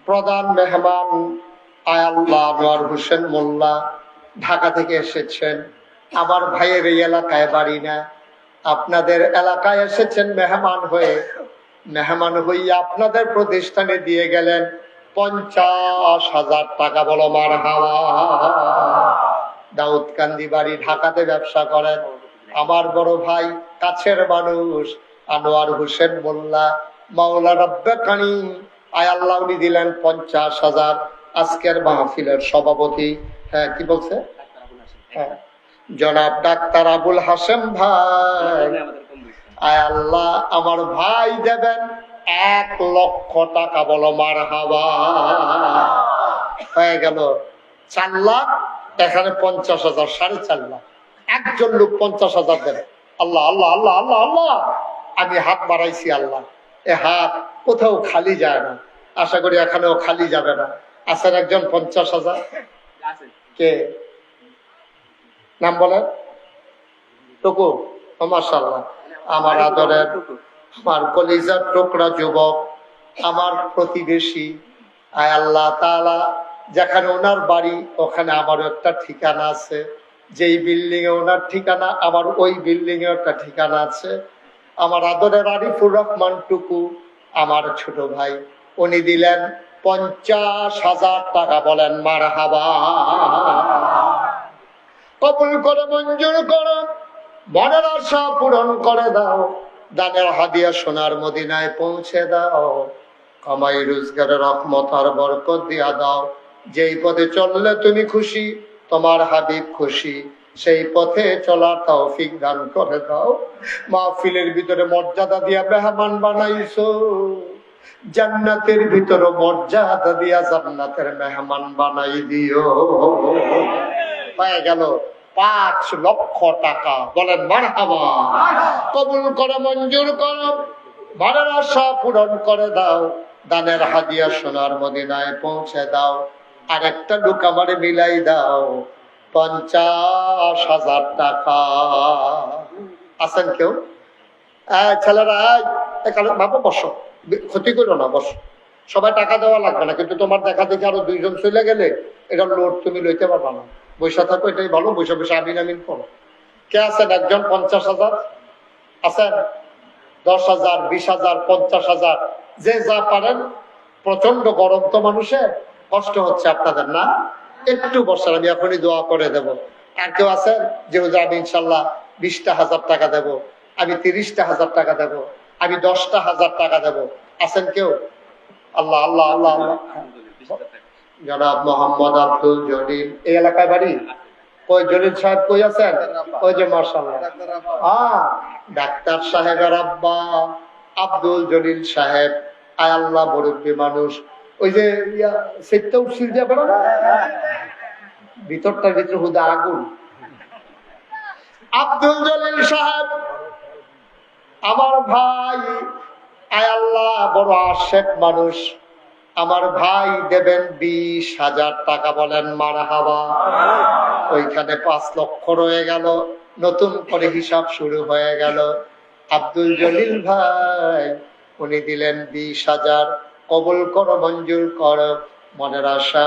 প্রধান মেহমান। আয় আল্লাহ, আনোয়ার হোসেন মোল্লা ঢাকা থেকে এসেছেন। আমার ভাইয়ের এই এলাকায় বাড়ি না, আপনাদের এলাকায় এসেছেন মেহমান হয়ে। মেহমান হইয়া আপনাদের প্রতিষ্ঠানে দিয়ে গেলেন 50,000 টাকা, বলো মারহাবা। দাউদকান্দি বাড়ি, ঢাকাতে ব্যবসা করেন। আমার বড় ভাই, কাছের মানুষ আনোয়ার হোসেন মোল্লা, মাওলা রাব্বে কারীম আয় আল্লাহ উনি দিলেন 50,000। আজকের মাহফিলের সভাপতি, হ্যাঁ কি বলছে? হ্যাঁ, জনাব ডাক্তার আবুল হাসেম ভাই, আয় আল্লাহ আমার ভাই দেবেন 1 লক্ষ টাকা, বলো মারহাবা। হয়ে গেল 4 লাখ, এখানে 50,000, 4.5 লাখ। একজন লোক 50,000 দেবে। আল্লাহ আল্লাহ আল্লাহ আল্লাহ আল্লাহ, আমি হাত বাড়াইছি আল্লাহ, এ হাত কোথাও খালি যায় না, আশা করি এখানেও খালি যাবে না। আছেন একজন 50,000? কে নাম বলেন? টুকু, মাশাআল্লাহ, আমার আদরের, আমার কলিজার টুকরা যুবক, আমার প্রতিবেশী। আয় আল্লাহ তাআলা, যেখানে ওনার বাড়ি ওখানে আমারও একটা ঠিকানা আছে, যেই বিল্ডিং এ ওনার ঠিকানা আমার ওই বিল্ডিং এ একটা ঠিকানা আছে। আমার আদরের আরিফুর রহমান টুকু, আমার ছোট ভাই, উনি দিলেন 50,000 টাকা, বলেন মারহাবা। কবুল করে, মঞ্জুর করো, মনের আশা পূরণ করে দাও। দানের হাদিয়া সোনার মদিনায় পৌঁছে দাও। কামাই রোজগারের রহমত আর বরকত দিয়া দাও। যেই পথে চললে তুমি খুশি, তোমার হাবিব খুশি, সেই পথে চলার তৌফিক দান করে দাও। মাহফিলের ভিতরে মর্যাদা দিয়া মেহমান বানাইছো, জান্নাতের ভিতরে মর্যাদা দিয়া জান্নাতের মেহমান বানাই দিও। হয়ে গেল 5 লক্ষ টাকা, বলেন মারহাবা। কবুল করো, মঞ্জুর করো, মনের আশা পূরণ করে দাও। দানের হাদিয়া সোনার মদিনায় পৌঁছে দাও। আর একটা লোক আমারে মিলাই দাও 50,000 টাকা। আছেন কেউ? ছেলেরা এখানে বাবা বসো, ক্ষতি করো না, বসো। সবাই টাকা দেওয়া লাগবে না, কিন্তু তোমার দেখা দেখে আরো 2 জন চলে গেলে এটা লোড তুমি লইতে পারবা না। বৈশা থাকো, এটাই ভালো। বৈশা বৈশা আমিন আমিন করো। কে আছেন? একজন 50,000 আছেন? 10,000, 20,000, 50,000, যে যা পারেন। প্রচন্ড গরম তো, মানুষের কষ্ট হচ্ছে আপনাদের না? একটু বসার, আমি এখনই দোয়া করে দেব। আর কেউ আছেন যে আমি ইনশাল্লাহ 20,000 টাকা দেব, আমি 30,000 টাকা দেব, আমি 10,000 টাকা দেব? আছেন কেউ? আল্লাহ আল্লাহ আল্লাহ আল্লাহ। জনাব মোহাম্মদ আব্দুল জলিল, এই এলাকায় বাড়ি? ওই জলিল সাহেব কই আছেন? ওই যে মাশাআল্লাহ, ডাক্তার সাহেবের আব্বা আব্দুল জলিল সাহেব। আয় আল্লাহ, মুরব্বী মানুষ। ওই যে সেটাও সিল যাবে না, ভিতরটার ভিতরে হুদা আগুন। আব্দুল জলিল সাহেব আমার ভাই, আয় আল্লাহ বড় আশেক মানুষ। আমার ভাই দেবেন 20,000 টাকা, বলেন মারহাবা। ওইখানে 5 লক্ষ রয়ে গেল, নতুন করে হিসাব শুরু হয়ে গেল। আব্দুল জলিল ভাই উনি দিলেন 20,000। কবুল করো, মঞ্জুর করো, মনের আশা